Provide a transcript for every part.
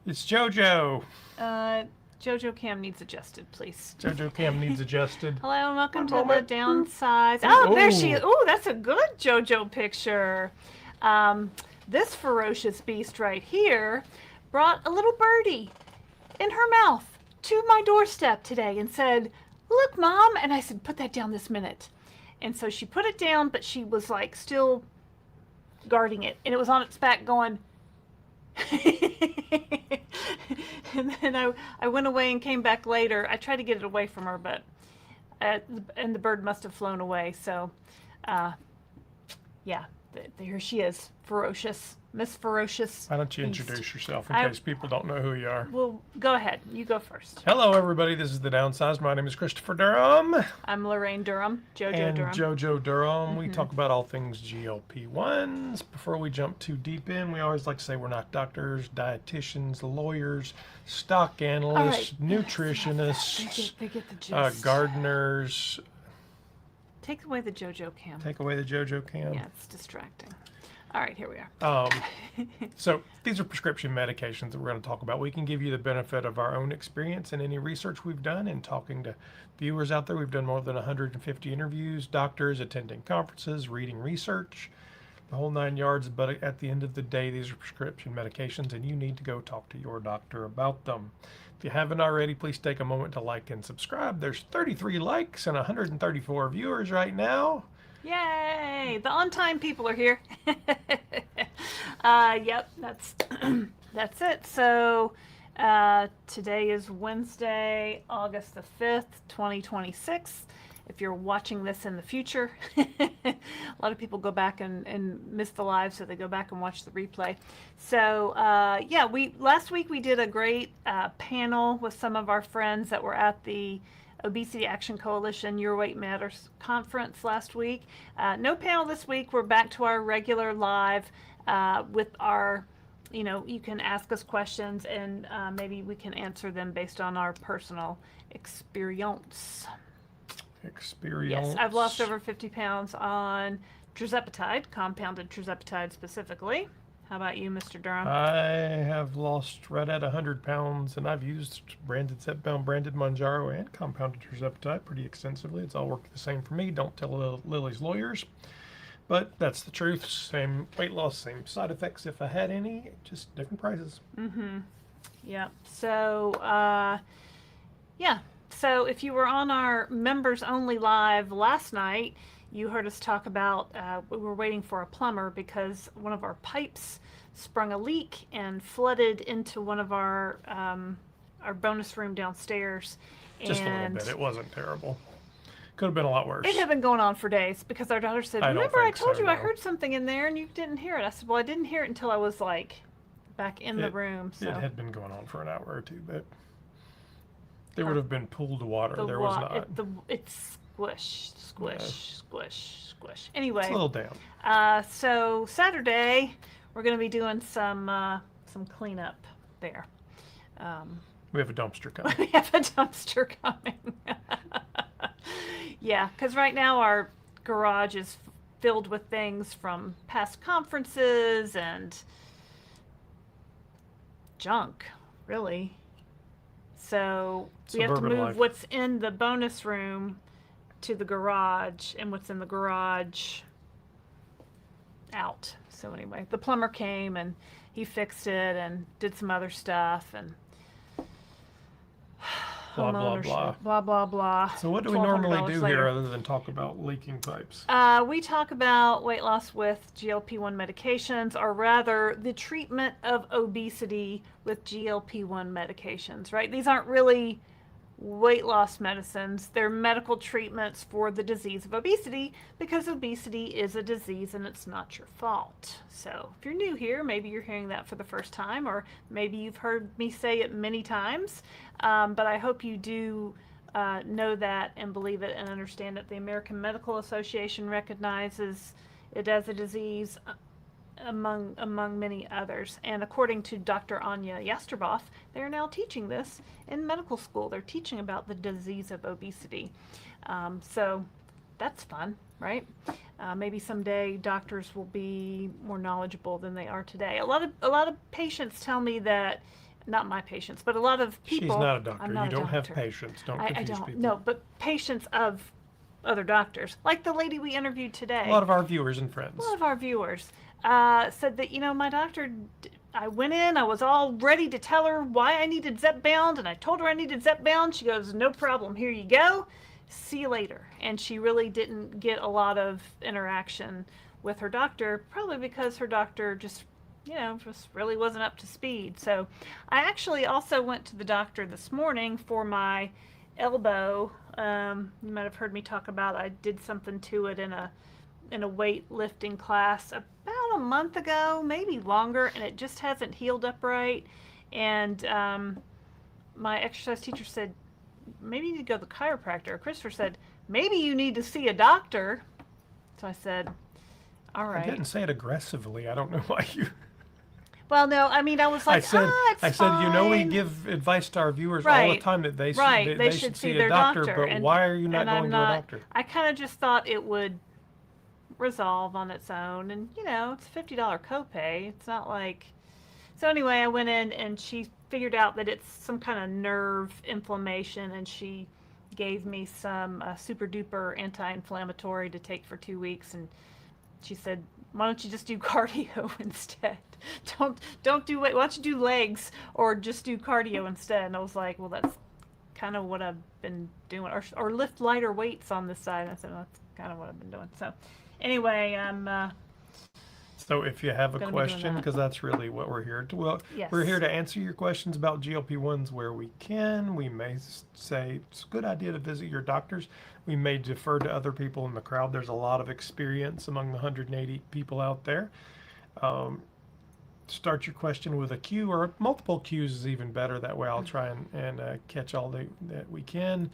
It's JoJo. JoJo Cam needs adjusted, please. JoJo Cam needs adjusted. Hello and welcome One to the moment. Downsized. Oh, there she is. Oh, Oh, that's a good JoJo picture. Um, this ferocious beast right here brought a little birdie in her mouth to my doorstep today and said, "Look, Mom." And I said, "Put that down this minute." And so she put it down, but she was like still guarding it. And it was on its back going, and then I went away and came back later. I tried to get it away from her, but and the bird must have flown away. So, yeah, here she is, ferocious, Miss Ferocious. why don't you Beast. introduce yourself in I- case people don't know who you are? Well, go ahead. You go first. Hello, everybody. This is the Downsized. My name is Christopher Durham I'm Laraine Durham, JoJo and Durham. JoJo Durham. We talk about all things GLP-1s. Before we jump too deep in, we always like to say we're not doctors, dietitians, lawyers, stock analysts, nutritionists, They get the gist. gardeners. Take away the JoJo Cam. Take away the JoJo Cam. Yeah, it's distracting. All right, here we are. So these are prescription medications that we're going to talk about. We can give you the benefit of our own experience and any research we've done and talking to viewers out there. We've done more than 150 interviews, doctors attending conferences, reading research, the whole 9 yards. But at the end of the day, these are prescription medications and you need to go talk to your doctor about them. If you haven't already, please take a moment to like and subscribe. There's 33 likes and 134 viewers right now. Yay! The on-time people are here. Yep, that's that's it. So today is Wednesday, August the 5th, 2026. If you're watching this in the future, a lot of people go back and miss the live, so they go back and watch the replay. So yeah, last week we did a great panel with some of our friends that were at the Obesity Action Coalition Your Weight Matters conference last week. No panel this week. We're back to our regular live with our, you can ask us questions and maybe we can answer them based on our personal experience. Yes, I've lost over 50 pounds on tirzepatide, compounded tirzepatide specifically. How about you, Mr. Durham? I have lost right at 100 pounds, and I've used branded Zepbound, branded Mounjaro, and compounded tirzepatide pretty extensively. It's all worked the same for me. Don't tell Lily's lawyers. But that's the truth. Same weight loss, same side effects if I had any, just different prices. Mm-hmm. Yeah. So, yeah. So if you were on our members only live last night, you heard us talk about we were waiting for a plumber because one of our pipes sprung a leak and flooded into one of our bonus room downstairs. Just a little bit. It wasn't terrible. Could have been a lot worse. It had been going on for days because our daughter said, "Remember, I told you I heard something in there and you didn't hear it." I said, "Well, I didn't hear it until I was like back in the room." So it had been going on for an hour or two, but there would have been pooled water. There was not. It's squish, squish, squish, squish. Anyway, it's a little damp. So Saturday we're going to be doing some cleanup there. We have a dumpster coming. We have a dumpster coming. Yeah, because right now our garage is filled with things from past conferences and junk, really. So we have to move what's in the bonus room to the garage and what's in the garage out. So anyway, the plumber came and he fixed it and did some other stuff and blah, blah, blah. Blah, blah, blah. So what do we normally do here other than talk about leaking pipes? We talk about weight loss with GLP-1 medications, or rather the treatment of obesity with GLP-1 medications, right? These aren't really weight loss medicines. They're medical treatments for the disease of obesity because obesity is a disease and it's not your fault. So if you're new here, maybe you're hearing that for the first time, or maybe you've heard me say it many times, but I hope you do know that and believe it and understand that the American Medical Association recognizes it as a disease among many others. And according to Dr. Anya Yastreboff, they are now teaching this in medical school. They're teaching about the disease of obesity. So that's fun, right? Maybe someday doctors will be more knowledgeable than they are today. A lot of patients tell me that not my patients, but a lot of people. She's not a doctor. I'm not You a don't have doctor. patients. Don't I confuse don't. people. No, but patients of other doctors, like the lady we interviewed today. A lot of our viewers and friends. A lot of our viewers said that, my doctor, I went in, I was all ready to tell her why I needed Zepbound, and I told her I needed Zepbound. She goes, no problem, here you go. See you later. And she really didn't get a lot of interaction with her doctor, probably because her doctor just really wasn't up to speed. So I actually also went to the doctor this morning for my elbow. You might have heard me talk about, I did something to it in a weightlifting class about a month ago, maybe longer, and it just hasn't healed up right. And my exercise teacher said, maybe you need to go to the chiropractor. Christopher said, maybe you need to see a doctor. So I said, all right. I didn't say it aggressively. I don't know why you. Well, no, I mean, I was like, it's fine. I said, we give advice to our viewers all the time that they should see a doctor, but why are you not going to a doctor? I kind of just thought it would resolve on its own, and it's a $50 copay. It's not like. So anyway, I went in and she figured out that it's some kind of nerve inflammation, and she gave me some super duper anti-inflammatory to take for 2 weeks, and she said, why don't you just do cardio instead? Don't do weight. Why don't you do legs or just do cardio instead? And I was like, well, that's kind of what I've been doing, or lift lighter weights on this side. And I said, well, that's kind of what I've been doing. So anyway, I'm. So if you have a question, because that's really what we're here to. Well, yes. We're here to answer your questions about GLP-1s where we can. We may say it's a good idea to visit your doctors. We may defer to other people in the crowd. There's a lot of experience among the 180 people out there. Start your question with a Q, or multiple Qs is even better. That way I'll try and catch all that we can.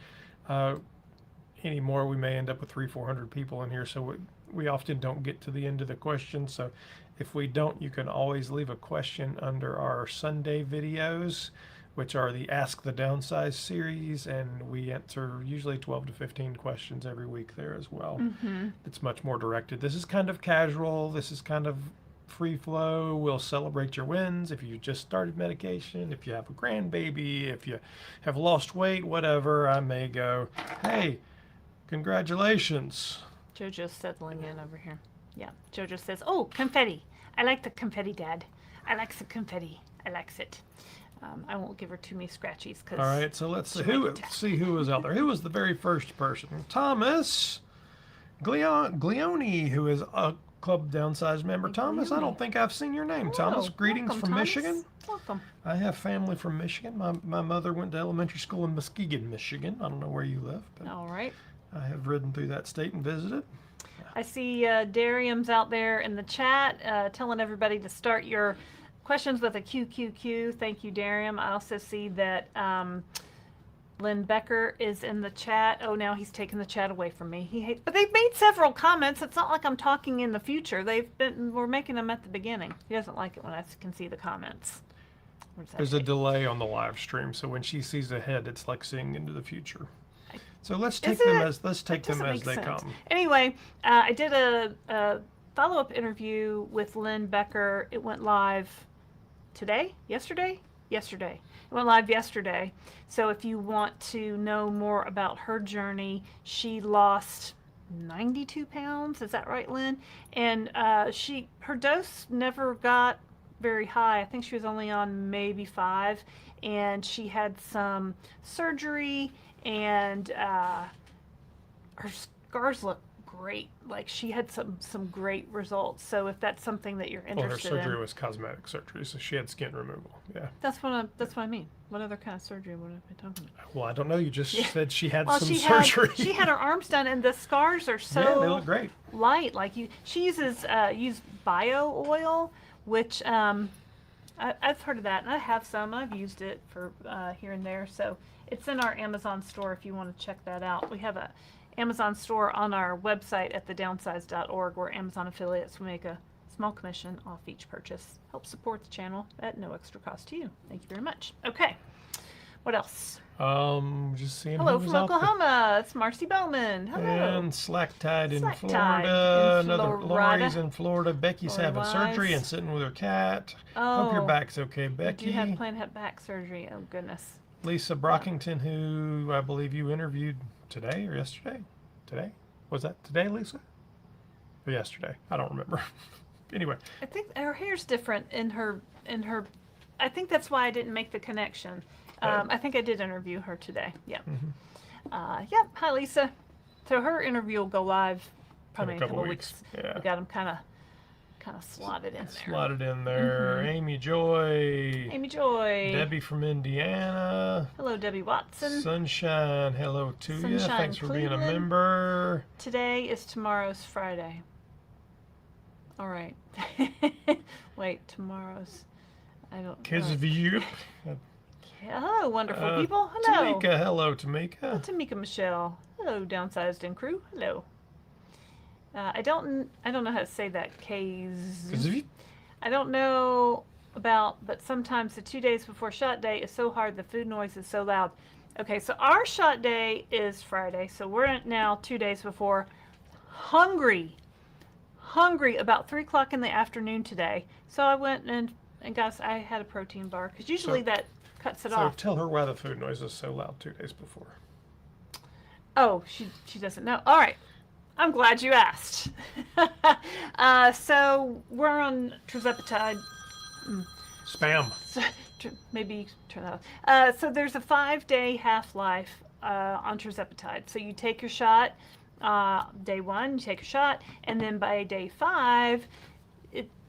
Any more, we may end up with 300-400 people in here, so we often don't get to the end of the question. So if we don't, you can always leave a question under our Sunday videos, which are the Ask the Downsized series, and we answer usually 12 to 15 questions every week there as well. Mm-hmm. It's much more directed. This is kind of casual. This is kind of free flow. We'll celebrate your wins. If you just started medication, if you have a grandbaby, if you have lost weight, whatever, I may go, hey, congratulations. JoJo's settling in over here. Yeah, JoJo says, oh, confetti. I like the confetti, Dad. I like the confetti. I likes it. I won't give her too many scratchies. All right, so let's see who was out there. Who was the very first person? Thomas Glioni, who is a Club Downsized member. Thomas, I don't think I've seen your name. Oh, Thomas, greetings welcome, from Thomas. Michigan. Welcome. I have family from Michigan. My mother went to elementary school in Muskegon, Michigan. I don't know where you live, but all right. I have ridden through that state and visited. I see Darium's out there in the chat telling everybody to start your questions with a QQQ. Thank you, Darium. I also see that Lynn Becker is in the chat. Oh, now he's taken the chat away from me. But they've made several comments. It's not like I'm talking in the future. We're making them at the beginning. He doesn't like it when I can see the comments. There's a delay on the live stream, so when she sees ahead, it's like seeing into the future. So let's take them as they come. Anyway, I did a follow-up interview with Lynn Becker. It went live yesterday. It went live yesterday. So if you want to know more about her journey, she lost 92 pounds. Is that right, Lynn? And her dose never got very high. I think she was only on maybe 5, and she had some surgery, and her scars look great. Like, she had some great results. So if that's something that you're interested in. Well, her surgery was cosmetic surgery, so she had skin removal. Yeah. That's what I mean. What other kind of surgery would I be talking about? Well, I don't know. You just said she had some surgery. She had her arms done, and the scars are so they look great. Light. Like she uses bio oil, which I've heard of that, and I have some. I've used it for here and there. So it's in our Amazon store if you want to check that out. We have a Amazon store on our website at thedownsized.org, where Amazon affiliates will make a small commission off each purchase. Help support the channel at no extra cost to you. Thank you very much. Okay. What else? Just seeing Hello who was from out there. Oklahoma. It's Marcy Bowman. Hello. And Slacktide in Slacktide Florida. in Another Florida. Lori's in Florida. Becky's Lori having surgery Wise. and sitting with her cat. Oh. Hope your back's okay, You do Becky. have planned to have back surgery. Oh, goodness. Lisa Brockington, who I believe you interviewed today or yesterday. Today? Was that today, Lisa? Or yesterday? I don't remember. Anyway, I think her hair's different in her. I think that's why I didn't make the connection. I think I did interview her today. Yeah. Yep. Hi, Lisa. So her interview will go live probably in a couple weeks. Yeah. We got them kind of slotted in there. Slotted in there. Amy Joy. Amy Joy. Debbie from Indiana. Hello, Debbie Watson. Sunshine. Hello to you. Sunshine, Thanks for being a Cleveland. member. Today is tomorrow's Friday. All right. Wait, tomorrow's. I don't. Kids know. View. Hello, wonderful people. Hello. Tamika. Hello, Tamika. Hello, Tamika Michelle. Hello, Downsized and crew. Hello. I don't know how to say that. I don't know about, but sometimes the 2 days before shot day is so hard. The food noise is so loud. Okay, so our shot day is Friday, so we're now 2 days before. Hungry about 3 o'clock in the afternoon today. So I went and guys, I had a protein bar because usually that cuts it off. So tell her why the food noise is so loud 2 days before. Oh, she doesn't know. All right. I'm glad you asked. So we're on tirzepatide. Spam. Maybe turn that off. So there's a 5-day half-life on tirzepatide. So you take your shot day 1, you take a shot, and then by day 5,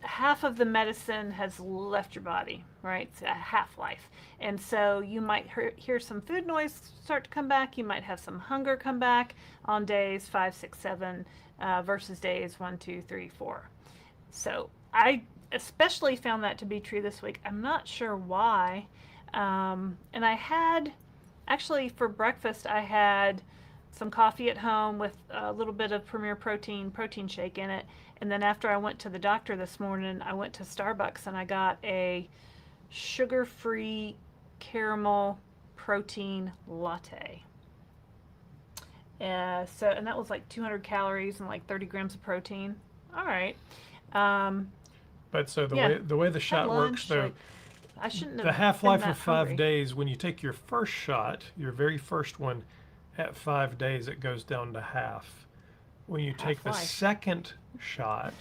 half of the medicine has left your body, right? It's a half-life. And so you might hear some food noise start to come back. You might have some hunger come back on days 5, 6, 7 versus days 1, 2, 3, 4. So I especially found that to be true this week. I'm not sure why. And I had, actually for breakfast, I had some coffee at home with a little bit of Premier protein shake in it. And then after I went to the doctor this morning, I went to Starbucks and I got a sugar-free caramel protein latte. And that was like 200 calories and like 30 grams of protein. All right. But so the way the shot works, though, I shouldn't have the half-life been of that 5 hungry. days, when you take your first shot, your very first one, at 5 days, it goes down to half. When you take the Half-life. second shot,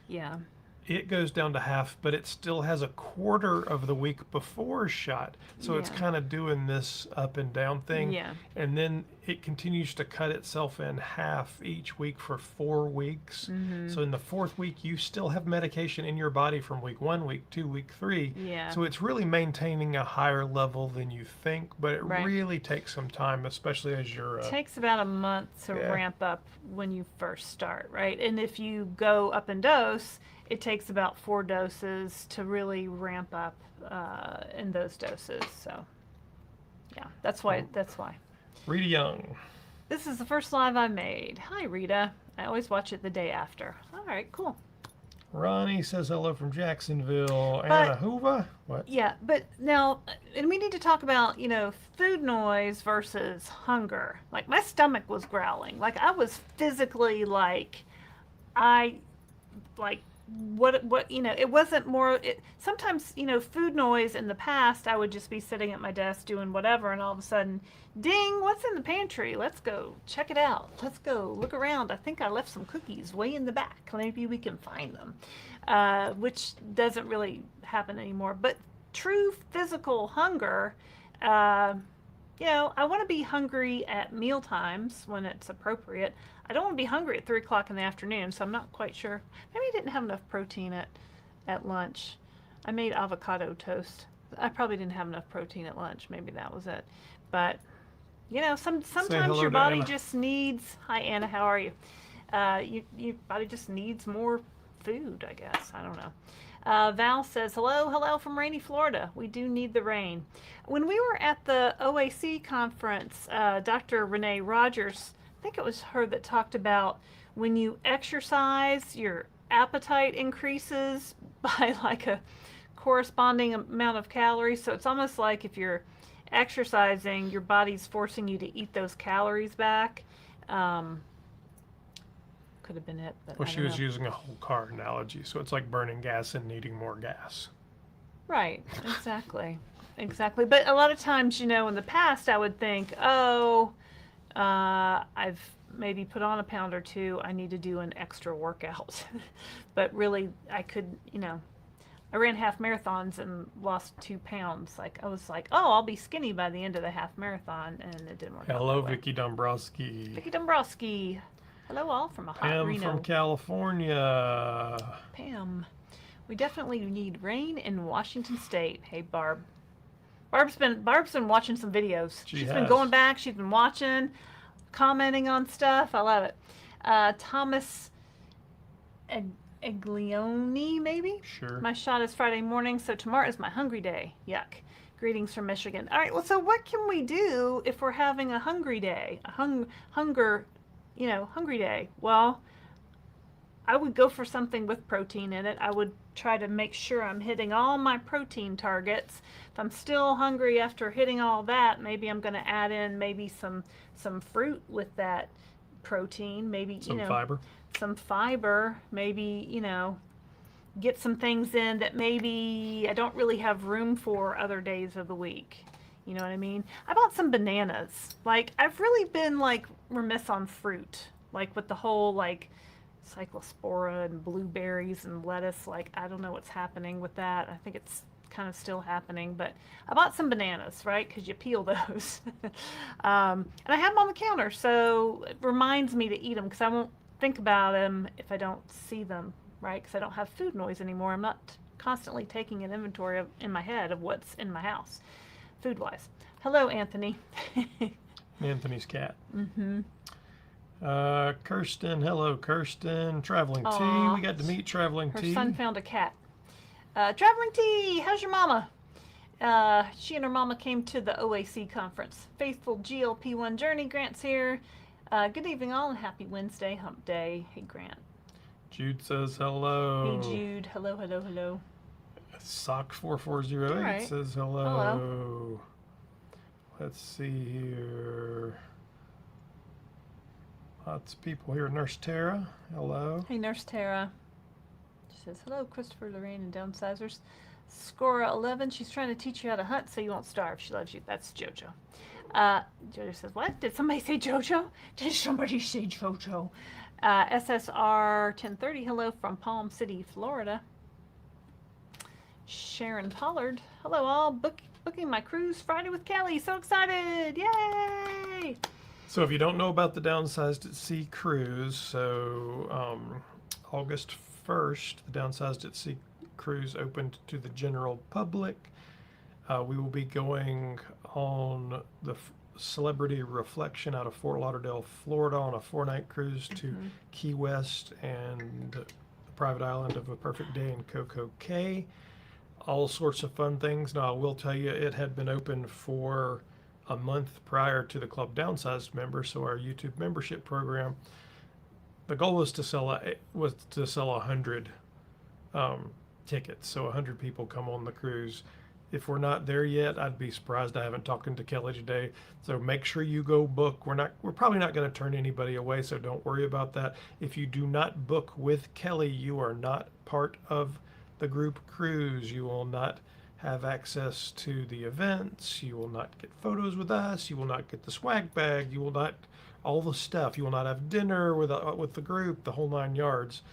Yeah. it goes down to half, but it still has a quarter of the week before shot. So it's Yeah. kind of doing this up and down thing. Yeah. And then it continues to cut itself in half each week for 4 weeks. So in the 4th week, you still have medication in your body from week 1, week 2, week 3. Yeah. So it's really maintaining a higher level than you think, but it Right. really takes some time, especially as you're... It takes about a month to Yeah. ramp up when you first start, right? And if you go up in dose, it takes about 4 doses to really ramp up in those doses. So, yeah, that's why. Rita Young. This is the first live I made. Hi, Rita. I always watch it the day after. All right, cool. Ronnie says hello from Jacksonville. Anna Hoover? What? Yeah, but now, and we need to talk about, food noise versus hunger. Like, my stomach was growling. Like, I was physically it wasn't more, sometimes, food noise in the past, I would just be sitting at my desk doing whatever, and all of a sudden, ding, what's in the pantry? Let's go check it out. Let's go look around. I think I left some cookies way in the back. Maybe we can find them, which doesn't really happen anymore. But true physical hunger, I want to be hungry at meal times when it's appropriate. I don't want to be hungry at 3 o'clock in the afternoon, so I'm not quite sure. Maybe I didn't have enough protein at lunch. I made avocado toast. I probably didn't have enough protein at lunch. Maybe that was it. But, sometimes hello your to body Anna. just needs... Hi, Anna. How are you? Your body just needs more food, I guess. I don't know. Val says, hello from rainy Florida. We do need the rain. When we were at the OAC conference, Dr. Renee Rogers, I think it was her that talked about when you exercise, your appetite increases by like a corresponding amount of calories. So it's almost like if you're exercising, your body's forcing you to eat those calories back. Could have been it, but Well, I she don't was know. using a whole car analogy, so it's like burning gas and needing more gas. Right, exactly. Exactly. But a lot of times, in the past, I would think, oh, I've maybe put on a pound or two. I need to do an extra workout. But really, I could, I ran half marathons and lost 2 pounds. Like, I was like, oh, I'll be skinny by the end of the half marathon, and it didn't work out Hello, that way. Vicky Dombrowski. Vicky Dombrowski. Hello, all from a hot Pam Reno. from California. Pam. We definitely need rain in Washington State. Hey, Barb. Barb's been watching some videos. She's been has. going back. She's been watching, commenting on stuff. I love it. Thomas Eglioni, maybe? Sure. My shot is Friday morning, so tomorrow is my hungry day. Yuck. Greetings from Michigan. All right, well, so what can we do if we're having a hungry day? A hungry day. Well, I would go for something with protein in it. I would try to make sure I'm hitting all my protein targets. If I'm still hungry after hitting all that, maybe I'm going to add in maybe some fruit with that protein. Maybe Some fiber. Some fiber. Maybe get some things in that maybe I don't really have room for other days of the week. You know what I mean? I bought some bananas. Like, I've really been like remiss on fruit. Like with the whole like cyclospora and blueberries and lettuce. Like, I don't know what's happening with that. I think it's kind of still happening, but I bought some bananas, right? Because you peel those. And I have them on the counter, so it reminds me to eat them because I won't think about them if I don't see them, right? Because I don't have food noise anymore. I'm not constantly taking an inventory in my head of what's in my house, food-wise. Hello, Anthony. Anthony's cat. Mm-hmm. Kirsten, hello, Kirsten. Traveling T. Aw. We got to meet Traveling Her T. son found a cat. Traveling T, how's your mama? She and her mama came to the OAC conference. Faithful GLP-1 Journey. Grant's here. Good evening, all, and happy Wednesday, hump day. Hey, Grant. Jude says hello. Hey, Jude. Hello, hello, hello. Sock4408 Right. says hello. Hello. Let's see here. Lots of people here. Nurse Tara, hello. Hey, Nurse Tara. She says, hello, Christopher, Laraine, and Downsizers. Scora11, she's trying to teach you how to hunt so you won't starve. She loves you. That's JoJo. JoJo says, what? Did somebody say JoJo? Did somebody say JoJo? SSR 1030, hello from Palm City, Florida. Sharon Pollard, hello all. Booking my cruise Friday with Kelly. So excited. Yay! So if you don't know about the Downsized at Sea cruise, so August 1st, the Downsized at Sea cruise opened to the general public. We will be going on the Celebrity Reflection out of Fort Lauderdale, Florida on a 4-night cruise to Key West and the private island of A Perfect Day in Coco Cay. All sorts of fun things. Now, I will tell you, it had been open for a month prior to the Club Downsized members, so our YouTube membership program. The goal was to sell 100 tickets, so 100 people come on the cruise. If we're not there yet, I'd be surprised. I haven't talked to Kelly today, so make sure you go book. We're probably not going to turn anybody away, so don't worry about that. If you do not book with Kelly, you are not part of the group cruise. You will not have access to the events. You will not get photos with us. You will not get the swag bag. You will not all the stuff. You will not have dinner with the group, the whole 9 yards.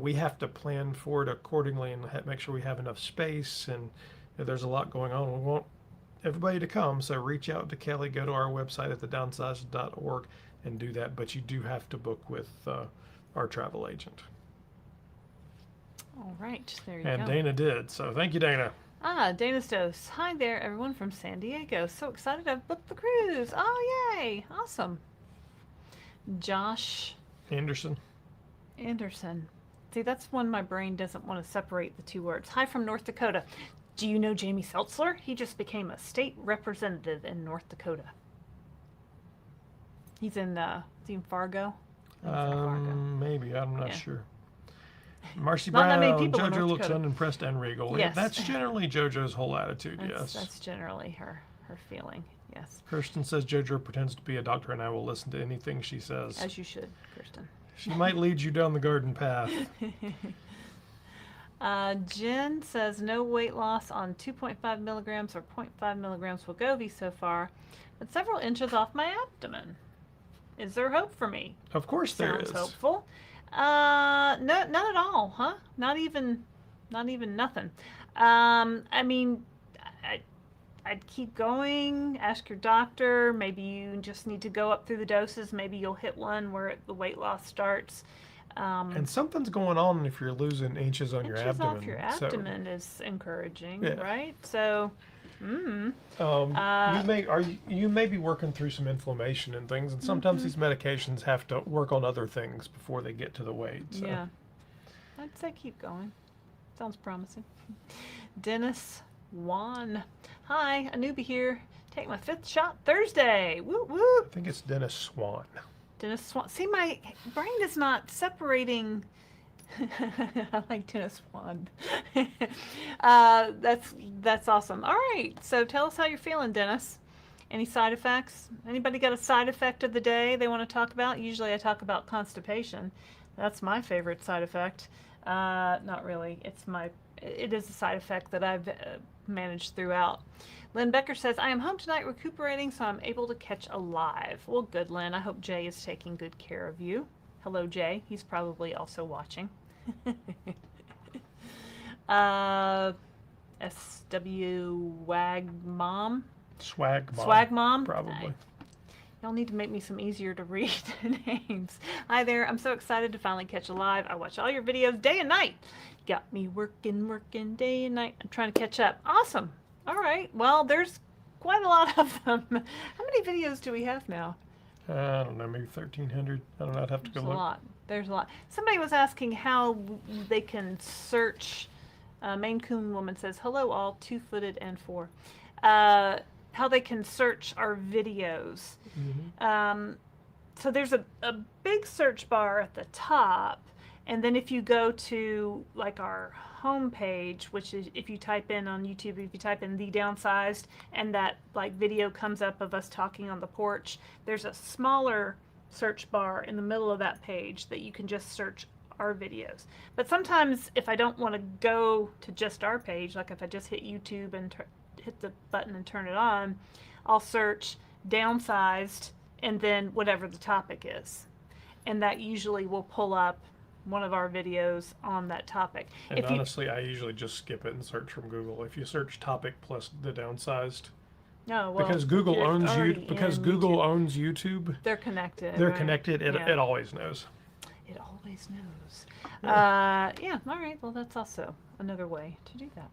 We have to plan for it accordingly and make sure we have enough space. And there's a lot going on. We want everybody to come, so reach out to Kelly. Go to our website at thedownsized.org and do that. But you do have to book with our travel agent. All right, there you go. And Dana did, so thank you, Dana. Dana's Dose. Hi there, everyone from San Diego. So excited I've booked the cruise. Oh, yay. Awesome. Josh Anderson. See, that's when my brain doesn't want to separate the two words. Hi from North Dakota. Do you know Jamie Seltzler? He just became a state representative in North Dakota. He's in Fargo? Maybe. I'm not sure. Marcy Not that Brown, many people in JoJo North looks Dakota. unimpressed and regal. Yes. That's generally JoJo's whole attitude, yes. That's generally her her feeling. Yes, Kirsten says JoJo pretends to be a doctor, and I will listen to anything she says. as you should, Kirsten. She might lead you down the garden path. Jen says no weight loss on 2.5 milligrams or 0.5 milligrams Wegovy so far, but several inches off my abdomen. Is there hope for me? Of course there is. Sounds hopeful. No, none at all, huh? Not even nothing. I mean, I'd keep going. Ask your doctor. Maybe you just need to go up through the doses. Maybe you'll hit one where the weight loss starts. And something's going on if you're losing inches on your Inches abdomen. off your abdomen is encouraging, Yeah. right? So, You may be working through some inflammation and things, and sometimes these medications have to work on other things before they get to the weight. So. yeah. I'd say keep going. Sounds promising. Dennis Wan. Hi, a newbie here. Take my 5th shot Thursday. Woo woo. I think it's Dennis Swan. Dennis Swan. See, my brain is not separating. I like Dennis Swan. That's awesome. All right, so tell us how you're feeling, Dennis. Any side effects? Anybody got a side effect of the day they want to talk about? Usually I talk about constipation. That's my favorite side effect. Not really. It is a side effect that I've managed throughout. Lynn Becker says, I am home tonight recuperating, so I'm able to catch a live. Well, good, Lynn. I hope Jay is taking good care of you. Hello, Jay. He's probably also watching. SW Wag Mom. Swag Mom. Swag Mom? Probably. Y'all need to make me some easier to read names. Hi there. I'm so excited to finally catch a live. I watch all your videos day and night. Got me working day and night. I'm trying to catch up. Awesome. All right. Well, there's quite a lot of them. How many videos do we have now? I don't know, maybe 1,300. I don't know. I'd have to go look. There's a lot. Somebody was asking how they can search. Maine Coon woman says, hello all, 2-footed and 4. How they can search our videos. So there's a big search bar at the top, and then if you go to like our home page, which is if you type in on YouTube, if you type in the Downsized, and that like video comes up of us talking on the porch, there's a smaller search bar in the middle of that page that you can just search our videos. But sometimes if I don't want to go to just our page, like if I just hit YouTube and hit the button and turn it on, I'll search Downsized and then whatever the topic is, and that usually will pull up one of our videos on that topic. And honestly, I usually just skip it and search from Google. If you search topic plus the Downsized, no, well, because Google owns YouTube. owns YouTube, They're connected. they're right? connected. It always knows. It always knows. Yeah. All right. Well, that's also another way to do that.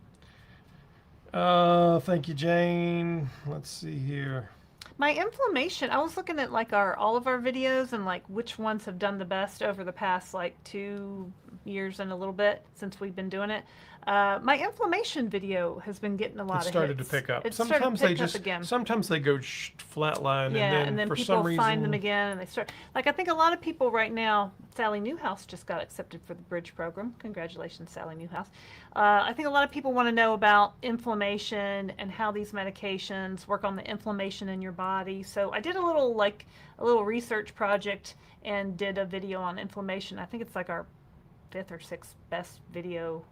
Thank you, Jane. Let's see here. My inflammation, I was looking at like all of our videos and like which ones have done the best over the past like 2 years and a little bit since we've been doing it. My inflammation video has been getting a lot of hits. It started to pick up. Sometimes Sometimes they go flatline, yeah, and then for people some reason find them again, and they start. Like I think a lot of people right now. Sally Newhouse just got accepted for the Bridge program. Congratulations, Sally Newhouse. I think a lot of people want to know about inflammation and how these medications work on the inflammation in your body. So I did a little research project and did a video on inflammation. I think it's like our 5th or 6th best video.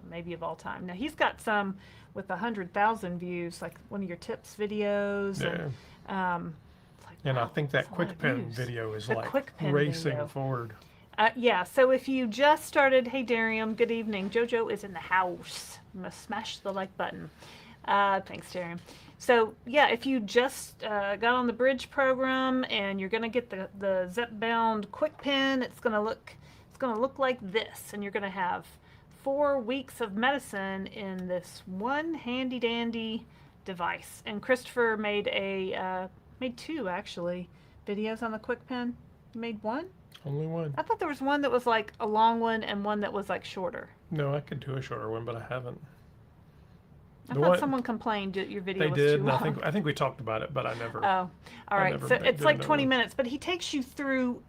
Maybe of all time. Now he's got some with 100,000 views, like one of your tips videos. Yeah. And, it's like, and I wow, think that's that a lot quick of pen views. video is The like quick pen racing video. forward. Yeah, so if you just started, hey Darium, good evening. JoJo is in the house. I'm gonna smash the like button. Thanks, Darium. So yeah, if you just got on the Bridge program and you're gonna get the Zepbound quick pen, it's gonna look like this, and you're gonna have 4 weeks of medicine in this one handy dandy device. And Christopher made made 2 actually videos on the quick pen. You made 1? Only one. I thought there was one that was like a long one and one that was like shorter. No, I could do a shorter one, but I haven't. I thought someone complained that your video They was did, too and long. I think we talked about it, but I never. Oh, all right. never So did it's like another 20 one. minutes, but he takes you through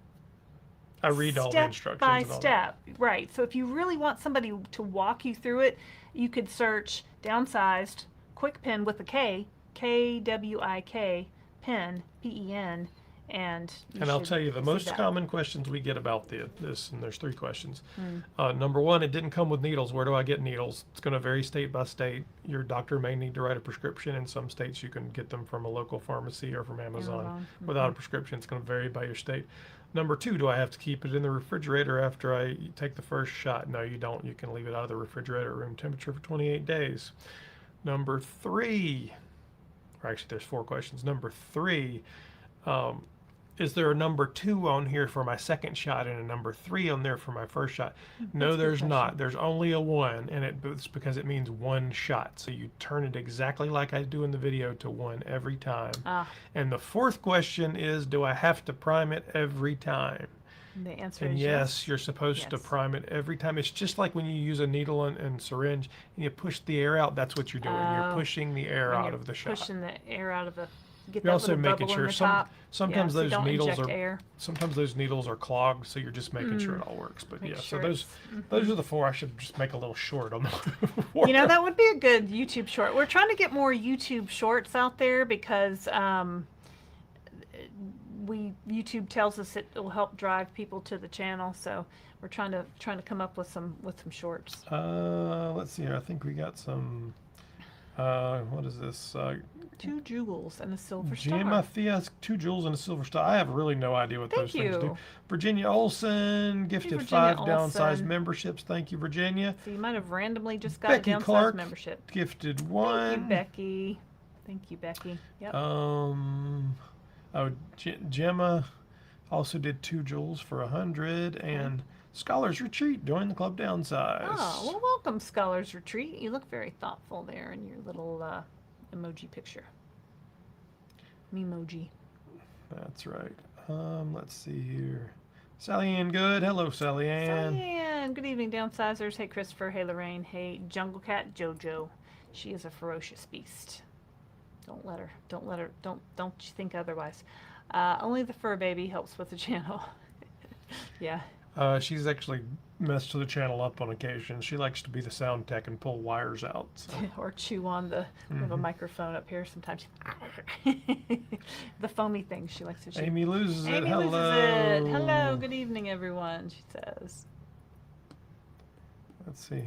I read all the instructions by and all that. step. Right. So if you really want somebody to walk you through it, you could search Downsized quick pen with a K KWIK, pen, PEN, and And I'll tell you the see most that. common questions we get about this, and there's 3 questions. Hmm. Number 1, it didn't come with needles. Where do I get needles? It's going to vary state by state. Your doctor may need to write a prescription. In some states, you can get them from a local pharmacy or from Amazon. Amazon. Without a prescription, it's going to vary by your state. Number 2, do I have to keep it in the refrigerator after I take the first shot? No, you don't. You can leave it out of the refrigerator at room temperature for 28 days. Number 3, or actually, there's 4 questions. Number 3, is there a number 2 on here for my second shot and a number 3 on there for my first shot? No, That's a good there's not. question. There's only a 1, and it's because it means 1 shot. So you turn it exactly like I do in the video to 1 every time. Ah, And the 4th question is, do I have to prime it every time? the answer And is yes, you're supposed to Yes. prime it every time. It's just like when you use a needle and syringe and you push the air out. That's what you're doing. You're Oh, pushing the air When out you're of the shot. pushing the air out of the, get You're that also little making bubble sure in the top. sometimes So those don't needles inject are air. sometimes those needles are clogged, so you're just making sure it all works. But Make yeah, sure so those are the 4. I should just make a little short on the 4. You know, that would be a good YouTube short. We're trying to get more YouTube shorts out there because YouTube tells us it will help drive people to the channel. So we're trying to come up with some shorts. Let's see here. I think we got some. What is this? 2 jewels and a silver Gemma star. Thea, 2 jewels and a silver star. I have really no idea what Thank those things do. you. Virginia Olson gifted Virginia 5 downsized Olson. memberships. Thank you, Virginia. So you might have randomly just got Becky a downsized Clark membership. gifted Thank 1. you, Becky. Thank you, Becky. Yep. Gemma also did 2 jewels for 100, and Scholars Retreat joined the club Downsize. Oh, well, welcome, Scholars Retreat. You look very thoughtful there in your little emoji picture. Memoji. That's right. Let's see here. Sally Ann Good. Hello, Sally Ann. And good evening, downsizers. Hey, Christopher. Hey, Laraine. Hey, Jungle Cat Jojo. She is a ferocious beast. Don't let her. Don't you think otherwise. Only the fur baby helps with the channel. Yeah. She's actually messed the channel up on occasion. She likes to be the sound tech and pull wires out. So. Or chew on the, we have a microphone up here sometimes. The foamy thing she likes to chew. Amy loses it. Amy Hello. loses it. Hello, good evening, everyone, she says. Let's see.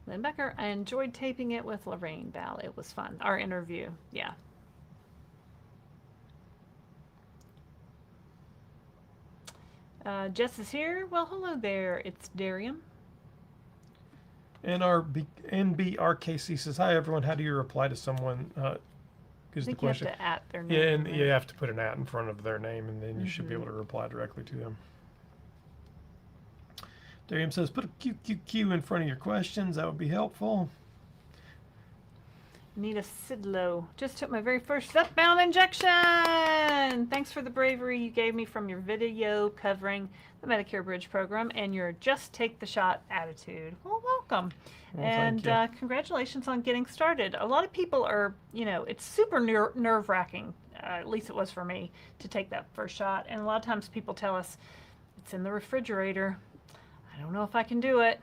Lynn Becker, I enjoyed taping it with Laraine Val. It was fun. Our interview, yeah. Jess is here. Well, hello there. It's Darium. And our NBRKC says, hi, everyone. How do you reply to someone? I Is the think you have question. to at their name. Yeah, and right? you have to put an at in front of their name, and then you should be able to reply directly to them. Darium says, put a QQQ in front of your questions. That would be helpful. Nita Sidlow. Just took my very first Zepbound injection. Thanks for the bravery you gave me from your video covering the Medicare Bridge program and your just take the shot attitude. Well, welcome. Well, And thank you. congratulations on getting started. A lot of people are, you know, it's super nerve wracking, at least it was for me, to take that first shot. And a lot of times people tell us, it's in the refrigerator. I don't know if I can do it.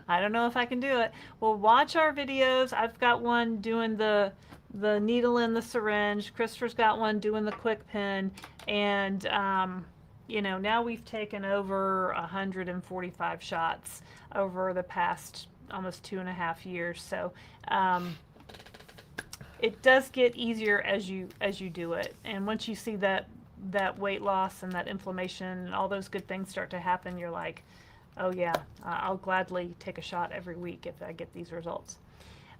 I don't know if I can do it. Well, watch our videos. I've got one doing the needle in the syringe. Christopher's got one doing the quick pin. And, you know, now we've taken over 145 shots over the past almost 2.5 years. So it does get easier as you do it. And once you see that weight loss and that inflammation and all those good things start to happen, you're like, oh yeah, I'll gladly take a shot every week if I get these results.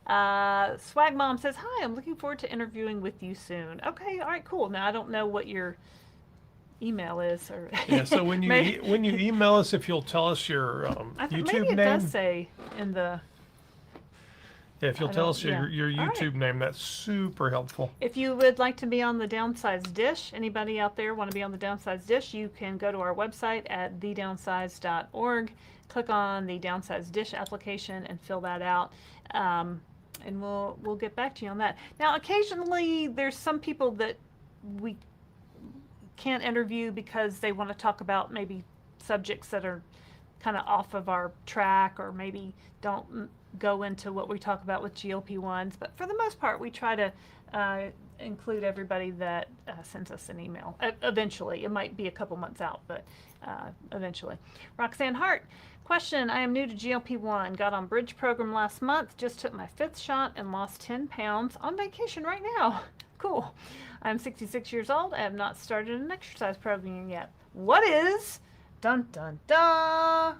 Swag Mom says, hi, I'm looking forward to interviewing with you soon. Okay, all right, cool. Now I don't know what your email is. Or Yeah, so when you when you email us, if you'll tell us your YouTube maybe it name. does say in the... Yeah, if you'll I tell don't- us your yeah. All right. YouTube name, that's super helpful. If you would like to be on the Downsized Dish, anybody out there want to be on the Downsized Dish, you can go to our website at thedownsized.org, click on the Downsized Dish application and fill that out. And we'll get back to you on that. Now, occasionally there's some people that we can't interview because they want to talk about maybe subjects that are kind of off of our track or maybe don't go into what we talk about with GLP-1s, but for the most part, we try to include everybody that sends us an email. Eventually, it might be a couple months out, but eventually. Roxanne Hart, question, I am new to GLP-1, got on Bridge program last month, just took my 5th shot and lost 10 pounds on vacation right now. Cool. I'm 66 years old. I have not started an exercise program yet. What is? Dun dun dun.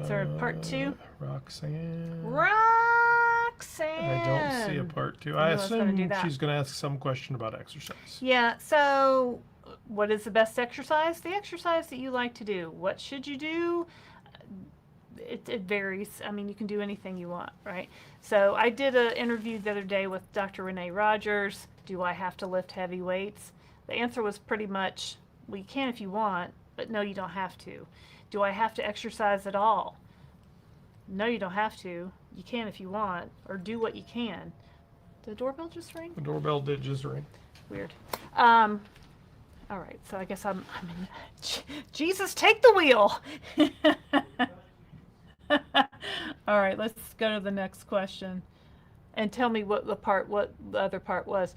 Is there a part 2? Roxanne. Roxanne. I don't see a part 2. I assume she's going to ask some question about exercise. Yeah, so what is the best exercise? The exercise that you like to do. What should you do? It varies. I mean, you can do anything you want, right? So I did an interview the other day with Dr. Renee Rogers. Do I have to lift heavy weights? The answer was pretty much, well, you can if you want, but no, you don't have to. Do I have to exercise at all? No, you don't have to. You can if you want, or do what you can. Did the doorbell just ring? The doorbell did just ring. Weird. All right, so I guess I'm in. Jesus, take the wheel. All right, let's go to the next question, and tell me what the other part was.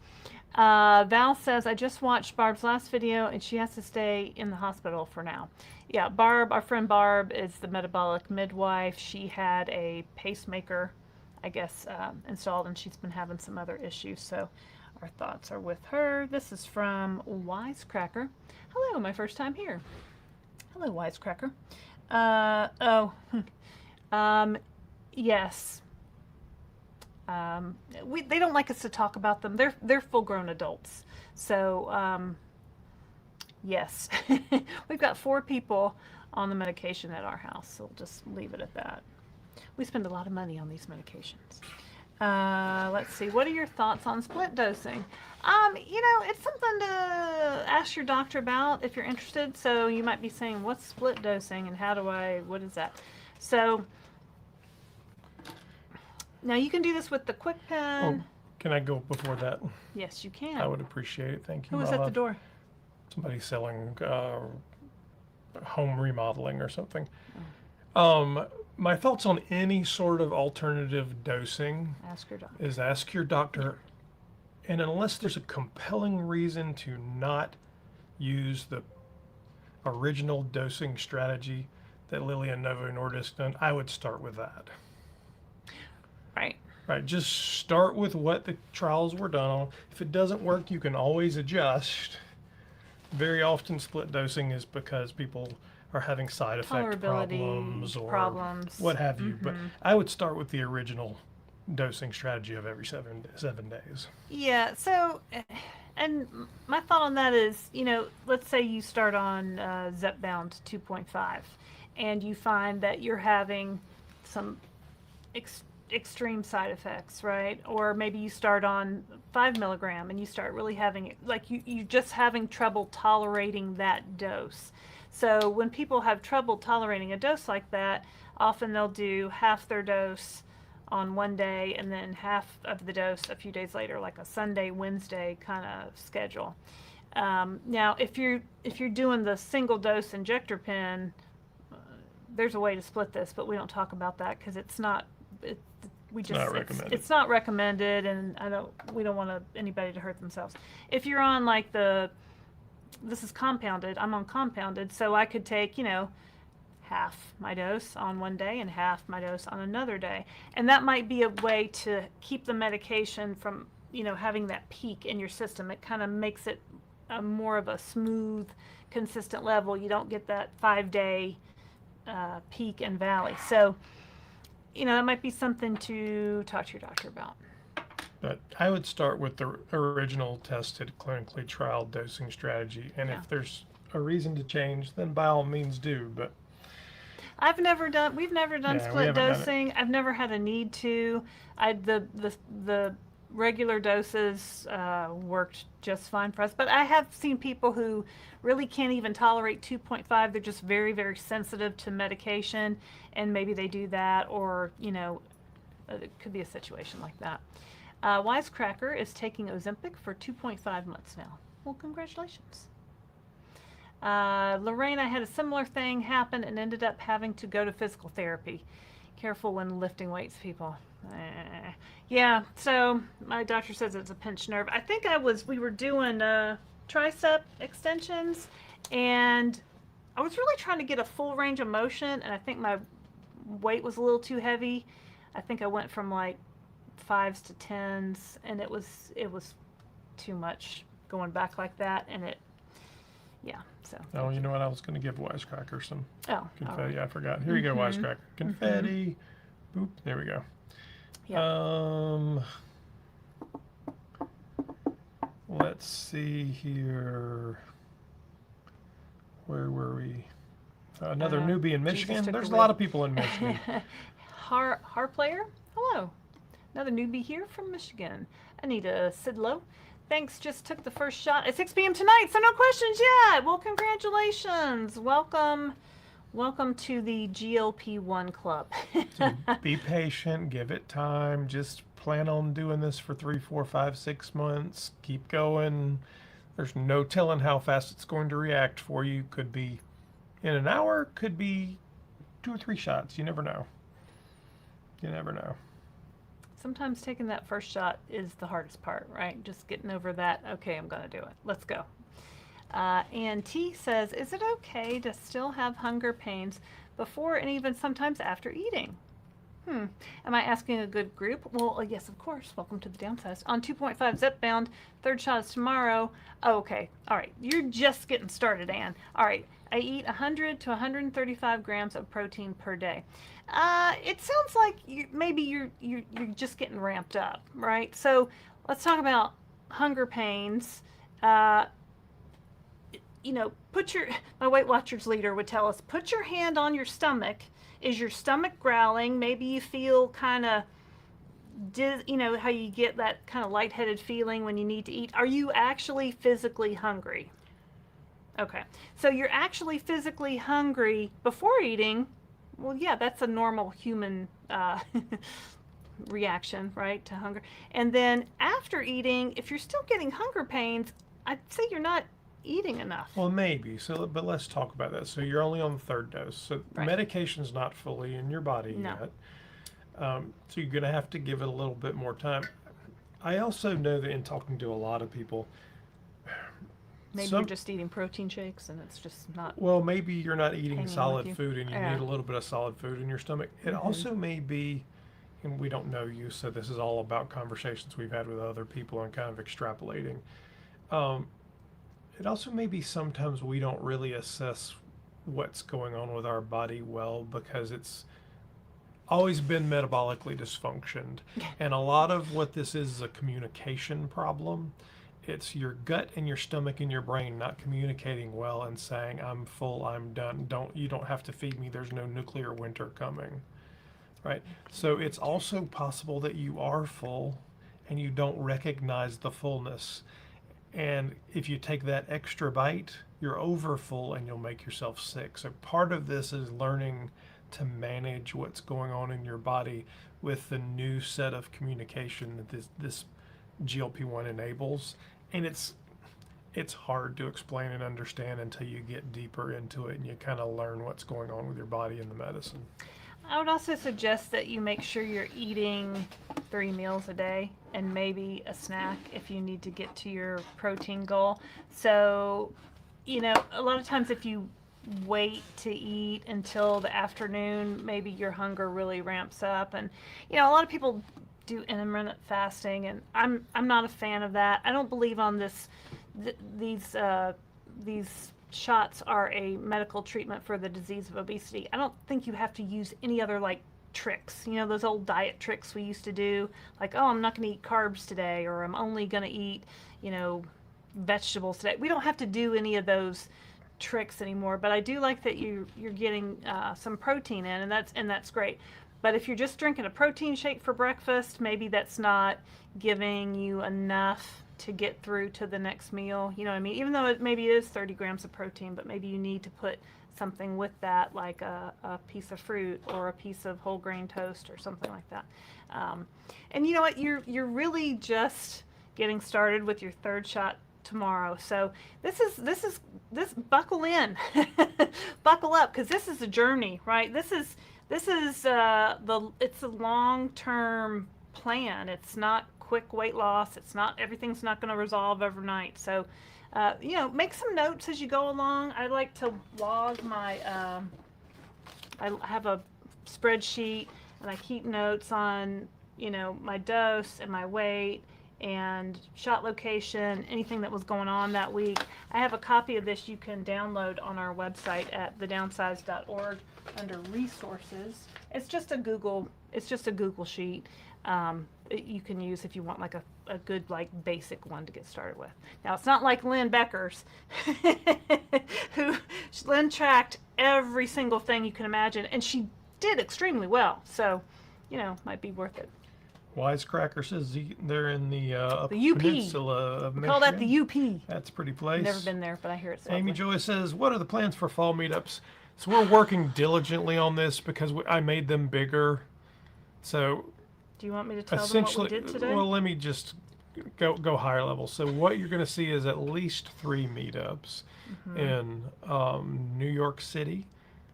Val says, I just watched Barb's last video, and she has to stay in the hospital for now. Yeah, Barb, our friend Barb, is the metabolic midwife. She had a pacemaker, I guess, installed, and she's been having some other issues, so our thoughts are with her. This is from Wisecracker. Hello, my first time here. Hello, Wisecracker. Yes. They don't like us to talk about them. They're full-grown adults. So, yes. We've got 4 people on the medication at our house, so we'll just leave it at that. We spend a lot of money on these medications. Let's see. What are your thoughts on split dosing? It's something to ask your doctor about if you're interested. So you might be saying, what's split dosing and what is that? So now you can do this with the QuickPen. Oh, can I go before that? Yes, you can. I would appreciate it. Thank you. Who is at the door? Somebody selling home remodeling or something. My thoughts on any sort of alternative dosing is ask your doctor, and unless there's a compelling reason to not use the original dosing strategy that Lilly and Novo Nordisk done, I would start with that. Right, just start with what the trials were done on. If it doesn't work, you can always adjust. Very often split dosing is because people are having side effect problems or what have you. But I would start with the original dosing strategy of every seven days. Yeah, so, and my thought on that is, let's say you start on Zepbound 2.5 and you find that you're having some extreme side effects, right? Or maybe you start on 5 milligram and you start really having, you just having trouble tolerating that dose. So when people have trouble tolerating a dose like that, often they'll do half their dose on one day and then half of the dose a few days later, like a Sunday, Wednesday kind of schedule. Now, if you're doing the single dose injector pen, there's a way to split this, but we don't talk about that because it's not recommended, and we don't want anybody to hurt themselves. If you're on this is compounded, I'm on compounded, so I could take, half my dose on one day and half my dose on another day. And that might be a way to keep the medication from, having that peak in your system. It kind of makes it more of a smooth, consistent level. You don't get that 5-day peak and valley. So, that might be something to talk to your doctor about. But I would start with the original tested, clinically trialed dosing strategy. And if there's a reason to change, then by all means do. But we've never done split dosing. I've never had a need to. The regular doses worked just fine for us. But I have seen people who really can't even tolerate 2.5. They're just very, very sensitive to medication, and maybe they do that, or it could be a situation like that. Wisecracker is taking Ozempic for 2.5 months now. Well, congratulations. Laraine, I had a similar thing happen and ended up having to go to physical therapy. Careful when lifting weights, people. Yeah, so my doctor says it's a pinched nerve. I think we were doing tricep extensions, and I was really trying to get a full range of motion, and I think my weight was a little too heavy. I think I went from like 5s to 10s, and it was too much going back like that, and yeah. So. Oh, you know what? I was going to give Wisecracker some confetti. Right. I forgot. Here you go, Wisecracker. Confetti. Boop. There we go. Yep. Let's see here. Where were we? Another newbie in Michigan. There's a lot of people in Michigan. Har player. Hello. Another newbie here from Michigan. Anita Sidlow. Thanks, just took the first shot at 6 p.m. tonight, so no questions yet. Well, congratulations. Welcome to the GLP-1 club. So be patient, give it time. Just plan on doing this for 3, 4, 5, 6 months. Keep going. There's no telling how fast it's going to react for you. Could be in an hour, could be 2 or 3 shots. You never know. You never know. Sometimes taking that first shot is the hardest part, right? Just getting over that, okay, I'm going to do it. Let's go. And T says, is it okay to still have hunger pains before and even sometimes after eating? Am I asking a good group? Well, yes, of course. Welcome to the Downsized. On 2.5 Zepbound, 3rd shot is tomorrow. Oh, okay. All right. You're just getting started, Ann. All right. I eat 100 to 135 grams of protein per day. It sounds like maybe you're just getting ramped up, right? So let's talk about hunger pains. My Weight Watchers leader would tell us, put your hand on your stomach. Is your stomach growling? Maybe you feel kind of, how you get that kind of lightheaded feeling when you need to eat. Are you actually physically hungry? Okay, so you're actually physically hungry before eating. Well, yeah, that's a normal human reaction, right, to hunger. And then after eating, if you're still getting hunger pains, I'd say you're not eating enough. Well, maybe. But let's talk about that. So you're only on the 3rd dose. So Right. Medication's not fully in your body yet. So you're going to have to give it a little bit more time. I also know that in talking to a lot of people, maybe you're just eating protein shakes and it's just not. Well, maybe you're not eating hanging solid with you. food and you Yeah. need a little bit of solid food in your stomach. It also may be, and we don't know you, so this is all about conversations we've had with other people and kind of extrapolating. It also may be sometimes we don't really assess what's going on with our body well because it's always been metabolically dysfunctioned. And a lot of what this is a communication problem. It's your gut and your stomach and your brain not communicating well and saying, I'm full, I'm done. You don't have to feed me. There's no nuclear winter coming. Right? So it's also possible that you are full and you don't recognize the fullness. And if you take that extra bite, you're over full and you'll make yourself sick. So part of this is learning to manage what's going on in your body with the new set of communication that this GLP-1 enables. And it's hard to explain and understand until you get deeper into it and you kind of learn what's going on with your body and the medicine. I would also suggest that you make sure you're eating 3 meals a day and maybe a snack if you need to get to your protein goal. So, a lot of times if you wait to eat until the afternoon, maybe your hunger really ramps up. And, a lot of people do intermittent fasting, and I'm not a fan of that. I don't believe on these shots are a medical treatment for the disease of obesity. I don't think you have to use any other tricks, those old diet tricks we used to do, like, oh, I'm not going to eat carbs today, or I'm only going to eat, vegetables today. We don't have to do any of those tricks anymore, but I do like that you're getting some protein in, and that's great. But if you're just drinking a protein shake for breakfast, maybe that's not giving you enough to get through to the next meal. You know what I mean? Even though maybe it is 30 grams of protein, but maybe you need to put something with that, like a piece of fruit or a piece of whole grain toast or something like that. And you know what? You're really just getting started with your 3rd shot tomorrow. So this buckle in, buckle up, because this is a journey, right? This is This is it's a long-term plan. It's not quick weight loss. It's not everything's not going to resolve overnight. So, make some notes as you go along. I like to log my. I have a spreadsheet and I keep notes on my dose and my weight and shot location, anything that was going on that week. I have a copy of this you can download on our website at thedownsized.org under resources. It's just a Google sheet. You can use if you want like a good like basic one to get started with. Now it's not like Lynn Becker's who Lynn tracked every single thing you can imagine and she did extremely well. So, might be worth it. Wisecracker says they're in the UP. peninsula of We Michigan. call that the UP. That's a pretty place. Never been there, but I hear it's lovely. Amy Joy says, what are the plans for fall meetups? So we're working diligently on this because I made them bigger. So do you want me to tell them what we did today? Well, let me just go higher level. So what you're going to see is at least 3 meetups in New York City.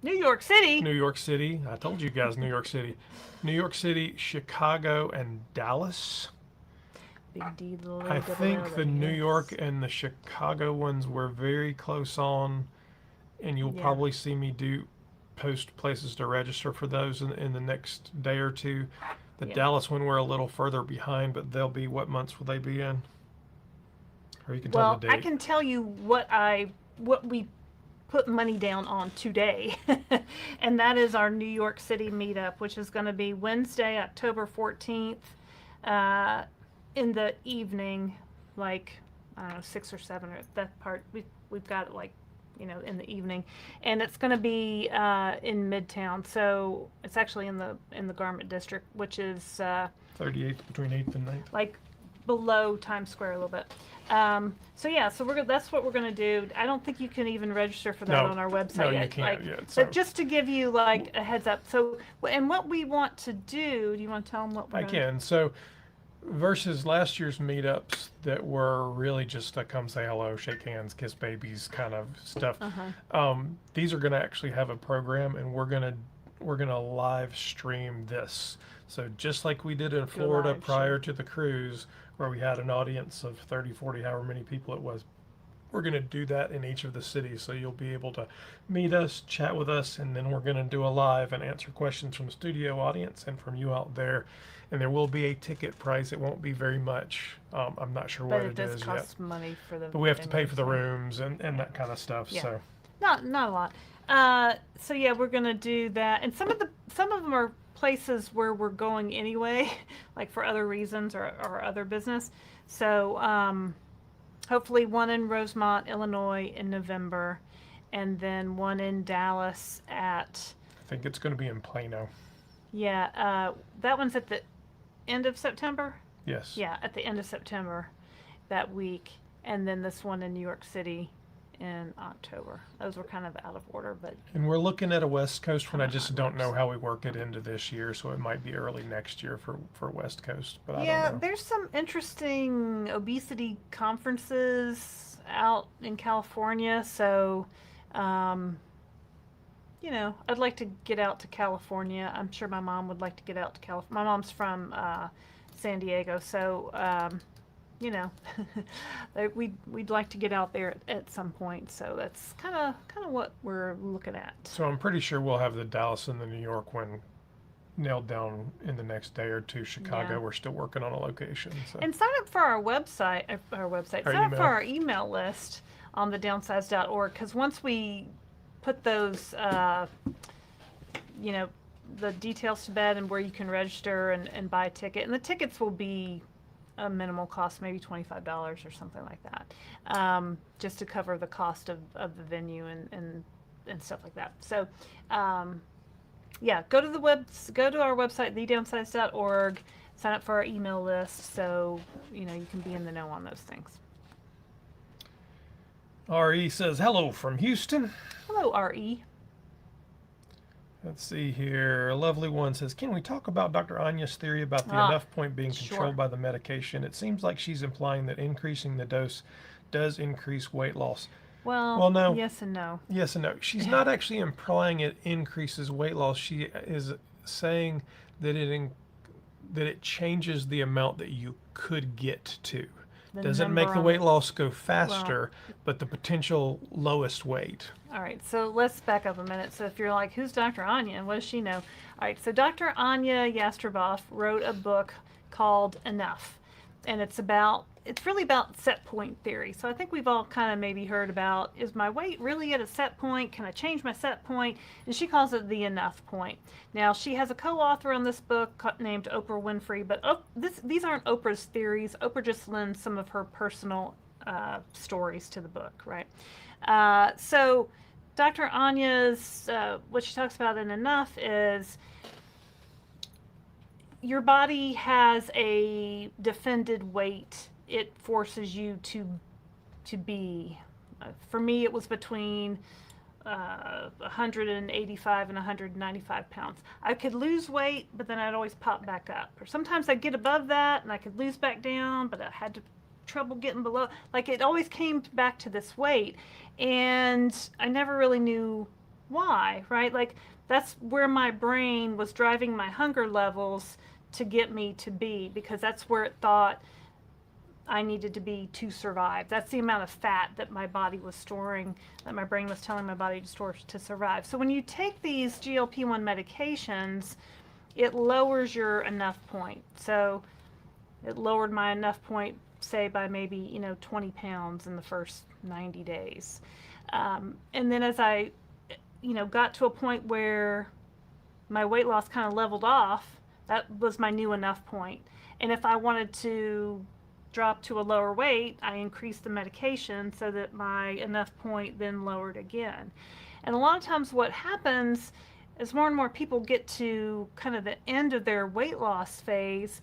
New York City? New York City. I told you guys New York City. New York City, Chicago, and Dallas. Big D, little I think the New York and the Chicago ones were very close on, and you'll probably see me post places to register for those in the next day or two. The Dallas one we're a little further behind, but they'll be, what months will they be in? Or you can tell the date. I can tell you what we put money down on today, and that is our New York City meetup, which is going to be Wednesday, October 14th, in the evening, like I don't know, 6 or 7 or that part. We've got it like in the evening, and it's going to be in Midtown. So it's actually in the Garment District, which is 38th, between 8th and 9th. Like below Times Square a little bit. So that's what we're gonna do. I don't think you can even register for that on our website. No, you can't yet. So. But just to give you like a heads up. So, and what we want to do you want to tell them what we're I can. So, versus last year's meetups that were really just a come say hello, shake hands, kiss babies kind of stuff. These are gonna actually have a program, and we're gonna live stream this. So just like we did in Florida prior to the cruise, where we had an audience of 30, 40, however many people it was, we're going to do that in each of the cities. So you'll be able to meet us, chat with us, and then we're going to do a live and answer questions from the studio audience and from you out there. And there will be a ticket price. It won't be very much. I'm not sure what it is yet. But it does cost money for the. But we have to pay for the rooms and that kind of stuff. Yeah. So not a lot. So yeah, we're going to do that, and some of them are places where we're going anyway, like for other reasons or other business. So hopefully one in Rosemont, Illinois in November, and then one in Dallas I think it's going to be in Plano. Yeah, that one's at the end of September? Yes. Yeah, at the end of September that week. And then this one in New York City in October. Those were kind of out of order, but. And we're looking at a West Coast one. I just don't know how we work it into this year, so it might be early next year for West Coast. But I don't know. There's some interesting obesity conferences out in California, so I'd like to get out to California. I'm sure my mom would like to get out to California. My mom's from San Diego, so we'd like to get out there at some point. So that's kind of what we're looking at. So I'm pretty sure we'll have the Dallas and the New York one nailed down in the next day or two. Chicago, we're still working on a location. So. And sign up for our website. Sign up for our email list on thedownsized.org, because once we put those, the details to bed and where you can register and buy a ticket, and the tickets will be a minimal cost, maybe $25 or something like that, just to cover the cost of the venue and stuff like that. So, go to our website, thedownsized.org, sign up for our email list, so you can be in the know on those things. RE says hello from Houston. Hello, RE. Let's see here. A lovely one says, can we talk about Dr. Anya's theory about the enough point being controlled by the medication? It seems like she's implying that increasing the dose does increase weight loss. Well, Well, no. yes and no. Yes and no. She's not actually implying it increases weight loss. She is saying that that it changes the amount that you could get to. The Doesn't number make the on weight the, loss go well, faster, but the potential lowest weight. all right, so let's back up a minute. So if you're like, who's Dr. Anya and what does she know? All right, so Dr. Anya Yastreboff wrote a book called Enough. And it's really about set point theory. So I think we've all kind of maybe heard about, is my weight really at a set point? Can I change my set point? And she calls it the enough point. Now, she has a co-author on this book named Oprah Winfrey, but these aren't Oprah's theories. Oprah just lends some of her personal stories to the book, right? So Dr. Anya's, what she talks about in Enough is your body has a defended weight it forces you to be. For me, it was between 185 and 195 pounds. I could lose weight, but then I'd always pop back up. Or sometimes I'd get above that and I could lose back down, but I had trouble getting below. Like it always came back to this weight, and I never really knew why, right? Like that's where my brain was driving my hunger levels to get me to be, because that's where it thought I needed to be to survive. That's the amount of fat that my body was storing, that my brain was telling my body to store to survive. So when you take these GLP-1 medications, it lowers your enough point. So it lowered my enough point, say, by maybe 20 pounds in the first 90 days. And then as I got to a point where my weight loss kind of leveled off, that was my new enough point. And if I wanted to drop to a lower weight, I increased the medication so that my enough point then lowered again. And a lot of times what happens is more and more people get to kind of the end of their weight loss phase,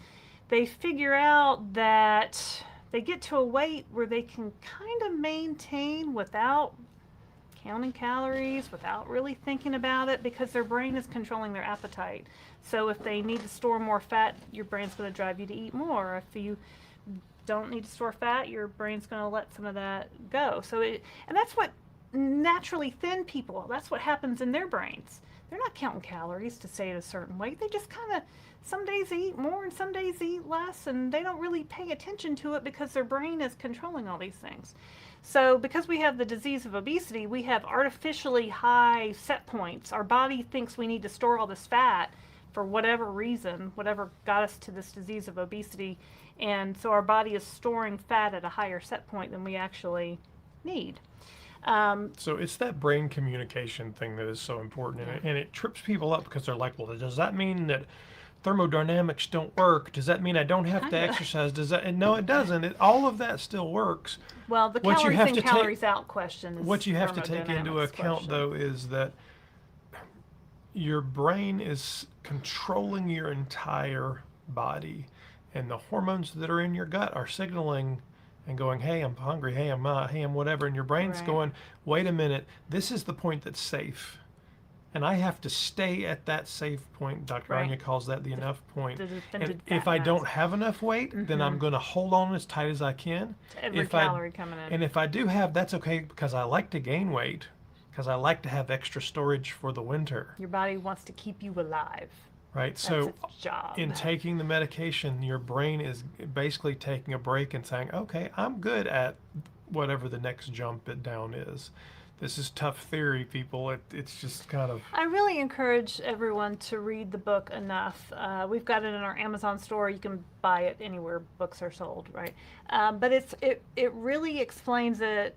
they figure out that they get to a weight where they can kind of maintain without counting calories, without really thinking about it, because their brain is controlling their appetite. So if they need to store more fat, your brain's going to drive you to eat more. If you don't need to store fat, your brain's going to let some of that go. And that's what naturally thin people, that's what happens in their brains. They're not counting calories to stay at a certain weight. They just kind of, some days they eat more and some days they eat less, and they don't really pay attention to it because their brain is controlling all these things. So because we have the disease of obesity, we have artificially high set points. Our body thinks we need to store all this fat for whatever reason, whatever got us to this disease of obesity. And so our body is storing fat at a higher set point than we actually need. So it's that brain communication thing that is so important, and it trips people up because they're like, well, does that mean that thermodynamics don't work? Does that mean I don't have to exercise? Does that? And no, it doesn't. All of that still works. Well, the calories in, calories out question is what you have to take into account, though, is that your brain is controlling your entire body, and the hormones that are in your gut are signaling and going, hey, I'm hungry, hey, I'm not, hey, I'm whatever, and your brain's going, wait a minute, this is the point that's safe, and I have to stay at that safe point. Dr. Anya calls that the enough point. And if I don't have enough weight, then I'm going to hold on as tight as I can. To every calorie coming in. And if I do have, that's okay, because I like to gain weight, because I like to have extra storage for the winter. Your body wants to keep you alive. Right. That's so its job. In taking the medication, your brain is basically taking a break and saying, okay, I'm good at whatever the next jump down is. This is tough theory, people. It's just kind of... I really encourage everyone to read the book Enough. We've got it in our Amazon store. You can buy it anywhere books are sold, right? But it really explains it.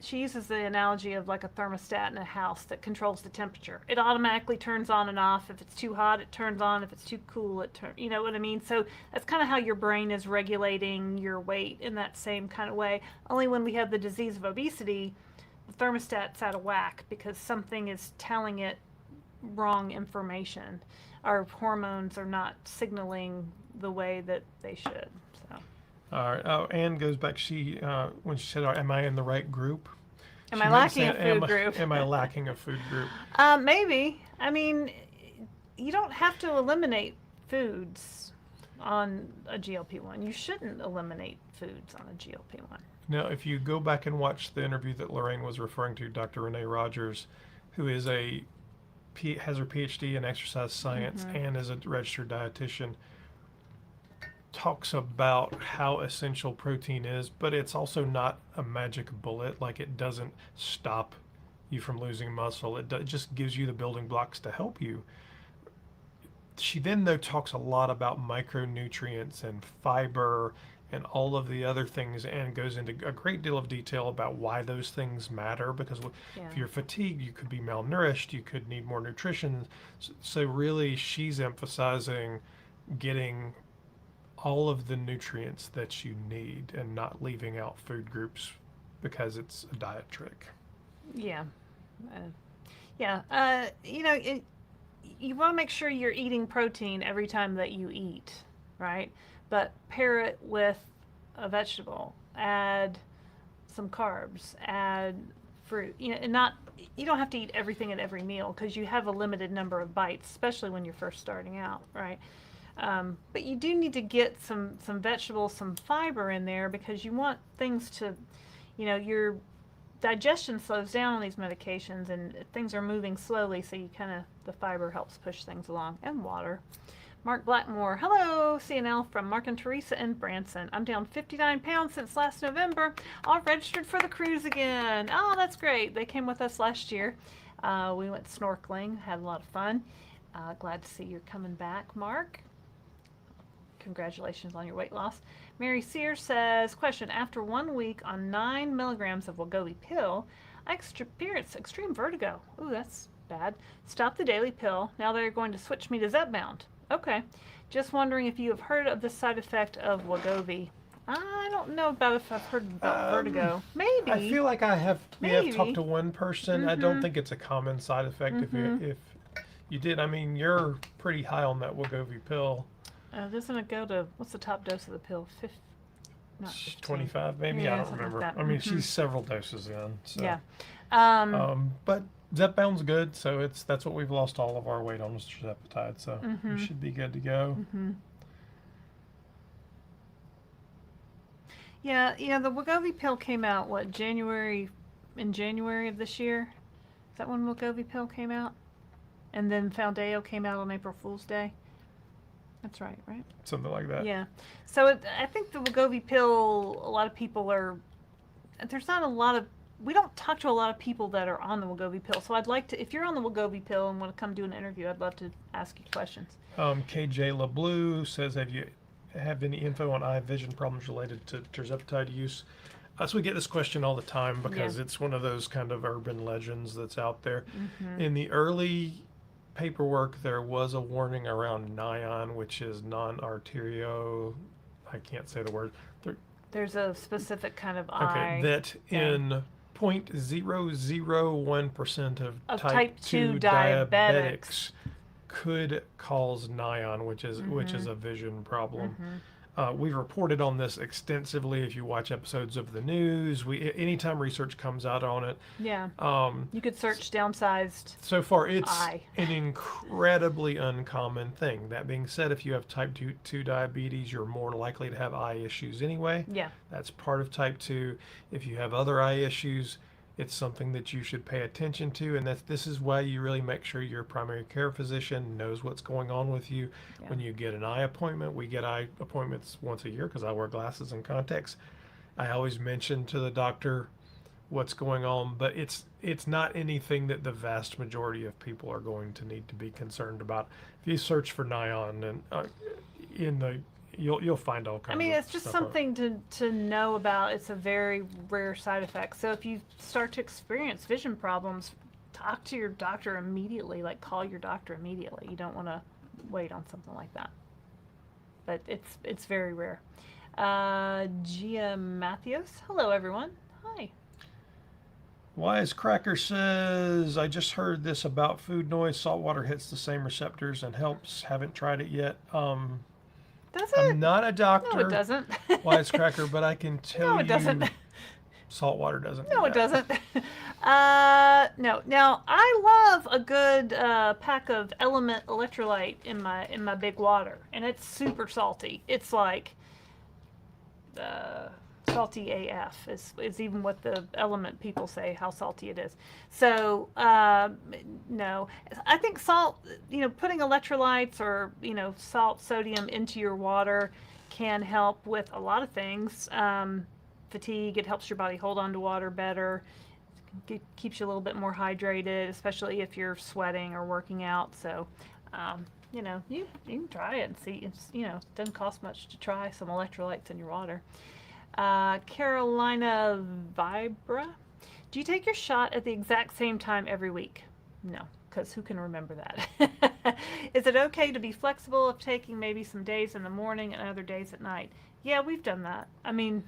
She uses the analogy of like a thermostat in a house that controls the temperature. It automatically turns on and off. If it's too hot, it turns on. If it's too cool, it turns, you know what I mean? So that's kind of how your brain is regulating your weight in that same kind of way. Only when we have the disease of obesity, the thermostat's out of whack because something is telling it wrong information. Our hormones are not signaling the way that they should. So. All right. Oh, Anne goes back. When she said, "Am I in the right group?" Am I lacking a food group? Am I lacking a food group? Maybe. I mean, you don't have to eliminate foods on a GLP-1. You shouldn't eliminate foods on a GLP-1. Now, if you go back and watch the interview that Laraine was referring to, Dr. Renee Rogers, who is has her PhD in exercise science and is a registered dietitian, talks about how essential protein is, but it's also not a magic bullet. Like, it doesn't stop you from losing muscle. It just gives you the building blocks to help you. She then, though, talks a lot about micronutrients and fiber and all of the other things, and goes into a great deal of detail about why those things matter, because if you're fatigued, you could be malnourished, you could need more nutrition. So really, she's emphasizing getting all of the nutrients that you need and not leaving out food groups because it's a diet trick. Yeah. You want to make sure you're eating protein every time that you eat, right? But pair it with a vegetable, add some carbs, add fruit. And you don't have to eat everything at every meal, because you have a limited number of bites, especially when you're first starting out, right? But you do need to get some vegetables, some fiber in there, because you want things to, your digestion slows down on these medications, and things are moving slowly, so the fiber helps push things along. And water. Mark Blackmore, hello, CNL from Mark and Teresa in Branson. I'm down 59 pounds since last November, all registered for the cruise again. Oh, that's great. They came with us last year. We went snorkeling, had a lot of fun. Glad to see you're coming back, Mark. Congratulations on your weight loss. Mary Sears says, question, after 1 week on 9 milligrams of Wegovy pill, I experienced extreme vertigo. Ooh, that's bad. Stop the daily pill. Now they're going to switch me to Zepbound. Okay. Just wondering if you have heard of the side effect of Wegovy. I don't know about if I've heard about vertigo. Maybe. I feel like we have talked to one person. I don't think it's a common side effect. If you did, I mean, you're pretty high on that Wegovy pill. Doesn't it go to, what's the top dose of the pill? Not 15. 25 maybe? Yeah, I don't remember. like that. I mean, she's several doses in. So. Yeah. But Zepbound's good, so that's what we've lost all of our weight on, is tirzepatide, so we should be good to go. Yeah, the Wegovy pill came out, in January of this year? Is that when Wegovy pill came out? And then Foundayo came out on April Fool's Day? That's right? Something like that. Yeah. So I think the Wegovy pill, a lot of people we don't talk to a lot of people that are on the Wegovy pill. So I'd like to, if you're on the Wegovy pill and want to come do an interview, I'd love to ask you questions. KJ LeBlue says, have you any info on eye vision problems related to tirzepatide use? So we get this question all the time, because it's one of those kind of urban legends that's out there. In the early paperwork, there was a warning around NION, which is non-arterial, I can't say the word. There's a specific kind of eye. That in 0.001% of type 2 diabetics could cause NION, which is a vision problem. We've reported on this extensively. If you watch episodes of the news, anytime research comes out on it. Yeah. You could search downsized. So far, it's an incredibly uncommon thing. That being said, if you have type 2 diabetes, you're more likely to have eye issues anyway. Yeah. That's part of type 2. If you have other eye issues, it's something that you should pay attention to, and this is why you really make sure your primary care physician knows what's going on with you. When you get an eye appointment, we get eye appointments once a year because I wear glasses and contacts. I always mention to the doctor what's going on, but it's not anything that the vast majority of people are going to need to be concerned about. If you search for NION and you'll find all kinds of it's just something to know about. It's a very rare side effect. So if you start to experience vision problems, talk to your doctor immediately. Call your doctor immediately. You don't want to wait on something like that. But it's very rare. Gia Matthews. Hello, everyone. Hi. Wise Cracker says, I just heard this about food noise. Salt water hits the same receptors and helps. Haven't tried it yet. Does it? I'm not a doctor. No, it doesn't. Wisecracker, but I can tell you. No, it doesn't. Salt water doesn't. No, it doesn't. No. Now, I love a good pack of Element electrolyte in my big water, and it's super salty. It's like salty AF is even what the element people say, how salty it is. So no, I think salt, putting electrolytes or salt, sodium into your water can help with a lot of things. Fatigue, it helps your body hold on to water better. It keeps you a little bit more hydrated, especially if you're sweating or working out. So you can try it and see. It doesn't cost much to try some electrolytes in your water. Carolina Vibra, do you take your shot at the exact same time every week? No, because who can remember that? Is it okay to be flexible of taking maybe some days in the morning and other days at night? Yeah, we've done that. I mean,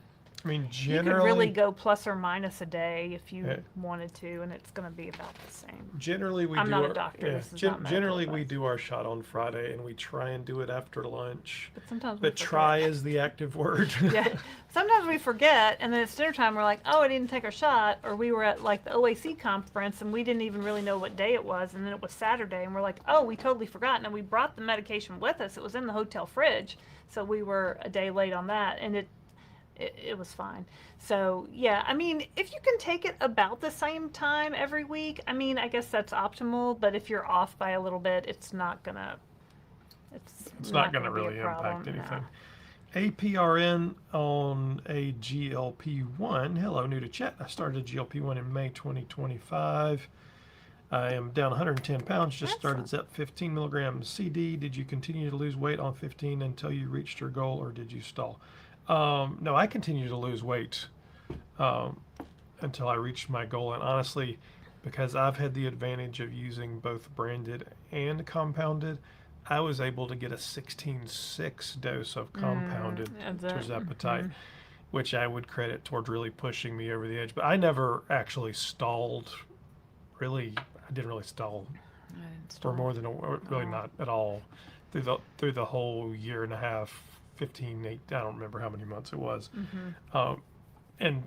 generally, you could really go plus or minus a day if you wanted to, and it's going to be about the same. Generally, I'm not a doctor. This is not medical generally, we advice. do our shot on Friday, and we try and do it after lunch. But sometimes But try is the active word. Yeah. Sometimes we forget, and then it's dinner time. We're like, oh, I didn't take our shot, or we were at like the OAC conference, and we didn't even really know what day it was, and then it was Saturday, and we're like, oh, we totally forgot, and we brought the medication with us. It was in the hotel fridge, so we were a day late on that, and it was fine. So yeah, I mean, if you can take it about the same time every week, I mean, I guess that's optimal. But if you're off by a little bit, it's not gonna really be a problem. impact anything. APRN on a GLP-1. Hello, new to chat. I started GLP-1 in May 2025. I am down 110 pounds. Just started Zep 15 milligrams CD. Did you continue to lose weight on 15 until you reached your goal, or did you stall? No, I continued to lose weight until I reached my goal. And honestly, because I've had the advantage of using both branded and compounded, I was able to get a 16.6 dose of compounded tirzepatide, which I would credit towards really pushing me over the edge. But I never actually stalled. Really, I didn't really stall for more than not at all through the whole year and a half. 15, 8, I don't remember how many months it was. And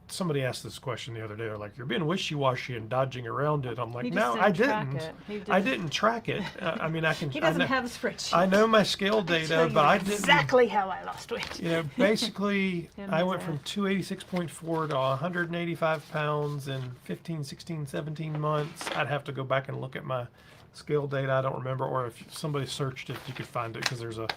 somebody asked this question the other day. They're like, you're being wishy-washy and dodging around it. I'm like, no, I didn't. I didn't track it. I mean, I can. He doesn't have a spreadsheet. I know my scale data, but I didn't. Exactly how I lost weight. Basically, I went from 286.4 to 185 pounds in 15, 16, 17 months. I'd have to go back and look at my scale data. I don't remember. Or if somebody searched it, you could find it, because there's a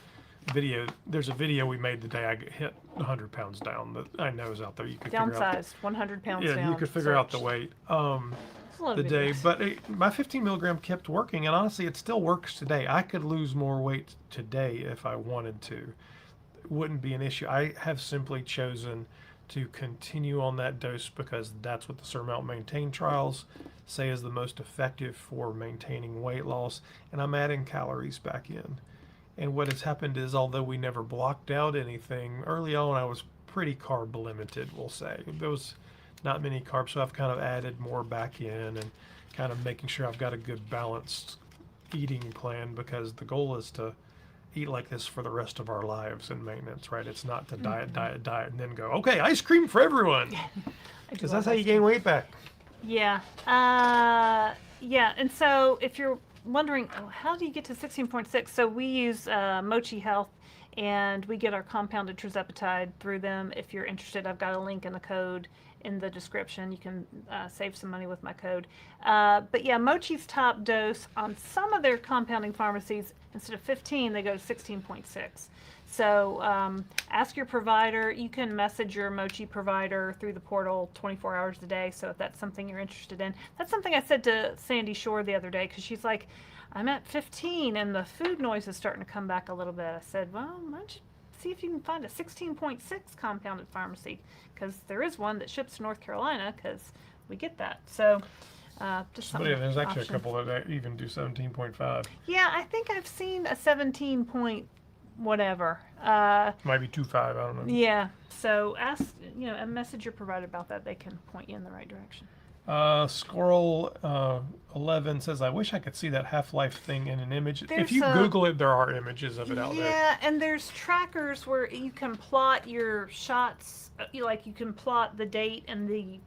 video we made the day I hit 100 pounds down that I know is out there. You could Downsized, 100 pounds down. Yeah, you could figure out the weight the day. But my 15 milligram kept working, and honestly, it still works today. I could lose more weight today if I wanted to. It wouldn't be an issue. I have simply chosen to continue on that dose because that's what the Surmount Maintain trials say is the most effective for maintaining weight loss, and I'm adding calories back in. And what has happened is, although we never blocked out anything, early on I was pretty carb limited, we'll say. There was not many carbs, so I've kind of added more back in and kind of making sure I've got a good balanced eating plan, because the goal is to eat like this for the rest of our lives in maintenance, right? It's not to diet, and then go, okay, ice cream for everyone. Because that's how you gain weight back. Yeah. And so if you're wondering, how do you get to 16.6? So we use Mochi Health, and we get our compounded tirzepatide through them. If you're interested, I've got a link and a code in the description. You can save some money with my code. But yeah, Mochi's top dose on some of their compounding pharmacies, instead of 15, they go to 16.6. So ask your provider. You can message your Mochi provider through the portal 24 hours a day. So if that's something you're interested in, that's something I said to Sandy Shore the other day, because she's like, I'm at 15 and the food noise is starting to come back a little bit. I said, well, why don't you see if you can find a 16.6 compounded pharmacy, because there is one that ships to North Carolina, because we get that. So just something. Yeah, there's actually a couple that even do 17.5. Yeah, I think I've seen a 17 point whatever. Might be 2.5, I don't know. Yeah, so ask, and message your provider about that. They can point you in the right direction. Squirrel 11 says, I wish I could see that Half-Life thing in an image. If you Google it, there are images of it out there. Yeah, and there's trackers where you can plot your shots. You can plot the date and the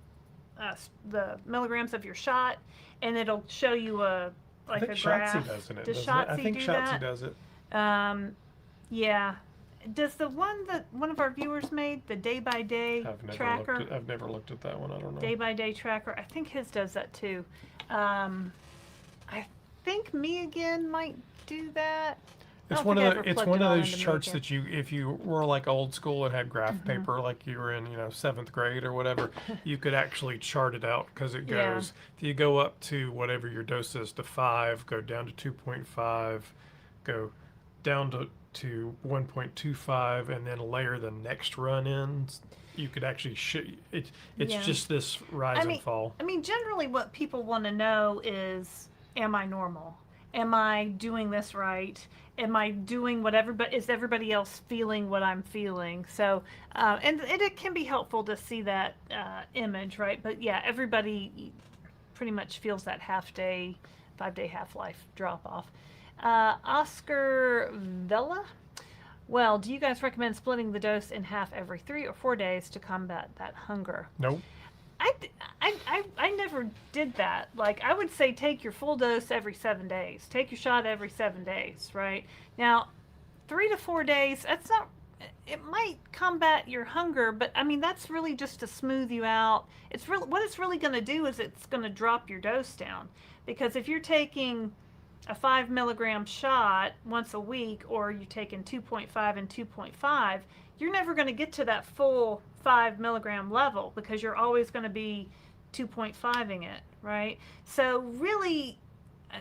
milligrams of your shot, and it'll show you a graph. Shotzi does it. Does Shotzi I think do Shotzi that? does it. Yeah, does the one that one of our viewers made, the day by day tracker, I've never looked at that one. I don't know. day by day tracker, I think his does that too. I think Me Again might do that. It's one of those charts that if you were like old school and had graph paper, like you were in, 7th grade or whatever, you could actually chart it out, because it goes, if you go up to whatever your dose is to 5, go down to 2.5, go down to 1.25, and then layer the next run in. You could actually it's just this rise and fall. I mean, generally what people want to know is, am I normal? Am I doing this right? Am I doing what is everybody else feeling what I'm feeling? So, and it can be helpful to see that image, right? But yeah, everybody pretty much feels that 5-day half-life drop off. Oscar Vella. Well, do you guys recommend splitting the dose in half every 3 or 4 days to combat that hunger? Nope. I never did that. Like, I would say take your full dose every 7 days. Take your shot every 7 days, right? Now, 3 to 4 days, it might combat your hunger, but I mean, that's really just to smooth you out. What it's really going to do is it's going to drop your dose down. Because if you're taking a 5 milligram shot once a week, or you're taking 2.5 and 2.5, you're never going to get to that full 5 milligram level, because you're always going to be 2.5ing it, right? So really,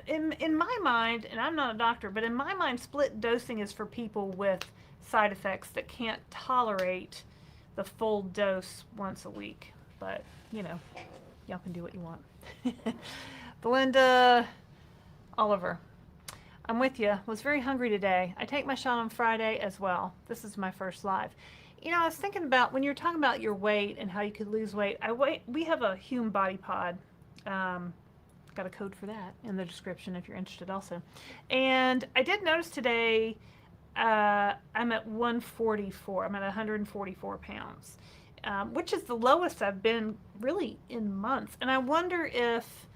in my mind, and I'm not a doctor, but in my mind, split dosing is for people with side effects that can't tolerate the full dose once a week. But, y'all can do what you want. Belinda Oliver. I'm with you. Was very hungry today. I take my shot on Friday as well. This is my first live. I was thinking about when you're talking about your weight and how you could lose weight. We have a Hume Body Pod. Got a code for that in the description if you're interested also. And I did notice today I'm at 144. I'm at 144 pounds, which is the lowest I've been really in months. And I wonder if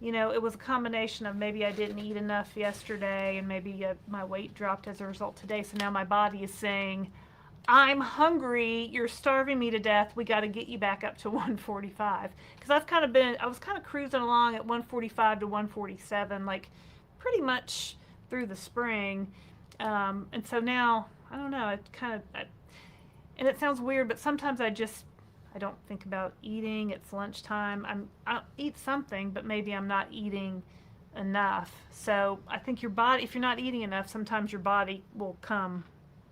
it was a combination of maybe I didn't eat enough yesterday, and maybe my weight dropped as a result today. So now my body is saying, I'm hungry, you're starving me to death, we got to get you back up to 145. Because I was kind of cruising along at 145 to 147, like pretty much through the spring. And so now, I don't know, and it sounds weird, but sometimes I don't think about eating. It's lunchtime. I'll eat something, but maybe I'm not eating enough. So I think your body, if you're not eating enough, sometimes your body will come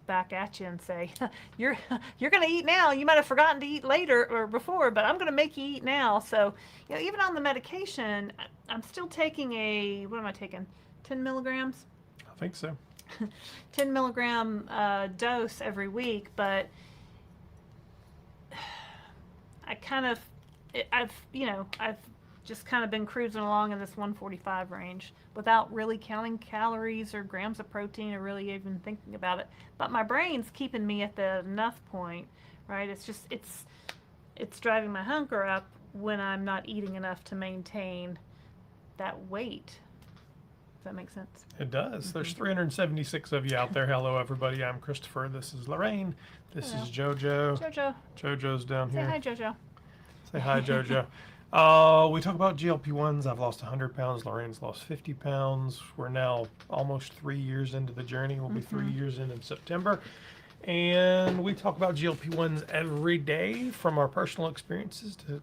back at you and say, you're going to eat now. You might have forgotten to eat later or before, but I'm going to make you eat now. So, even on the medication, I'm still taking what am I taking? 10 milligrams? I think so. 10 milligram dose every week, but I've just kind of been cruising along in this 145 range without really counting calories or grams of protein or really even thinking about it. But my brain's keeping me at the enough point, right? It's driving my hunger up when I'm not eating enough to maintain that weight. Does that make sense? It does. Mm-hmm. There's 376 of you out there. Hello, everybody. I'm Christopher. This is Laraine. This is JoJo. JoJo's down here. Say hi, JoJo. Say hi, JoJo. We talk about GLP-1s. I've lost 100 pounds. Lorraine's lost 50 pounds. We're now almost 3 years into the journey. We'll be 3 years in September. And we talk about GLP-1s every day, from our personal experiences to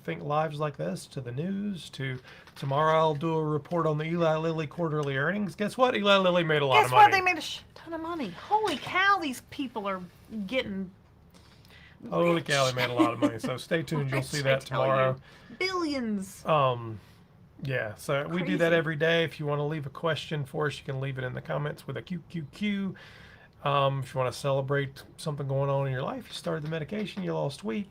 think lives like this, to the news, to tomorrow I'll do a report on the Eli Lilly quarterly earnings. Guess what? Eli Lilly made a lot of money. Guess what? They made a ton of money. Holy cow, these people are getting Holy cow, they made a lot of money. So stay tuned. You'll see that tomorrow. Billions. Yeah, so we do that every day. If you want to leave a question for us, you can leave it in the comments with a QQQ. If you want to celebrate something going on in your life, you started the medication, you lost weight.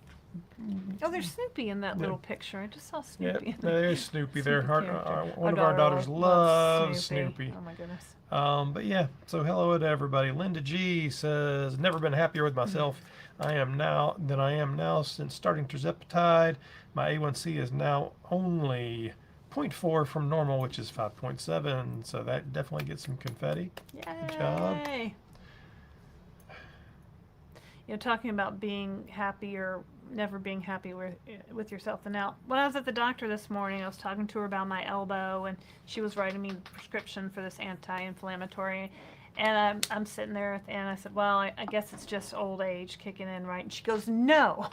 Oh, there's Snoopy in that little picture. I just saw Snoopy. Yeah, there's Snoopy there. One of our daughters loves Snoopy. Oh my goodness. But yeah, so hello to everybody. Linda G says, never been happier with myself I am now since starting tirzepatide. My A1C is now only 0.4 from normal, which is 5.7. So that definitely gets some confetti. Yay. Good job. talking about being happy or never being happy with yourself. And now, when I was at the doctor this morning, I was talking to her about my elbow, and she was writing me a prescription for this anti-inflammatory. And I'm sitting there, and I said, well, I guess it's just old age kicking in, right? And she goes, no,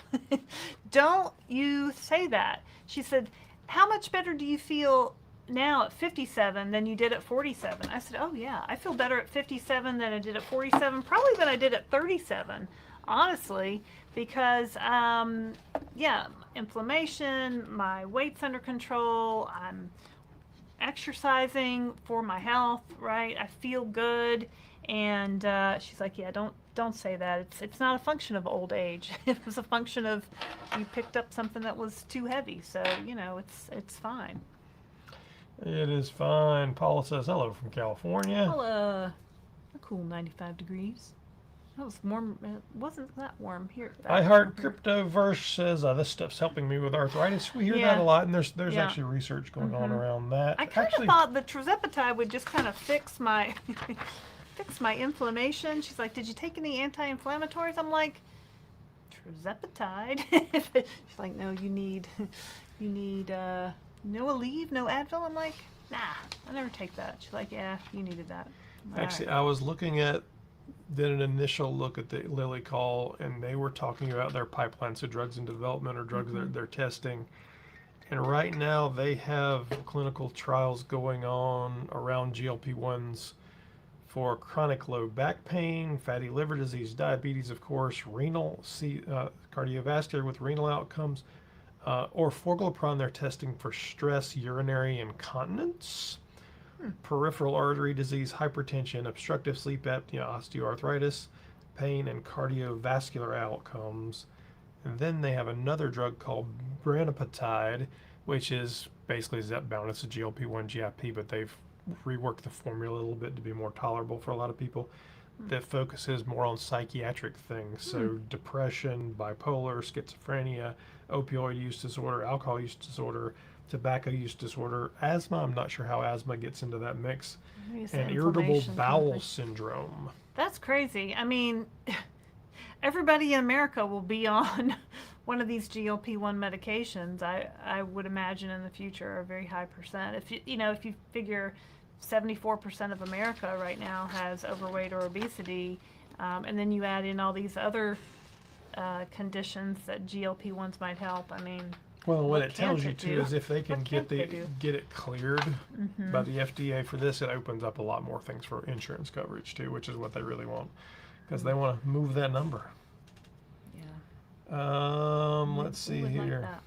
don't you say that. She said, how much better do you feel now at 57 than you did at 47? I said, oh yeah, I feel better at 57 than I did at 47, probably than I did at 37, honestly, because, inflammation, my weight's under control, I'm exercising for my health, right? I feel good. And she's like, yeah, don't say that. It's not a function of old age. It was a function of you picked up something that was too heavy. So, it's fine. It is fine. Paula says hello from California. Well, a cool 95 degrees. That was warm. It wasn't that warm here. I Heart Cryptoverse says this stuff's helping me with arthritis. We hear that a lot, and there's actually research going on around that. I kind of thought the tirzepatide would just kind of fix my inflammation. She's like, did you take any anti-inflammatories? I'm like, tirzepatide. She's like, no, you need no Aleve, no Advil. I'm like, nah, I never take that. She's like, yeah, you needed that. Actually, I was did an initial look at the Lilly call, and they were talking about their pipeline, so drugs in development or drugs that they're testing. And right now they have clinical trials going on around GLP-1s for chronic low back pain, fatty liver disease, diabetes, of course, cardiovascular with renal outcomes, orforglipron they're testing for stress, urinary incontinence, peripheral artery disease, hypertension, obstructive sleep apnea, osteoarthritis, pain, and cardiovascular outcomes. And then they have another drug called branapetide, which is basically Zepbound. It's a GLP-1 GIP, but they've reworked the formula a little bit to be more tolerable for a lot of people. That focuses more on psychiatric things, so depression, bipolar, schizophrenia, opioid use disorder, alcohol use disorder, tobacco use disorder, asthma. I'm not sure how asthma gets into that mix, and irritable bowel syndrome. That's crazy. I mean, everybody in America will be on one of these GLP-1 medications. I would imagine in the future a very high percent. If you figure 74% of America right now has overweight or obesity, and then you add in all these other conditions that GLP-1s might help. I mean, well, what it tells you too is if they can get it cleared by the FDA for this, it opens up a lot more things for insurance coverage too, which is what they really want, because they want to move that number. Yeah. Let's see here. Like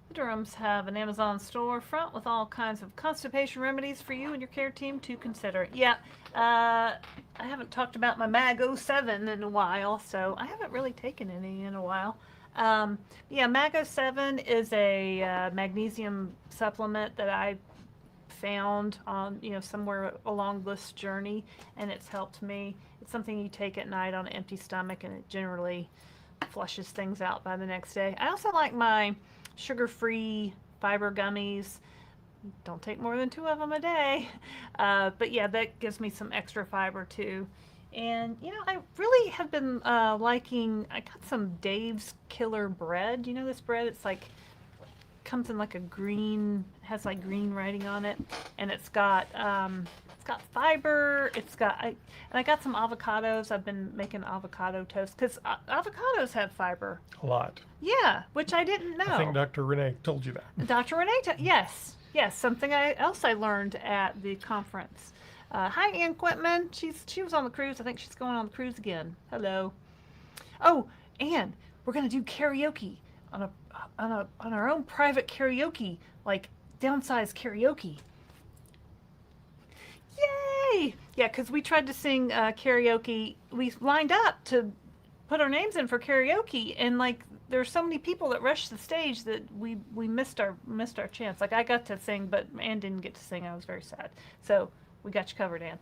the Durhams have an Amazon storefront with all kinds of constipation remedies for you and your care team to consider. Yeah, I haven't talked about my Mag07 in a while, so I haven't really taken any in a while. Mag07 is a magnesium supplement that I found on somewhere along this journey, and it's helped me. It's something you take at night on an empty stomach, and it generally flushes things out by the next day. I also like my sugar-free fiber gummies. Don't take more than 2 of them a day, but yeah, that gives me some extra fiber too. And I really have been liking. I got some Dave's Killer bread. This bread? It's like comes in like a green, has like green writing on it, and it's got fiber. I got some avocados. I've been making avocado toast because avocados have fiber. A lot. Yeah, which I didn't know. I think Dr. Renee told you that. Dr. Renee, yes, something else I learned at the conference. Hi, Ann Quintman. She was on the cruise. I think she's going on the cruise again. Hello. Oh, Ann, we're gonna do karaoke on our own private karaoke, like Downsized karaoke. Yay! Yeah, because we tried to sing karaoke. We lined up to put our names in for karaoke, and like there's so many people that rushed the stage that we missed our chance. Like I got to sing, but Ann didn't get to sing. I was very sad. So we got you covered, Ann.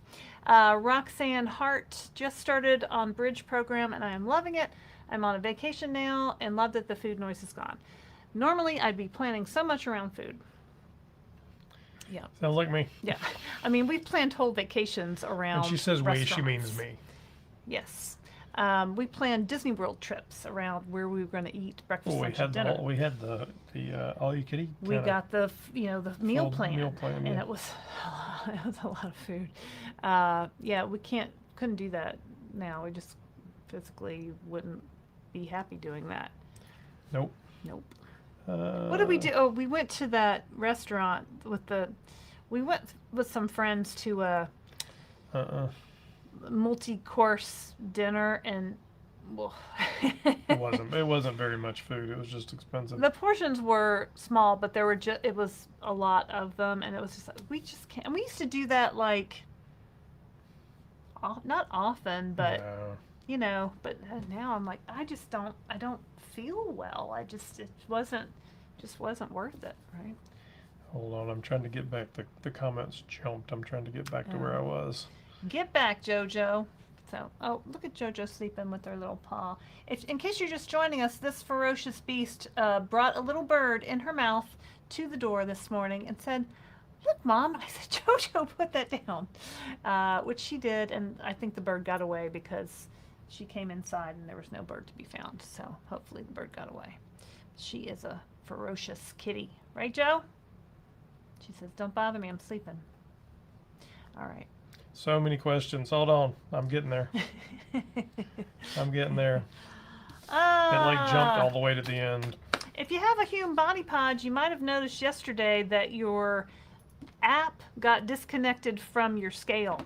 Roxanne Hart just started on Bridge program, and I am loving it. I'm on a vacation now and love that the food noise is gone. Normally, I'd be planning so much around food. Yeah. Sounds like me. Yeah. I mean, we've planned whole vacations around And she says we, she restaurants. means me. Yes. We planned Disney World trips around where we were going to eat breakfast, Well, lunch, and dinner. we had the all you could eat. We got the the meal full plan, meal plan, and yeah. it was a lot of food. Yeah, we couldn't do that now. We just physically wouldn't be happy doing that. Nope. Nope. What did we do? Oh, we went to that restaurant we went with some friends to a multi-course dinner, and well, It wasn't very much food. It was just expensive. the portions were small, but there were it was a lot of them, and it was just we just can't. And we used to do that like not often, but No. but now I'm like I don't feel well. It wasn't worth it, right? Hold on, I'm trying to get back. The comments jumped. I'm trying to get back to where I was. Get back, JoJo. So, oh, look at JoJo sleeping with her little paw. In case you're just joining us, this ferocious beast brought a little bird in her mouth to the door this morning and said, "Look, Mom." I said, "JoJo, put that down," which she did, and I think the bird got away because she came inside and there was no bird to be found. So hopefully the bird got away. She is a ferocious kitty, right, Joe? She says, "Don't bother me, I'm sleeping." All right. So many questions. Hold on, I'm getting there. I'm getting there. It like jumped all the way to the end. If you have a Hume Body Pod, you might have noticed yesterday that your app got disconnected from your scale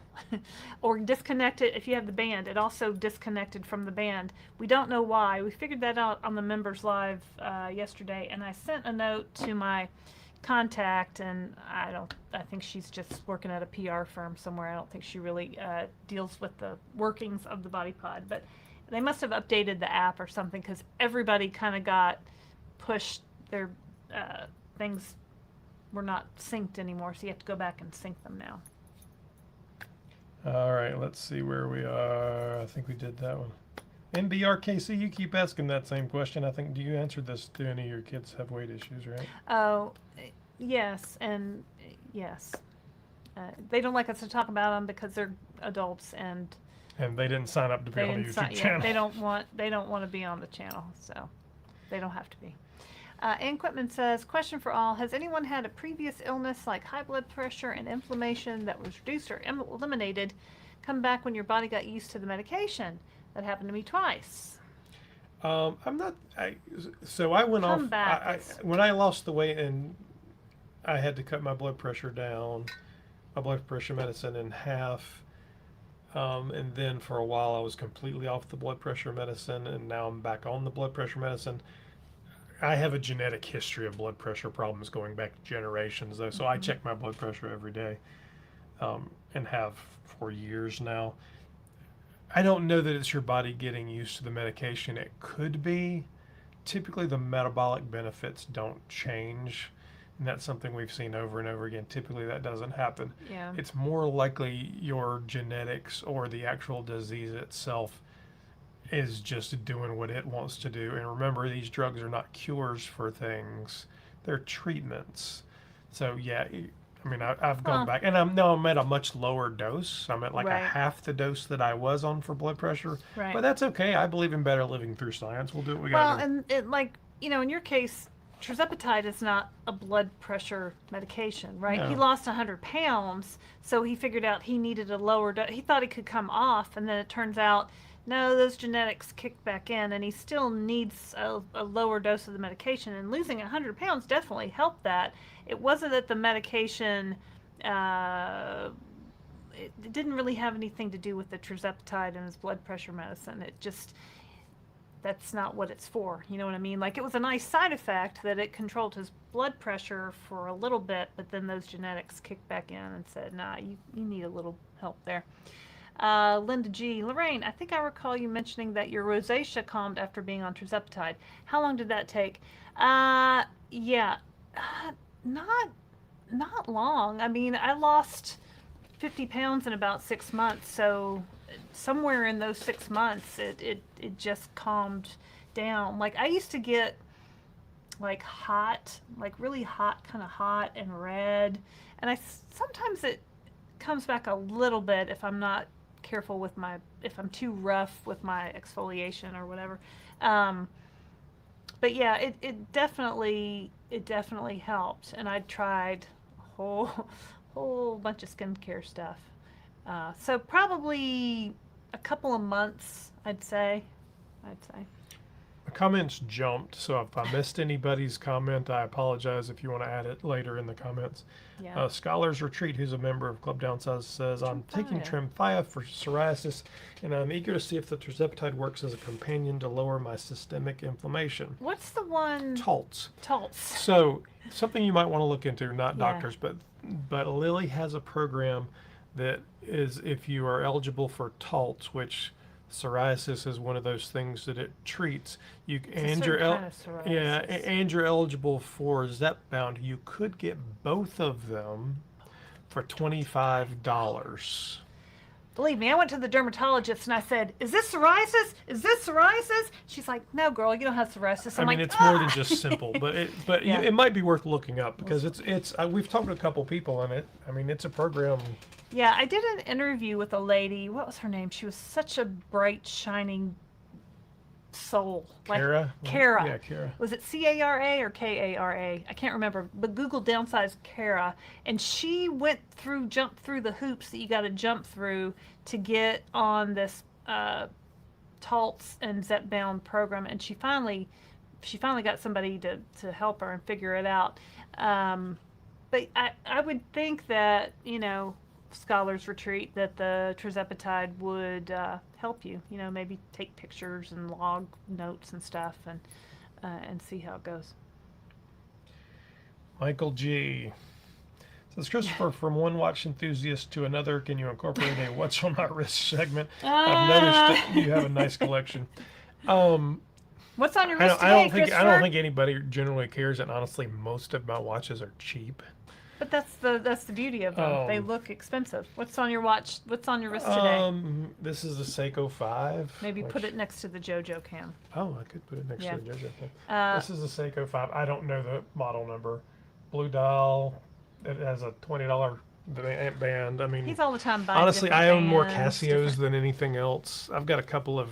or disconnected. If you have the band, it also disconnected from the band. We don't know why. We figured that out on the members live yesterday, and I sent a note to my contact, and I think she's just working at a PR firm somewhere. I don't think she really deals with the workings of the Body Pod, but they must have updated the app or something, because everybody kind of got pushed. Their things were not synced anymore, so you have to go back and sync them now. All right, let's see where we are. I think we did that one. MBRKC, you keep asking that same question. I think, do you answer this? Do any of your kids have weight issues, right? Oh, yes, and yes. They don't like us to talk about them because they're adults, and they didn't sign up to be on the YouTube channel. they don't want to be on the channel, so they don't have to be. Ann Quitman says, question for all: has anyone had a previous illness like high blood pressure and inflammation that was reduced or eliminated come back when your body got used to the medication? That happened to me twice. I'm not. So I went off. When I lost the weight and I had to cut my blood pressure down, my blood pressure medicine in half, and then for a while I was completely off the blood pressure medicine, and now I'm back on the blood pressure medicine. I have a genetic history of blood pressure problems going back generations, though, so I check my blood pressure every day, and have for years now. I don't know that it's your body getting used to the medication. It could be. Typically, the metabolic benefits don't change, and that's something we've seen over and over again. Typically, that doesn't happen. Yeah. It's more likely your genetics or the actual disease itself is just doing what it wants to do. And remember, these drugs are not cures for things. They're treatments. So, yeah, I mean, I've gone back, and I'm at a much lower dose. I'm at like a half the dose that I was on for blood pressure. Right. But that's okay. I believe in better living through science. We'll do what we got to do. And it, like, in your case, tirzepatide is not a blood pressure medication, right? No. He lost 100 pounds, so he figured out he needed a lower dose. He thought he could come off, and then it turns out, no, those genetics kicked back in, and he still needs a lower dose of the medication. And losing 100 pounds definitely helped that. It wasn't that the medication, it didn't really have anything to do with the tirzepatide and his blood pressure medicine. It just, that's not what it's for. You know what I mean? Like, it was a nice side effect that it controlled his blood pressure for a little bit, but then those genetics kicked back in and said, nah, you need a little help there. Linda G. Laraine, I think I recall you mentioning that your rosacea calmed after being on tirzepatide. How long did that take? Yeah, not long. I mean, I lost 50 pounds in about 6 months, so somewhere in those 6 months, it just calmed down. Like, I used to get like hot, like really hot, kind of hot and red, and sometimes it comes back a little bit if I'm not careful with if I'm too rough with my exfoliation or whatever. But yeah, it definitely helped, and I tried a whole bunch of skincare stuff. So probably a couple of months, I'd say. The comments jumped, so if I missed anybody's comment, I apologize. If you want to add it later in the comments. Yeah. Scholars Retreat, who's a member of Club Downsized, says, I'm taking Tremfya for psoriasis, and I'm eager to see if the tirzepatide works as a companion to lower my systemic inflammation. What's the one? Taltz. Taltz. So something you might want to look into, not Yeah. doctors, but Lilly has a program that is, if you are eligible for Taltz, which psoriasis is one of those things that it treats. And you're and you're eligible for Zepbound. You could get both of them for $25. Believe me, I went to the dermatologist and I said, "Is this psoriasis? Is this psoriasis?" She's like, "No, girl, you don't have psoriasis." I mean, it's more than just simple, but Yeah. it might be worth looking up because it's we've talked to a couple people on it. I mean, it's a program. Yeah, I did an interview with a lady. What was her name? She was such a bright, shining soul. Kara? Kara. Yeah, Kara. Was it Cara or Kara? I can't remember. But Google Downsized Kara, and she jumped through the hoops that you got to jump through to get on this Taltz and Zepbound program, and she finally got somebody to help her and figure it out. But I would think that, Scholars Retreat, that the tirzepatide would help you. Maybe take pictures and log notes and stuff, and see how it goes. Michael G. Says, Christopher, from one watch enthusiast to another, can you incorporate a what's on my wrist segment? I've noticed that you have a nice collection. What's on your wrist today, I don't Christopher? think anybody generally cares, and honestly, most of my watches are cheap. But that's the beauty of them. They look expensive. What's on your watch? What's on your wrist today? This is the Seiko 5. Maybe put it next to the JoJo cam. Oh, I could put it next to the JoJo cam. This is the Seiko 5. I don't know the model number. Blue dial. It has a $20 band. I mean, He's all the time buying. honestly, I own more bands, Casios than anything else. I've got a couple of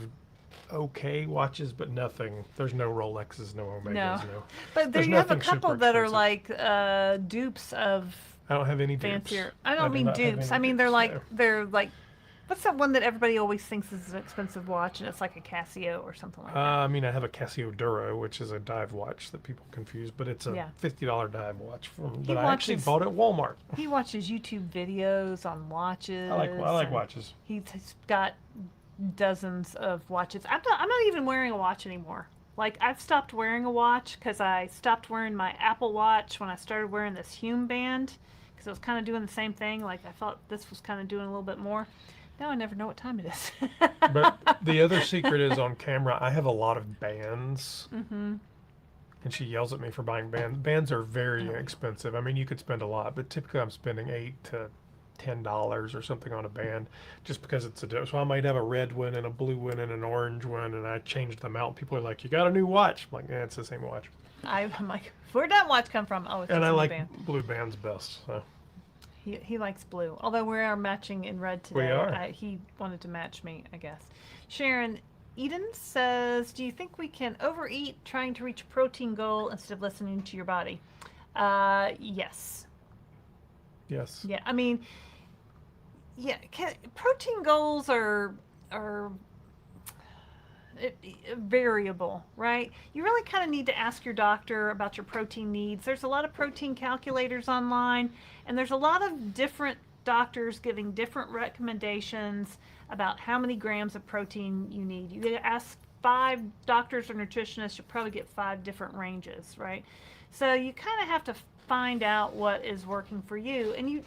okay watches, but nothing. There's no Rolexes, no Omegas, no. But there There's you have a nothing super couple that are expensive. like dupes of I don't have any dupes. fancier. I don't do mean not have dupes. any I mean dupes, they're like what's that one that everybody always thinks is an expensive watch and it's like a Casio or something like that? I mean, I have a Casio Duro, which is a dive watch that people confuse, but it's a $50 dive watch that I actually bought at Walmart. He watches YouTube videos on watches. I like watches. He's got dozens of watches. I'm not even wearing a watch anymore. Like, I've stopped wearing a watch because I stopped wearing my Apple Watch when I started wearing this Hume band because it was kind of doing the same thing. Like, I felt this was kind of doing a little bit more. Now I never know what time it is. But the other secret is on camera, I have a lot of bands. Mm-hmm. And she yells at me for buying bands. Bands are very expensive. I mean, you could spend a lot, but typically I'm spending $8 to $10 or something on a band just because it's so I might have a red one and a blue one and an orange one, and I changed them out. People are like, "You got a new watch?" I'm like, "Yeah, it's the same watch." I'm like, where'd that watch come from? Oh, it's and I like band. blue bands best. So. He likes blue. Although we are matching in red today. We are. He wanted to match me, I guess. Sharon Eden says, do you think we can overeat trying to reach a protein goal instead of listening to your body? Yes. Yes. Yeah, I mean, protein goals are variable, right? You really kind of need to ask your doctor about your protein needs. There's a lot of protein calculators online, and there's a lot of different doctors giving different recommendations about how many grams of protein you need. You get to ask 5 doctors or nutritionists, you'll probably get 5 different ranges, right? So you kind of have to find out what is working for you, and you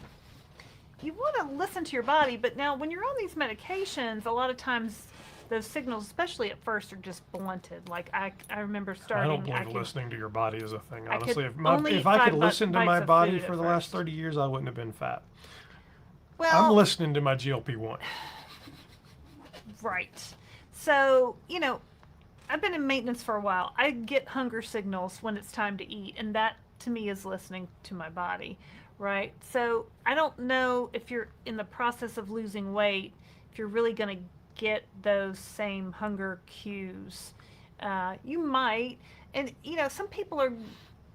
want to listen to your body. But now when you're on these medications, a lot of times those signals, especially at first, are just blunted. Like I remember starting. I don't believe listening to your body is a thing. Honestly, only if I could eat listen to bites my of body food for at the last first. 30 years, I wouldn't have been fat. Well, I'm listening to my GLP-1. right. So, I've been in maintenance for a while. I get hunger signals when it's time to eat, and that to me is listening to my body, right? So I don't know if you're in the process of losing weight, if you're really going to get those same hunger cues. You might, and some people are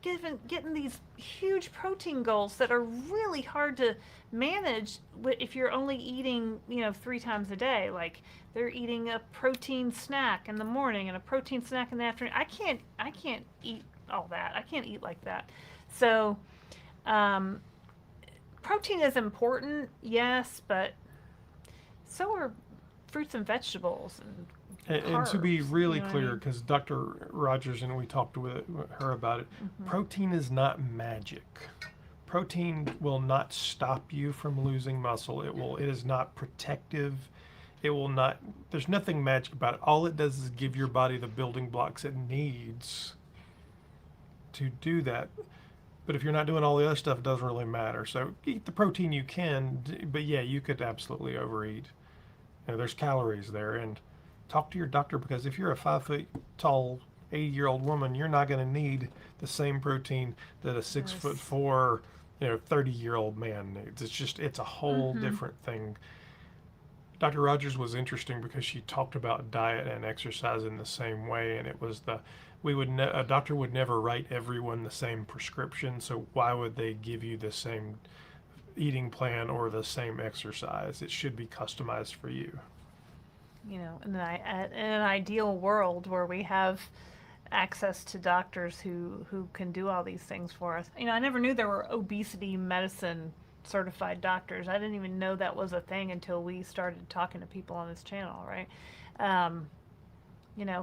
getting these huge protein goals that are really hard to manage if you're only eating 3 times a day. Like they're eating a protein snack in the morning and a protein snack in the afternoon. I can't eat all that. I can't eat like that. So protein is important, yes, but so are fruits and vegetables And to be carbs, really you know what I clear, mean? because Dr. Rogers and we talked with her about it, protein is not magic. Protein will not stop you from losing muscle. It is not protective. It will not, there's nothing magic about it. All it does is give your body the building blocks it needs to do that. But if you're not doing all the other stuff, it doesn't really matter. So eat the protein you can, but yeah, you could absolutely overeat. There's calories there, and talk to your doctor, because if you're a 5 foot tall 80-year-old woman, you're not going to need the same protein that a 6'4", 30-year-old man needs. It's a whole different thing. Dr. Rogers was interesting because she talked about diet and exercise in the same way, and it was a doctor would never write everyone the same prescription, so why would they give you the same eating plan or the same exercise? It should be customized for you. In an ideal world where we have access to doctors who can do all these things for us. I never knew there were obesity medicine certified doctors. I didn't even know that was a thing until we started talking to people on this channel, right?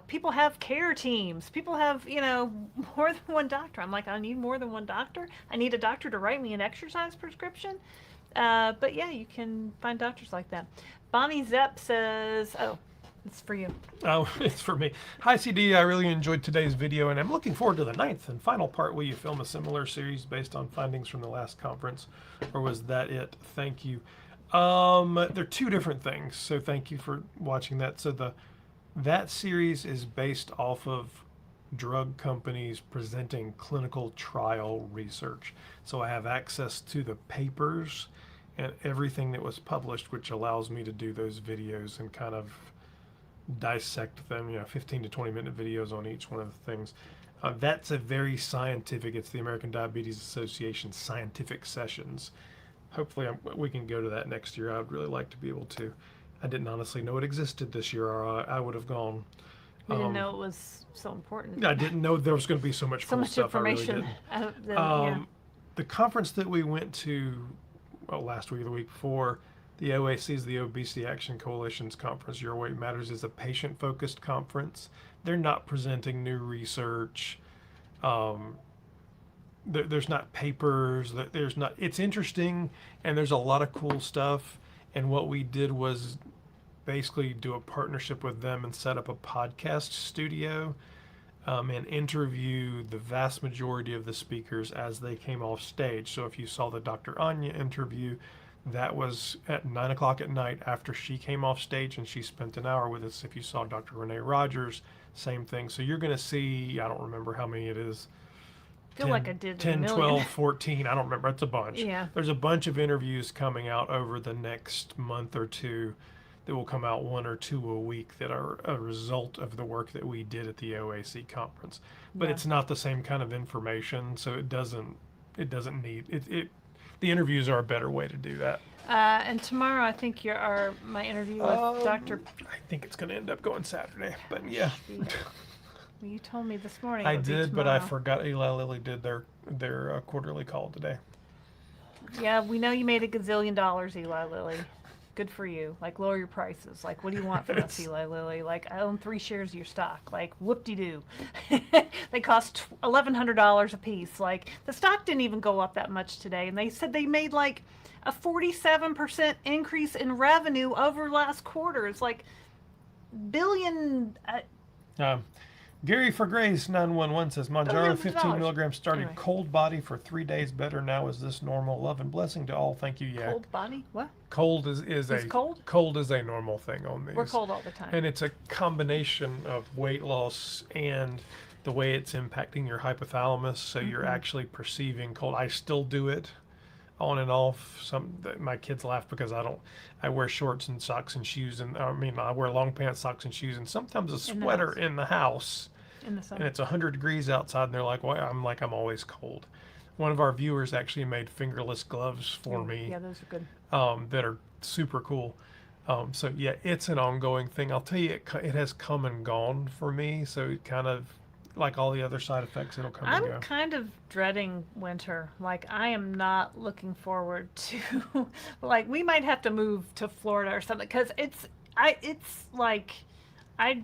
People have care teams. People have, more than one doctor. I'm like, I need more than one doctor. I need a doctor to write me an exercise prescription. But yeah, you can find doctors like that. Bonnie Zepp says, oh, it's for you. Oh, it's for me. Hi, CD. I really enjoyed today's video, and I'm looking forward to the 9th and final part. Will you film a similar series based on findings from the last conference, or was that it? Thank you. They're two different things, so thank you for watching that. So that series is based off of drug companies presenting clinical trial research. So I have access to the papers and everything that was published, which allows me to do those videos and kind of dissect them, 15 to 20 minute videos on each one of the things. That's a very scientific, it's the American Diabetes Association scientific sessions. Hopefully we can go to that next year. I'd really like to be able to. I didn't honestly know it existed this year, or I would have gone. We didn't know it was so important. I didn't know there was going to be so much cool stuff. Information. I really didn't. The conference that we went to last week or the week before, the OAC's, the Obesity Action Coalition's conference, Your Weight Matters, is a patient-focused conference. They're not presenting new research. There's not papers. It's interesting, and there's a lot of cool stuff. And what we did was basically do a partnership with them and set up a podcast studio and interview the vast majority of the speakers as they came off stage. So if you saw the Dr. Anya interview, that was at 9 o'clock at night after she came off stage, and she spent an hour with us. If you saw Dr. Renee Rogers, same thing. So you're going to see, I don't remember how many it is. I feel like I did 10, 12, 14, I don't remember. It's a bunch. Yeah. There's a bunch of interviews coming out over the next month or two that will come out 1 or 2 a week that are a result of the work that we did at the OAC conference. But it's not the same kind of information, so it doesn't need it. The interviews are a better way to do that. And tomorrow, I think my interview with Dr. I think it's going to end up going Saturday, but yeah. You told me this morning. I did, but I forgot Eli Lilly did their quarterly call today. Yeah, we know you made $1 gazillion, Eli Lilly. Good for you. Like, lower your prices. Like, what do you want from us, Eli Lilly? Like, I own 3 shares of your stock. Like, whoop-de-doo. They cost $1,100 a piece. Like, the stock didn't even go up that much today. And they said they made, like, a 47% increase in revenue over last quarter. It's like billion... Gary for Grace 911 says Mounjaro 15 milligrams started Anyway. cold body for 3 days better now. Is this normal? Love and blessing to all. Thank you. Yeah. Cold body? What? Cold is cold? Cold is a normal thing on these. We're cold all the time. And it's a combination of weight loss and the way it's impacting your hypothalamus. So you're actually perceiving cold. I still do it. on and off. My kids laugh because I wear shorts and socks and shoes, and I mean I wear long pants, socks and shoes, and sometimes a In the sweater house. in the house, In the and summer. it's 100 degrees outside, and they're like, "Well," I'm like, "I'm always cold." One of our viewers actually made fingerless gloves for Ooh, me yeah, those are good. that are super cool. So yeah, it's an ongoing thing. I'll tell you, it has come and gone for me. So it kind of like all the other side effects, it'll come and I'm go. kind of dreading winter. Like I am not looking forward to like we might have to move to Florida or something cuz it's like I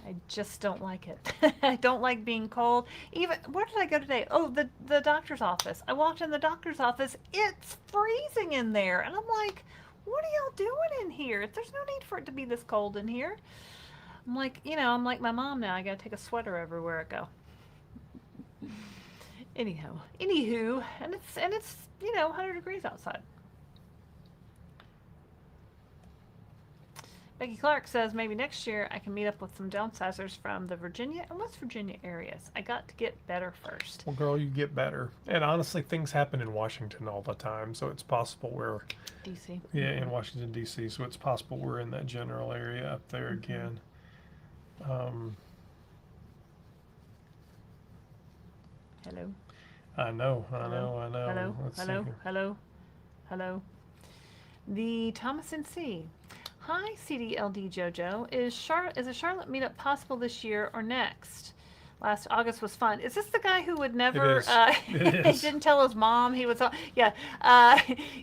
I just don't like it. I don't like being cold. Even where did I go today? Oh, the doctor's office. I walked in the doctor's office. It's freezing in there. And I'm like, "What are y'all doing in here? There's no need for it to be this cold in here." I'm like, I'm like my mom now. I got to take a sweater everywhere I go. Anywho, and it's 100 degrees outside. Becky Clark says maybe next year I can meet up with some downsizers from the Virginia and West Virginia areas. I got to get better first. Well, girl, you get better. And honestly, things happen in Washington all the time, so it's possible we're DC. yeah in Washington D.C. So it's possible we're in that general area up there again. Um, Hello. I know. Hello. Let's see Hello. here. Hello. Hello. The Thomas and C. Hi, CDLD JoJo. Is a Charlotte meetup possible this year or next? Last August was fun. Is this the guy who would never? is. It He is. didn't tell his mom he was. Yeah.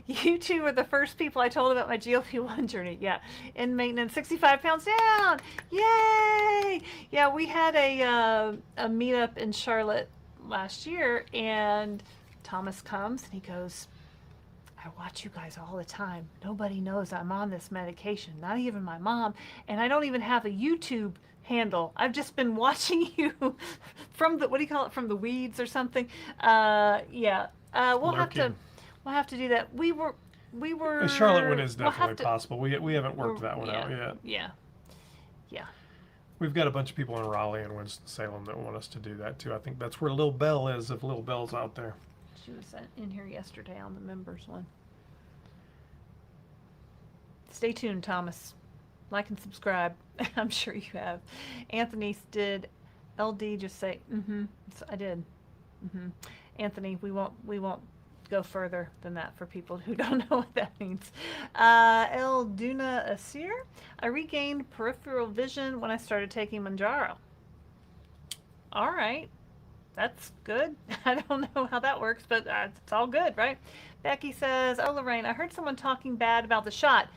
You two were the first people I told about my GLP-1 journey. Yeah. In maintenance, 65 pounds down. Yay! Yeah, we had a meetup in Charlotte last year, and Thomas comes and he goes, I watch you guys all the time. Nobody knows I'm on this medication, not even my mom, and I don't even have a YouTube handle. I've just been watching you from the, what do you call it, from the weeds or something. Yeah. Lurking. We'll have to do that. The Charlotte one is we'll have definitely to, possible. We haven't worked that one yeah, out yet. yeah. We've got a bunch of people in Raleigh and Winston-Salem that want us to do that too. I think that's where Lil Bell is, if Lil Bell's out there. She was in here yesterday on the members one. Stay tuned, Thomas. Like and subscribe. I'm sure you have. Anthony did LD just say, so I did. Anthony, we won't go further than that for people who don't know what that means. El Duna Asir, I regained peripheral vision when I started taking Mounjaro. All right. That's good. I don't know how that works, but it's all good, right? Becky says, oh, Laraine, I heard someone talking bad about the shot.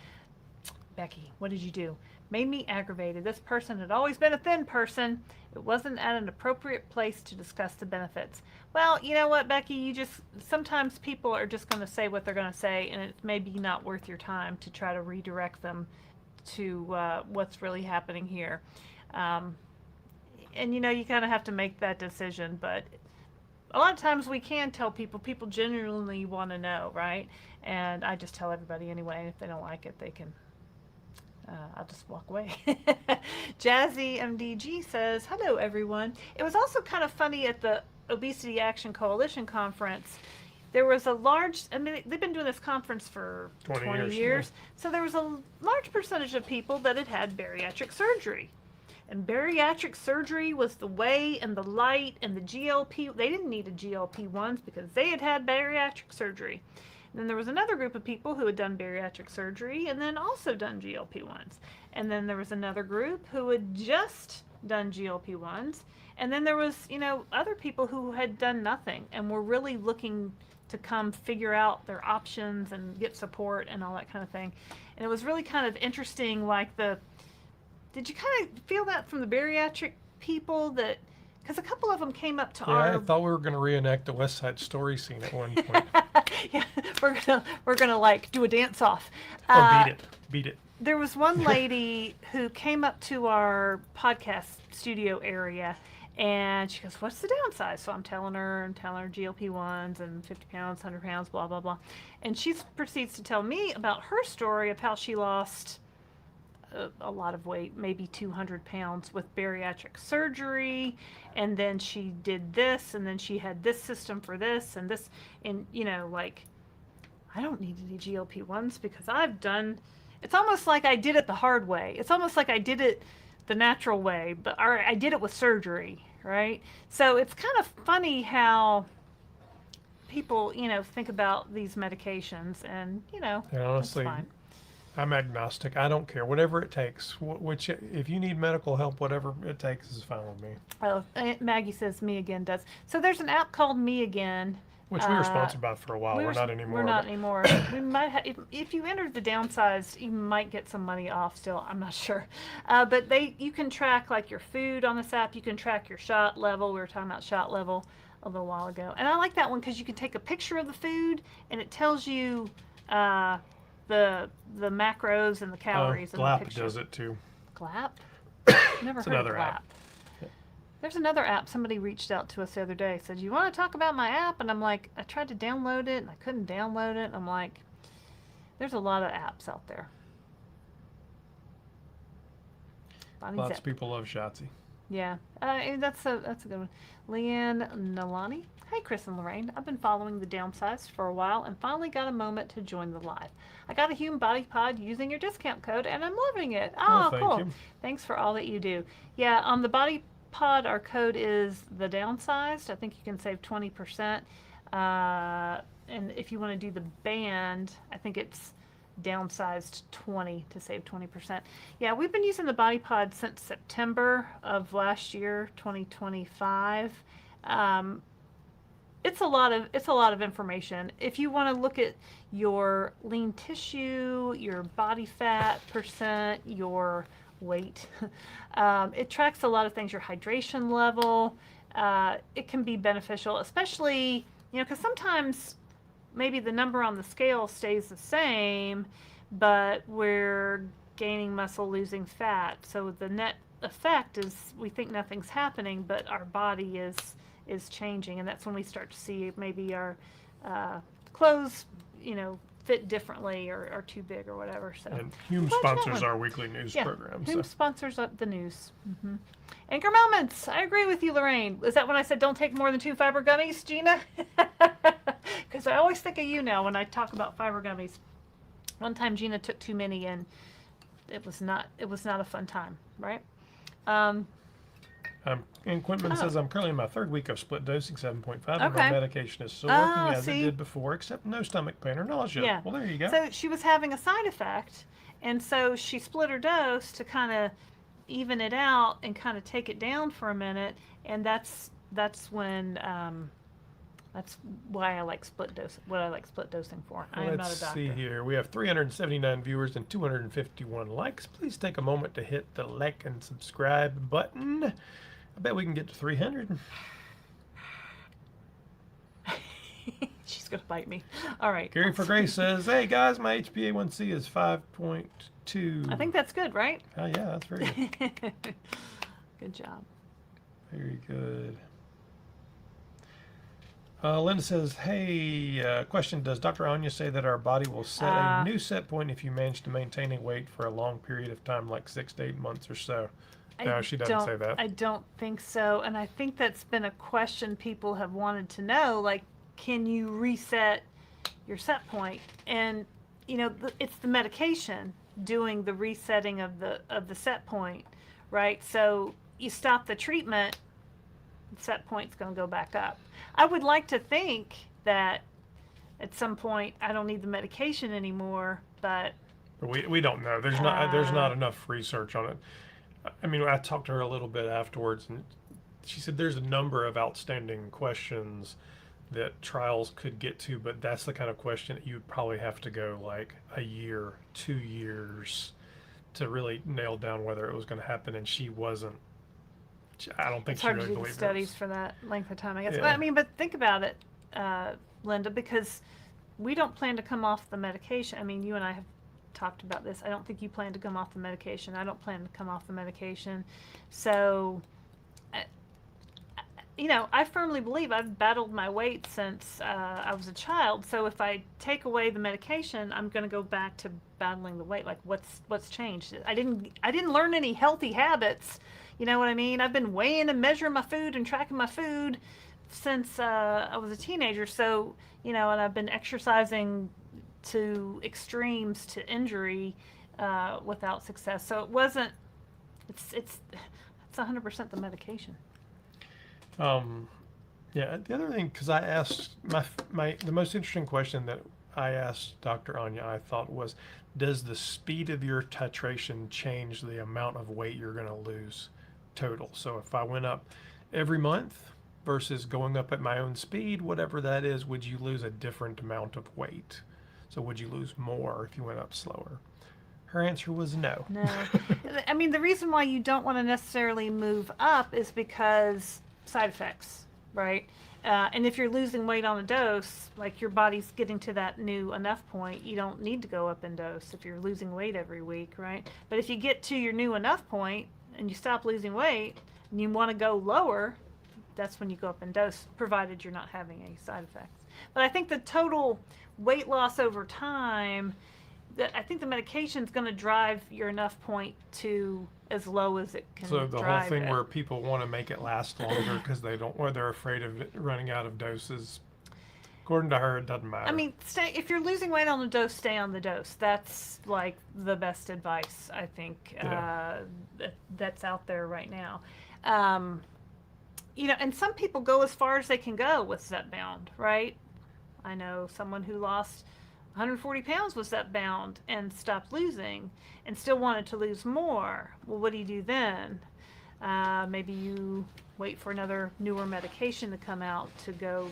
Becky, what did you do? Made me aggravated. This person had always been a thin person. It wasn't at an appropriate place to discuss the benefits. Well, you know what, Becky? Sometimes people are just going to say what they're going to say, and it's maybe not worth your time to try to redirect them to what's really happening here. And you kind of have to make that decision, but a lot of times we can tell people genuinely want to know, right? And I just tell everybody anyway, and if they don't like it, they can, I'll just walk away. Jazzy MDG says, hello everyone. It was also kind of funny at the Obesity Action Coalition conference. There was they've been doing this conference for 20 years. So there was a large percentage of people that had bariatric surgery. And bariatric surgery was the way and the light and the GLP. They didn't need a GLP-1s because they had bariatric surgery. And then there was another group of people who had done bariatric surgery and then also done GLP-1s. And then there was another group who had just done GLP-1s. And then there was, other people who had done nothing and were really looking to come figure out their options and get support and all that kind of thing. And it was really kind of interesting, did you kind of feel that from the bariatric people that, because a couple of them came up to I thought we were going to reenact the West Side Story scene at one point. Yeah, we're gonna do a dance off. Or beat it. There was one lady who came up to our podcast studio area, and she goes, "What's the downside?" So I'm telling her GLP-1s and 50 pounds, 100 pounds, blah blah blah, and she proceeds to tell me about her story of how she lost a lot of weight, maybe 200 pounds with bariatric surgery, and then she did this, and then she had this system for this and this, and I don't need any GLP-1s because it's almost like I did it the hard way. It's almost like I did it the natural way, or I did it with surgery, right? So it's kind of funny how people, think about these medications and, And that's honestly, fine. I'm agnostic. I don't care. Whatever it takes. Which, if you need medical help, whatever it takes is fine with me. Oh, Maggie says Me Again does. So there's an app called Me Again. Which we were sponsored by for a while. We're not anymore. We're not anymore. We might if you entered the Downsized, you might get some money off still. I'm not sure. But you can track like your food on this app. You can track your shot level. We were talking about shot level a little while ago. And I like that one because you can take a picture of the food and it tells you the macros and the calories in the GLP picture. does it too. GLP? Never It's heard of another GLP. app. There's another app. Somebody reached out to us the other day, said, "You want to talk about my app?" And I'm like, I tried to download it and I couldn't download it. I'm like, there's a lot of apps out there. Lots of people love Shotzi. Yeah, that's a good one. Leanne Nalani. Hey, Chris and Laraine. I've been following the Downsized for a while and finally got a moment to join the live. I got a Human Body Pod using your discount code and I'm loving it. Oh, thank cool. you. Thanks for all that you do. Yeah, on the Body Pod, our code is the Downsized. I think you can save 20%. And if you want to do the band, I think it's Downsized 20 to save 20%. Yeah, we've been using the Body Pod since September of last year, 2025. It's a lot of information. If you want to look at your lean tissue, your body fat percent, your weight, it tracks a lot of things. Your hydration level, it can be beneficial, especially because sometimes maybe the number on the scale stays the same, but we're gaining muscle, losing fat. So the net effect is we think nothing's happening, but our body is changing, and that's when we start to see maybe our clothes, fit differently or are too big or whatever. So And Hume sponsors our weekly news program. Hume sponsors the news. Mm-hmm. Anchor Moments. I agree with you, Laraine. Is that when I said don't take more than 2 fiber gummies, Gina? Because I always think of you now when I talk about fiber gummies. One time Gina took too many and it was not a fun time, right? And Quintman says, I'm currently in my 3rd week of split dosing 7.5, and Okay. my medication is still working as see? it did before, except no stomach pain or nausea. Yeah. Well, there you go. So she was having a side effect, and so she split her dose to kind of even it out and kind of take it down for a minute, and that's when that's why I like split dose. What I like split dosing for. I am not a Let's doctor. see here. We have 379 viewers and 251 likes. Please take a moment to hit the like and subscribe button. I bet we can get to 300. She's gonna bite me. All right. Gary for Grace says, hey guys, my HbA1c is 5.2. I think that's good, right? Oh yeah, that's very good. Good job. Very good. Linda says, hey, question, does Dr. Anya say that our body will set a new set point if you manage to maintain a weight for a long period of time, like 6 to 8 months or so? No, she doesn't say that. I don't think so. And I think that's been a question people have wanted to know, like, can you reset your set point? And, it's the medication doing the resetting of the set point, right? So you stop the treatment, the set point's going to go back up. I would like to think that at some point I don't need the medication anymore, but we don't know. There's not enough research on it. I mean, I talked to her a little bit afterwards, and she said there's a number of outstanding questions that trials could get to, but that's the kind of question that you'd probably have to go like a year, 2 years to really nail down whether it was going to happen, and she wasn't. I don't think it's she hard really to do the believed studies for that length of time, I guess. Yeah. But, I mean, but think about it, Linda, because we don't plan to come off the medication. I mean, you and I have talked about this. I don't think you plan to come off the medication. I don't plan to come off the medication. So, I firmly believe I've battled my weight since I was a child. So if I take away the medication, I'm going to go back to battling the weight. Like, what's changed? I didn't learn any healthy habits. You know what I mean? I've been weighing and measuring my food and tracking my food since I was a teenager. So, and I've been exercising to extremes to injury without success. So it wasn't. It's 100% the medication. Yeah, the other thing, because I asked the most interesting question that I asked Dr. Anya, I thought was, does the speed of your titration change the amount of weight you're going to lose total? So if I went up every month versus going up at my own speed, whatever that is, would you lose a different amount of weight? So would you lose more if you went up slower? Her answer was no. No. I mean, the reason why you don't want to necessarily move up is because side effects, right? And if you're losing weight on a dose, like your body's getting to that new enough point, you don't need to go up in dose if you're losing weight every week, right? But if you get to your new enough point and you stop losing weight and you want to go lower, that's when you go up in dose, provided you're not having any side effects. But I think the total weight loss over time, I think the medication's going to drive your enough point to as low as it can. So the drive whole thing it. where people want to make it last longer because or they're afraid of it running out of doses. According to her, it doesn't matter. I mean, if you're losing weight on the dose, stay on the dose. That's like the best advice, I think, that's out there right now. And some people go as far as they can go with Zepbound, right? I know someone who lost 140 pounds with Zepbound and stopped losing and still wanted to lose more. Well, what do you do then? Maybe you wait for another newer medication to come out to go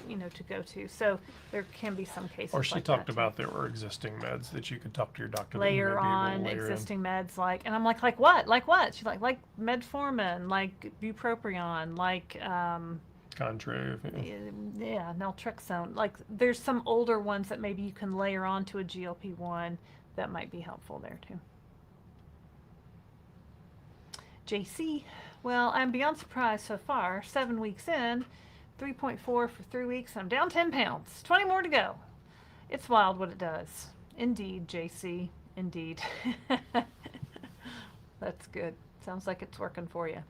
to. So there can be some cases. Or she like talked that about there were existing meds that you could talk to your doctor. layer on existing meds, and I'm like what? Like what? She's like metformin, like bupropion, like Contrave. yeah, naltrexone. Like there's some older ones that maybe you can layer on to a GLP-1 that might be helpful there too. JC, well, I'm beyond surprised so far. 7 weeks in, 3.4 for 3 weeks, and I'm down 10 pounds. 20 more to go. It's wild what it does. Indeed, JC. Indeed. That's good. Sounds like it's working for you.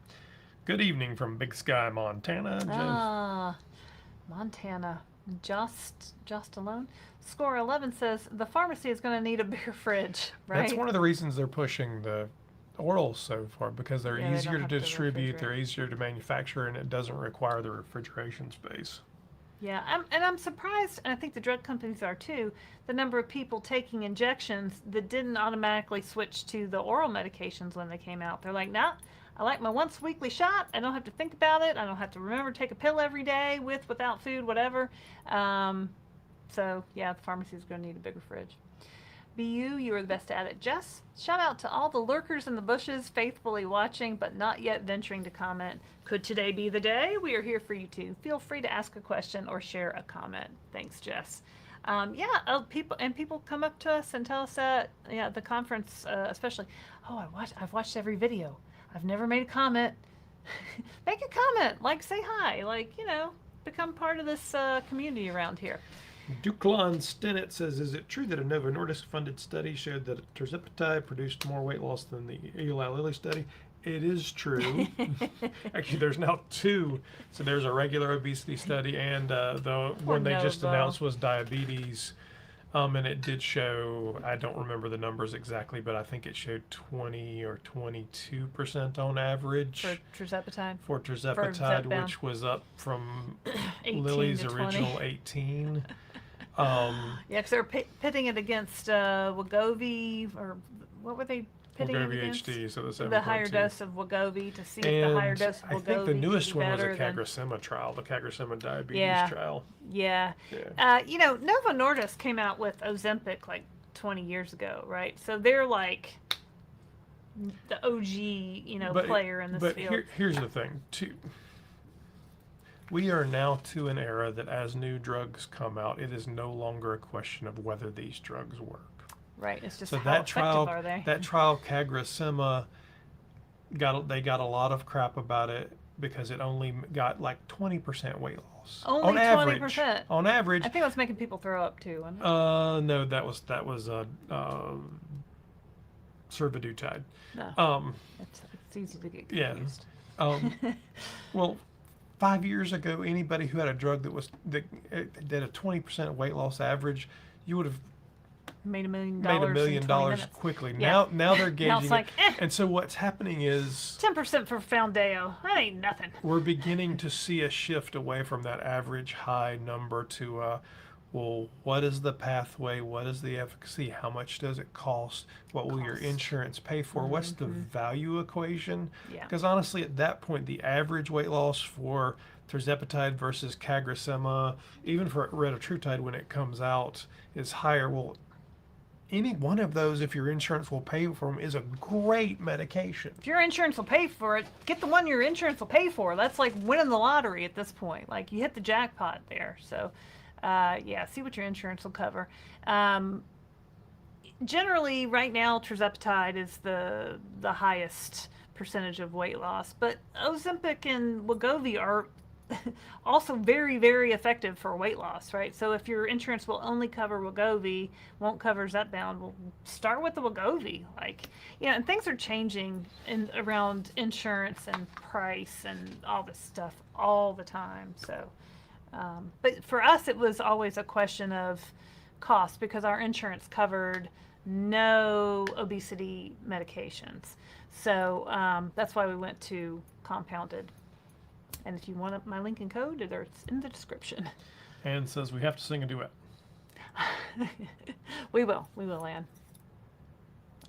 Good evening from Big Sky, Montana. Montana. Just alone. Score 11 says the pharmacy is going to need a bigger fridge, right? That's one of the reasons they're pushing the orals so far, because they're Yeah, they easier don't to have to distribute, they're refrigerate. easier to manufacture, and it doesn't require the refrigeration space. Yeah, I'm surprised, and I think the drug companies are too, the number of people taking injections that didn't automatically switch to the oral medications when they came out. They're like, nah, I like my once weekly shot. I don't have to think about it. I don't have to remember to take a pill every day, without food, whatever. So, yeah, the pharmacy is going to need a bigger fridge. BU, you are the best at it. Jess, shout out to all the lurkers in the bushes faithfully watching but not yet venturing to comment. Could today be the day? We are here for you too. Feel free to ask a question or share a comment. Thanks, Jess. People come up to us and tell us that, the conference, especially, I've watched every video. I've never made a comment. Make a comment, say hi, become part of this community around here. Duklon Stinnett says, is it true that a Novo Nordisk funded study showed that tirzepatide produced more weight loss than the Eli Lilly study? It is true. Actually, there's now two. So there's a regular obesity study, and the one they just announced was diabetes. And it did show, I don't remember the numbers exactly, but I think it showed 20 or 22% on average. For tirzepatide? For tirzepatide, which was up from 18 Lilly's to 20. original 18. Because they're pitting it against Wegovy, or what were they pitting it Wegovy against? HD, so the 7.2. The higher dose of Wegovy, to see if And the higher dose of Wegovy I think the newest would be one was a better than... CagriSema trial, the CagriSema diabetes Yeah. trial. Yeah. Novo Nordisk came out with Ozempic 20 years ago, right? So they're like the OG, player in this field. But here's the thing, too. We are now to an era that as new drugs come out, it is no longer a question of whether these drugs work. Right, it's just So how effective are they? that trial, CagriSema, they got a lot of crap about it because it only got 20% weight loss. Only on 20%. average. On average. I think it was making people throw up too, wasn't it? No, that was survodutide. No. It's easy to get confused. Well, 5 years ago, anybody who had a drug that did a 20% weight loss average, you would have made $1 million made $1 million in 20 minutes. quickly. Yeah. Now they're gauging Now it's like, And so what's happening is 10% for Foundayo. That ain't nothing. we're beginning to see a shift away from that average high number to well, what is the pathway? What is the efficacy? How much does it cost? What will your Cost. insurance pay for? What's the value equation? Yeah. Because honestly, at that point, the average weight loss for tirzepatide versus CagriSema, even for retatrutide when it comes out, is higher. Well, any one of those, if your insurance will pay for them, is a great medication. If your insurance will pay for it, get the one your insurance will pay for. That's like winning the lottery at this point. Like you hit the jackpot there. So, yeah, see what your insurance will cover. Generally, right now, tirzepatide is the highest percentage of weight loss, but Ozempic and Wegovy are also very, very effective for weight loss, right? So if your insurance will only cover Wegovy, won't cover Zepbound, well, start with the Wegovy. Like, you know, and things are changing around insurance and price and all this stuff all the time. So, but for us, it was always a question of cost because our insurance covered no obesity medications. So that's why we went to compounded. And if you want my link and code, it's in the description. Anne says we have to sing a duet. We will, Anne.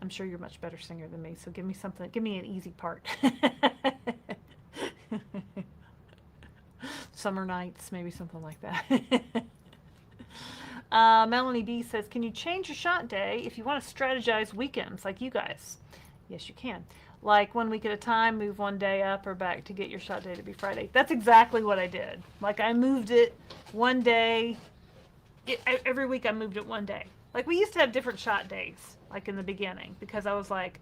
I'm sure you're a much better singer than me, so give me something, give me an easy part. Summer nights, maybe something like that. Melanie B says, can you change your shot day if you want to strategize weekends like you guys? Yes, you can. Like 1 week at a time, move one day up or back to get your shot day to be Friday. That's exactly what I did. Like I moved it one day. Every week I moved it one day. Like we used to have different shot days, like in the beginning, because I was like,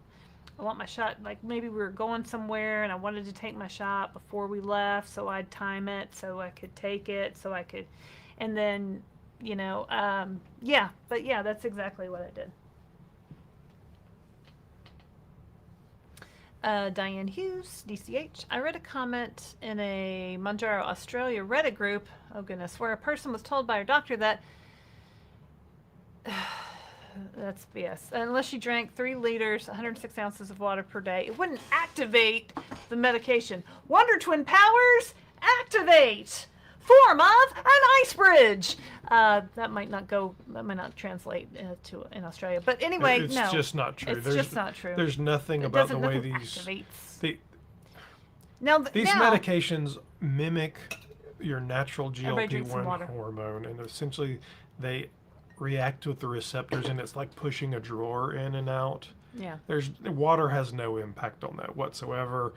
I want my shot, like maybe we were going somewhere and I wanted to take my shot before we left, so I'd time it so I could take it, so I could, and then, you know, yeah, but yeah, that's exactly what I did. Diane Hughes, DCH. I read a comment in a Mounjaro Australia Reddit group, oh goodness, where a person was told by her doctor that, that's BS, unless she drank 3 liters, 106 ounces of water per day, it wouldn't activate the medication. Wonder Twin powers, activate! Form of an ice bridge. That might not translate to in Australia. But anyway, it's no. It's just not true. It's just not true. There's nothing It about the doesn't- way nothing these activates. these Now, medications mimic your natural Everybody drink some GLP-1 water. hormone, and essentially they react with the receptors, and it's like pushing a drawer in and out. yeah. Water has no impact on that whatsoever.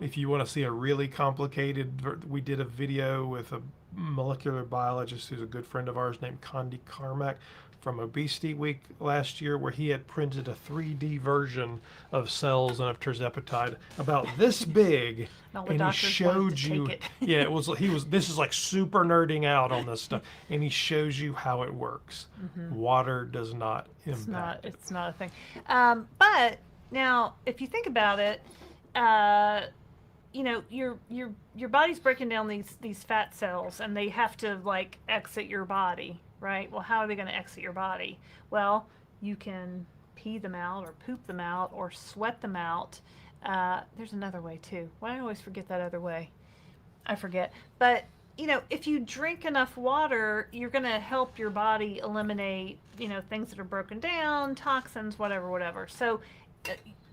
If you want to see a really complicated, we did a video with a molecular biologist who's a good friend of ours named Condi Carmack from Obesity Week last year, where he had printed a 3D version of cells and of tirzepatide about this big, All the and he doctors showed wanted to you. take it. Yeah, this is like super nerding out on this stuff, and he shows you how it works. Water does not impact it. It's not a thing. But now, if you think about it, you know, your body's breaking down these fat cells, and they have to like exit your body, right? Well, how are they going to exit your body? Well, you can pee them out, or poop them out, or sweat them out. There's another way too. Why do I always forget that other way? I forget. But you know, if you drink enough water, you're going to help your body eliminate, you know, things that are broken down, toxins, whatever. So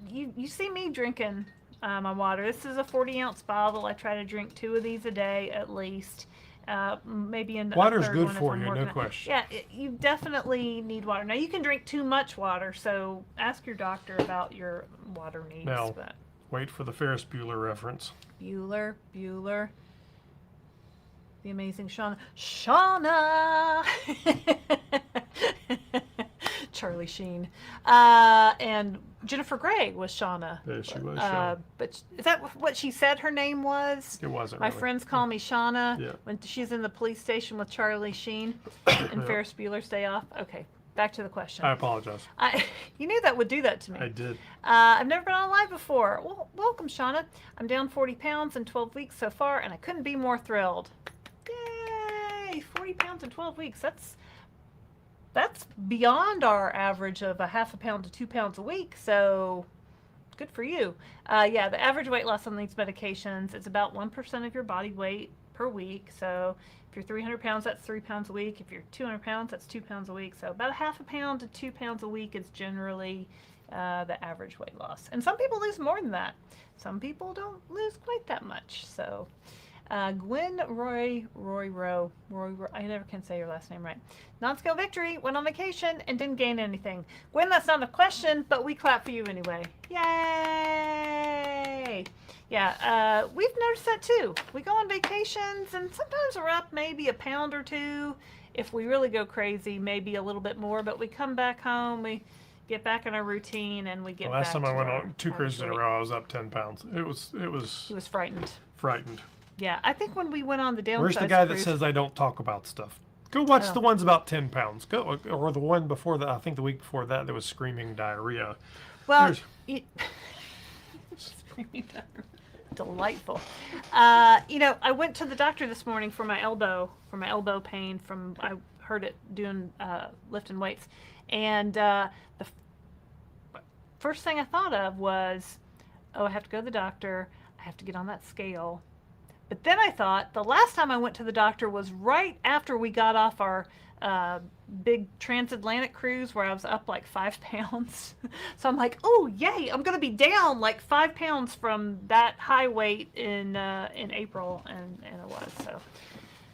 you see me drinking my water. This is a 40-ounce bottle. I try to drink 2 of these a day at least. Maybe in Water's a third good one if for I'm you, no working on- question. Yeah, you definitely need water. Now you can drink too much water, so ask your doctor about your water needs. Now, But wait for the Ferris Bueller reference. Bueller, the amazing Shauna. Charlie Sheen, and Jennifer Grey was Shauna. Yeah, she was Shauna. But is that what she said her name was? It wasn't My really. friends call me Shauna Yeah. when she's in the police station with Charlie Sheen and Ferris Bueller's Day Off. Okay, back to the question. I apologize. You knew that would do that to me. I did. I've never been on live before. Well, welcome, Shauna. I'm down 40 pounds in 12 weeks so far, and I couldn't be more thrilled. Yay! 40 pounds in 12 weeks. That's That's beyond our average of a half a pound to 2 pounds a week. So good for you. Yeah, the average weight loss on these medications is about 1% of your body weight per week. So if you're 300 pounds, that's 3 pounds a week. If you're 200 pounds, that's 2 pounds a week. So about a half a pound to 2 pounds a week is generally the average weight loss. And some people lose more than that. Some people don't lose quite that much. So Gwen Roy, I never can say your last name right. Non-scale victory, went on vacation and didn't gain anything. Gwen, that's not a question, but we clap for you anyway. Yay! Yeah, we've noticed that too. We go on vacations and sometimes we're up maybe a pound or two. If we really go crazy, maybe a little bit more, but we come back home, we get back in our routine and we get back Last time I went on 2 our cruises in a weight. row, I was up 10 pounds. It was He was frightened. frightened. Yeah, I think when we went on the Downsized Where's the guy that cruise, says I don't talk about stuff? Go watch Oh. the ones about 10 pounds. Go, or the one before that, I think the week before that, there was screaming diarrhea. well, There's- delightful. You know, I went to the doctor this morning for my elbow pain from, I heard it doing lifting weights. And first thing I thought of was, oh, I have to go to the doctor. I have to get on that scale. But then I thought the last time I went to the doctor was right after we got off our big transatlantic cruise where I was up like 5 pounds. So I'm like, oh, yay, I'm going to be down like 5 pounds from that high weight in April. And it was. So,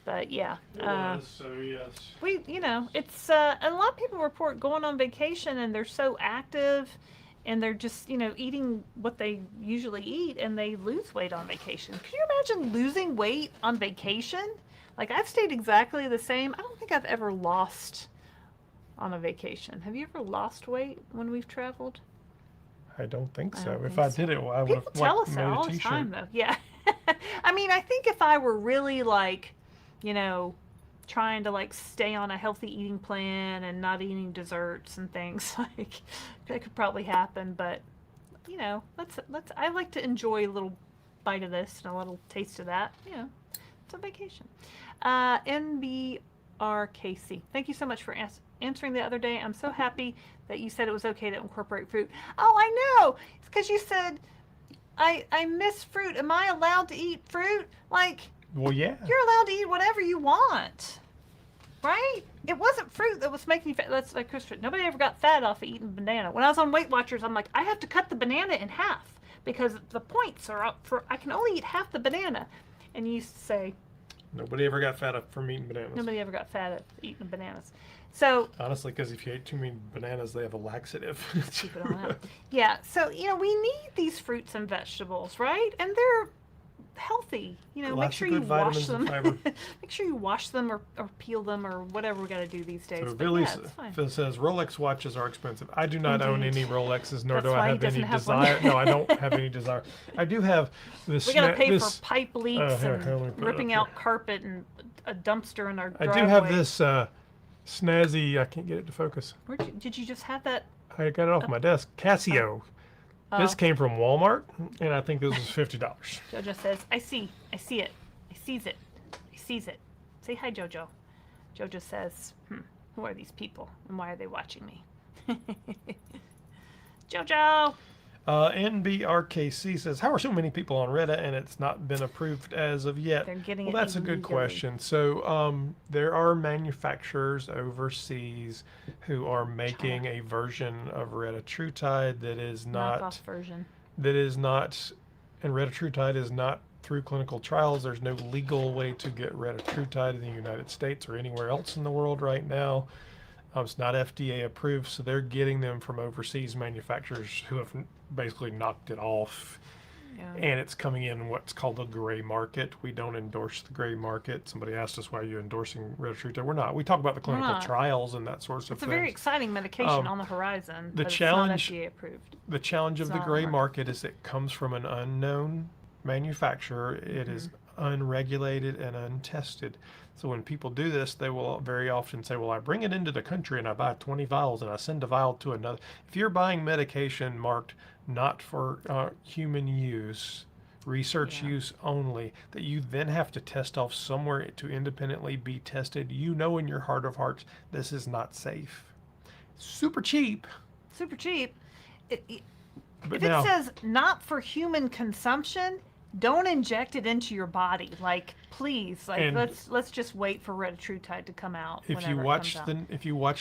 but yeah. so yes. We, you know, it's a lot of people report going on vacation and they're so active and they're just, you know, eating what they usually eat and they lose weight on vacation. Can you imagine losing weight on vacation? Like, I've stayed exactly the same. I don't think I've ever lost on a vacation. Have you ever lost weight when we've traveled? I don't think I so. don't If think I so. did it, I would have People tell us made that a all the t-shirt. time, though. Yeah. I mean, I think if I were really like, you know, trying to like stay on a healthy eating plan and not eating desserts and things, like that could probably happen. But you know, let's. I like to enjoy a little bite of this and a little taste of that. You know, it's a vacation. NBRKC, thank you so much for answering the other day. I'm so happy that you said it was okay to incorporate fruit. Oh, I know. It's because you said I miss fruit. Am I allowed to eat fruit? Like, Well, yeah. you're allowed to eat whatever you want, right? It wasn't fruit that was making you fat. That's like Christopher. Nobody ever got fat off of eating banana. When I was on Weight Watchers, I'm like, I have to cut the banana in half because the points are up for, I can only eat half the banana. And you say, Nobody ever got fat up from eating bananas. nobody ever got fat at eating bananas. So, Honestly, because if you ate too many bananas, they have a laxative. keep it on that. Yeah, so, you know, we need these fruits and vegetables, right? And they're healthy. You know, make Lots sure of you good wash vitamins and them. fiber. Make sure you wash them or peel them or whatever we got to do these days. So But Billy yeah, it's fine. Phil says Rolex watches are expensive. I do not own Indeed. any Rolexes, nor That's do why I he have any doesn't have one. desire. No, I don't have any desire. I do have this. We got to pay this for pipe leaks here, let me and put it ripping up out carpet and a dumpster in our I driveway. do have this snazzy. I can't get it to focus. Did you just have that? I got it off my desk. Casio. This Oh. came from Walmart, and I think this was $50. Jojo says, I see it. I sees it. I sees it. Say hi, Jojo. Jojo says, who are these people and why are they watching me? Jojo! NBRKC says, how are so many people on Reddit and it's not been approved as of yet? They're getting Well, it that's a good illegally. question. So there are manufacturers overseas who are making a version of retatrutide that is Knockoff not, version. and retatrutide is not through clinical trials. There's no legal way to get retatrutide in the United States or anywhere else in the world right now. It's not FDA approved, so they're getting them from overseas manufacturers who have basically knocked it off. Yeah. And it's coming in what's called the gray market. We don't endorse the gray market. Somebody asked us why you're endorsing retatrutide. We're not. We talk about the clinical not. trials and that sorts of It's a things. very exciting medication on the horizon, the but challenge- it's not FDA approved. The challenge of It's the not gray hard. market is it comes from an unknown manufacturer. It is unregulated and untested. So when people do this, they will very often say, well, I bring it into the country and I buy 20 vials and I send a vial to another. If you're buying medication marked not for human use research Yeah. use only, that you then have to test off somewhere to independently be tested. You know in your heart of hearts this is not safe. Super cheap, Super cheap. It, but if it now says not for human consumption, don't inject it into your body. Like, please, like and let's just wait for retatrutide to come out if you whenever it comes watch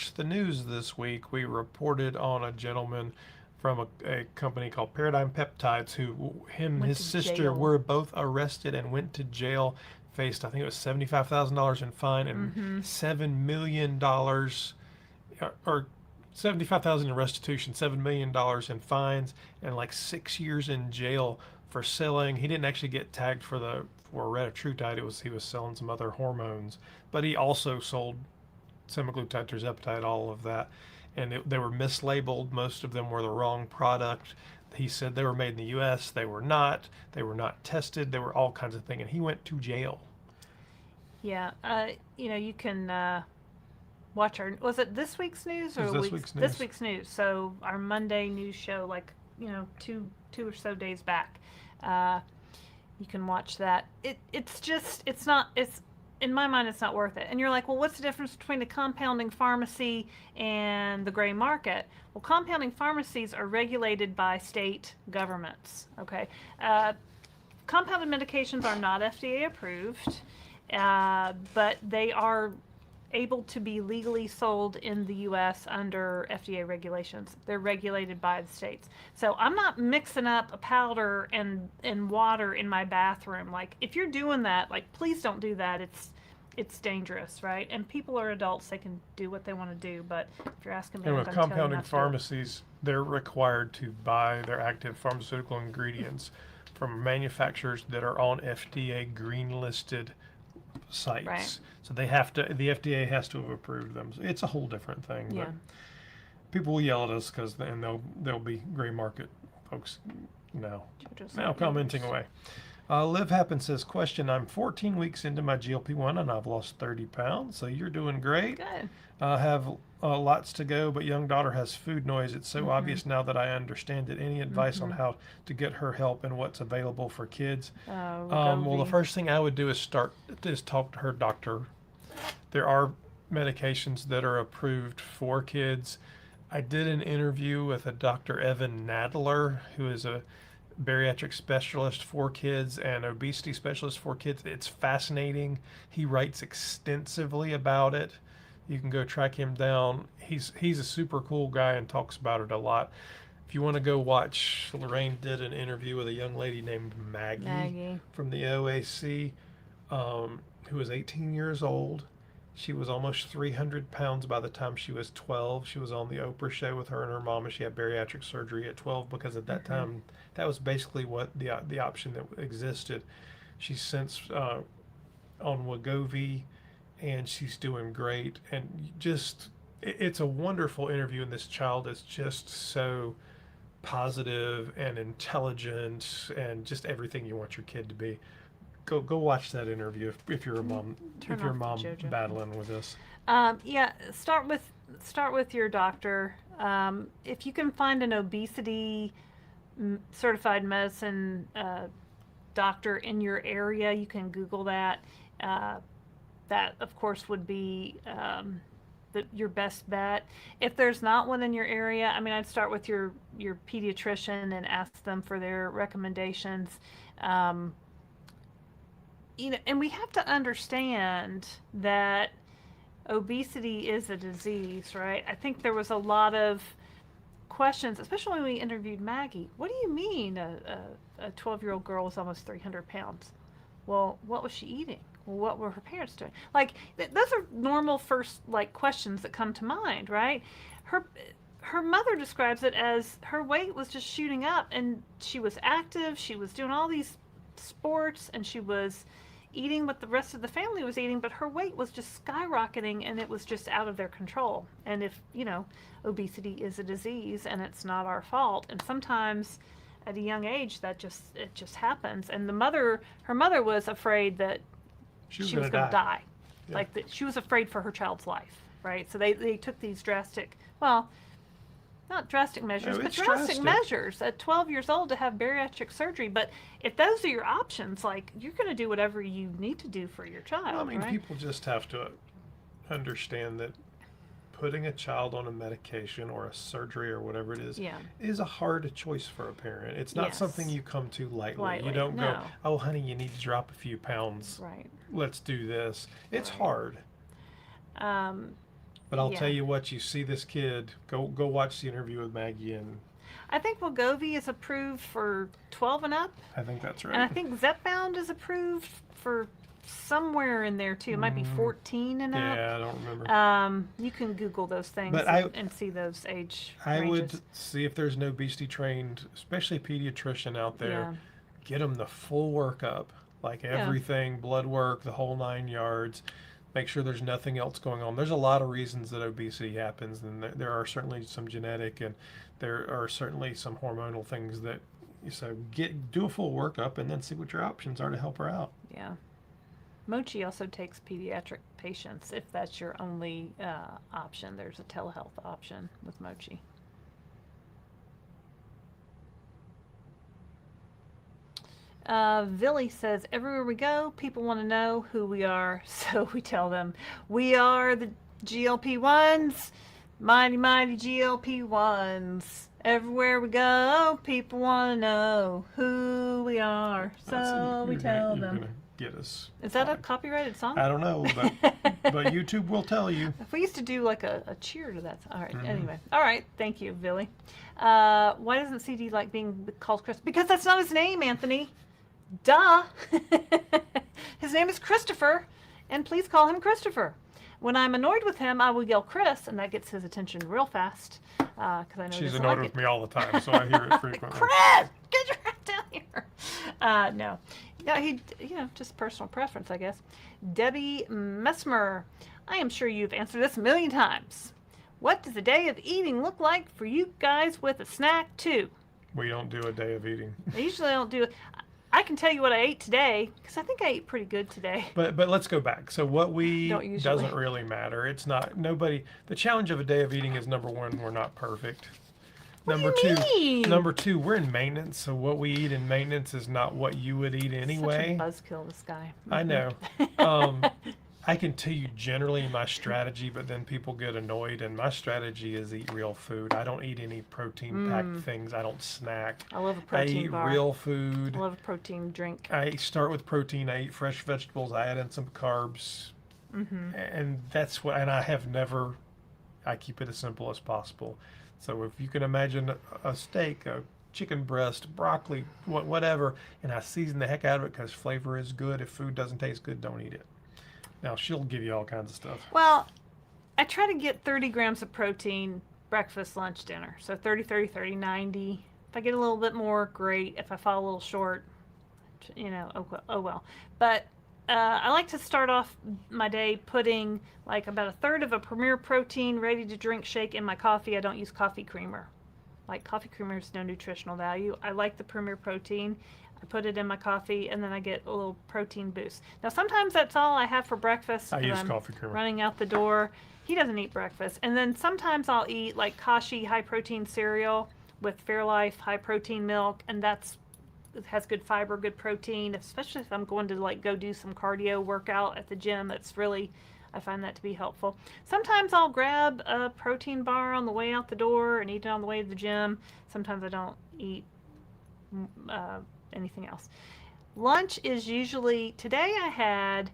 out. the news this week, we reported on a gentleman from a company called Paradigm Peptides who him and Went his to sister jail. were both arrested and went to jail, faced I think it was $75,000 in fine and Mm-hmm. $7 million or 75,000 in restitution, $7 million in fines, and like 6 years in jail for selling. He didn't actually get tagged for retatrutide. It was he was selling some other hormones, but he also sold semaglutide, tirzepatide, all of that, and they were mislabeled. Most of them were the wrong product. He said they were made in the U.S. They were not. They were not tested. They were all kinds of things, and he went to jail. Yeah. You can watch our. Was it this week's news It was or this week's this news. week's news? So our Monday news show, like 2 or so days back. You can watch that. It's not. It's in my mind, it's not worth it. And you're like, well, what's the difference between the compounding pharmacy and the gray market? Well, compounding pharmacies are regulated by state governments. Okay, compounded medications are not FDA approved, but they are able to be legally sold in the U.S. under FDA regulations. They're regulated by the states. So I'm not mixing up a powder and water in my bathroom. Like, if you're doing that, like, please don't do that. It's dangerous, right? And people are adults; they can do what they want to do. But if you're asking me, And I'm with going to tell you compounding not to do it. pharmacies, they're required to buy their active pharmaceutical ingredients from manufacturers that are on FDA green listed sites. Right. So they have to, the FDA has to have approved them. So it's a whole different thing. Yeah. But people will yell at us and they'll be gray market folks now commenting away. Liv Happen says, question, I'm 14 weeks into my GLP-1 and I've lost 30 pounds. So you're doing great. Good. I have lots to go, but young daughter has food noise. It's so obvious now that I understand it. Any advice on how to get her help and what's available for kids? Well, the Wegovy. first thing I would do is talk to her doctor. There are medications that are approved for kids. I did an interview with a Dr. Evan Nadler, who is a bariatric specialist for kids and obesity specialist for kids. It's fascinating. He writes extensively about it. You can go track him down. He's a super cool guy and talks about it a lot. If you want to go watch, Laraine did an interview with a young lady named Maggie. From the OAC, who was 18 years old. She was almost 300 pounds by the time she was 12. She was on the Oprah show with her and her mom, and she had bariatric surgery at 12 because at that time, that was basically what the option that existed. She's since on Wegovy, and she's doing great. And just, it's a wonderful interview, and this child is just so positive and intelligent and just everything you want your kid to be. Go watch that interview if you're a mom battling with this. Yeah, start with your doctor. If you can find an obesity certified medicine doctor in your area, you can Google that. That of course would be your best bet. If there's not one in your area, I mean, I'd start with your pediatrician and ask them for their recommendations. And we have to understand that obesity is a disease, right? I think there was a lot of questions, especially when we interviewed Maggie. What do you mean a 12-year-old girl was almost 300 pounds? Well, what was she eating? Well, what were her parents doing? Like, those are normal first, questions that come to mind, right? Her mother describes it as her weight was just shooting up, and she was active, she was doing all these sports, and she was eating what the rest of the family was eating, but her weight was just skyrocketing, and it was just out of their control. And if, obesity is a disease, and it's not our fault, and sometimes at a young age it just happens. And her mother was afraid that she was going to die. Yeah. She was afraid for her child's life, right? So they took these drastic, not drastic measures, No, but it's drastic drastic. measures at 12 years old to have bariatric surgery. But if those are your options, like, you're going to do whatever you need to do for your child, Well, I mean, right? people just have to understand that putting a child on a medication or a surgery or whatever it Yeah. is a hard choice for a parent. It's not something Yes. you come to lightly. Lightly, You don't go, no. "Oh, honey, you need to drop a few pounds. Right. Let's do this." It's Right. hard. Um, But I'll yeah. tell you what, you see this kid, go watch the interview with Maggie, and I think Wegovy is approved for 12 and up, I think that's right. and I think Zepbound is approved for somewhere in there too. It might be 14 and up. Yeah, I don't remember. You can Google those things But and see those age I ranges. would see if there's an obesity trained, especially pediatrician out there, Yeah. get them the full workup, like Yeah. everything, blood work, the whole 9 yards. Make sure there's nothing else going on. There's a lot of reasons that obesity happens, and there are certainly some genetic, and there are certainly some hormonal things that. So do a full workup, and then see what your options are to help her out. Yeah. Mochi also takes pediatric patients if that's your only option. There's a telehealth option with Mochi. Villy says, everywhere we go, people want to know who we are, so we tell them we are the GLP-1s, mighty, mighty GLP-1s. Everywhere we go, people want to know who we are, so we tell You're them. gonna get us. Is that a copyrighted song? I don't know, but YouTube will tell you. If we used to do like a cheer to that. All right. Mhm. Anyway. All right. Thank you, Billy. Why doesn't CD like being called Chris? Because that's not his name, Anthony. Duh. His name is Christopher, and please call him Christopher. When I'm annoyed with him, I will yell Chris, and that gets his attention real fast. Because I know he She's doesn't annoyed like with it. me all the time, so I hear it frequently. Chris, get your ass down here. No, he, just personal preference, I guess. Debbie Messmer, I am sure you've answered this a million times. What does a day of eating look like for you guys with a snack too? We don't do a day of eating. I usually don't do. I can tell you what I ate today because I think I ate pretty good today. But let's go back. So what we Don't eat usually. doesn't really matter. It's not nobody. The challenge of a day of eating is number one, we're not perfect. What Number do you two, mean? number two, we're in maintenance. So what we eat in maintenance is not what you would eat anyway. Such a buzzkill, this guy. I know. I can tell you generally my strategy, but then people get annoyed. And my strategy is eat real food. I don't eat any protein-packed things. I don't snack. I love a I protein eat bar. real food. I love a protein drink. I start with protein. I eat fresh vegetables. I add in some carbs, and that's what. And I have never. I keep it as simple as possible. So if you can imagine a steak, a chicken breast, broccoli, whatever, and I season the heck out of it because flavor is good. If food doesn't taste good, don't eat it. Now she'll give you all kinds of stuff. Well, I try to get 30 grams of protein breakfast, lunch, dinner. So 30, 30, 30, 90. If I get a little bit more, great. If I fall a little short, oh well. But I like to start off my day putting like about a third of a Premier Protein ready to drink shake in my coffee. I don't use coffee creamer. Like, coffee creamer has no nutritional value. I like the Premier Protein. I put it in my coffee, and then I get a little protein boost. Now, sometimes that's all I have for breakfast. I when use I'm coffee creamer. running out the door. He doesn't eat breakfast. And then sometimes I'll eat, like, Kashi high-protein cereal with Fairlife high-protein milk, and it has good fiber, good protein, especially if I'm going to, like, go do some cardio workout at the gym. I find that to be helpful. Sometimes I'll grab a protein bar on the way out the door and eat it on the way to the gym. Sometimes I don't eat anything else. Lunch is usually, today I had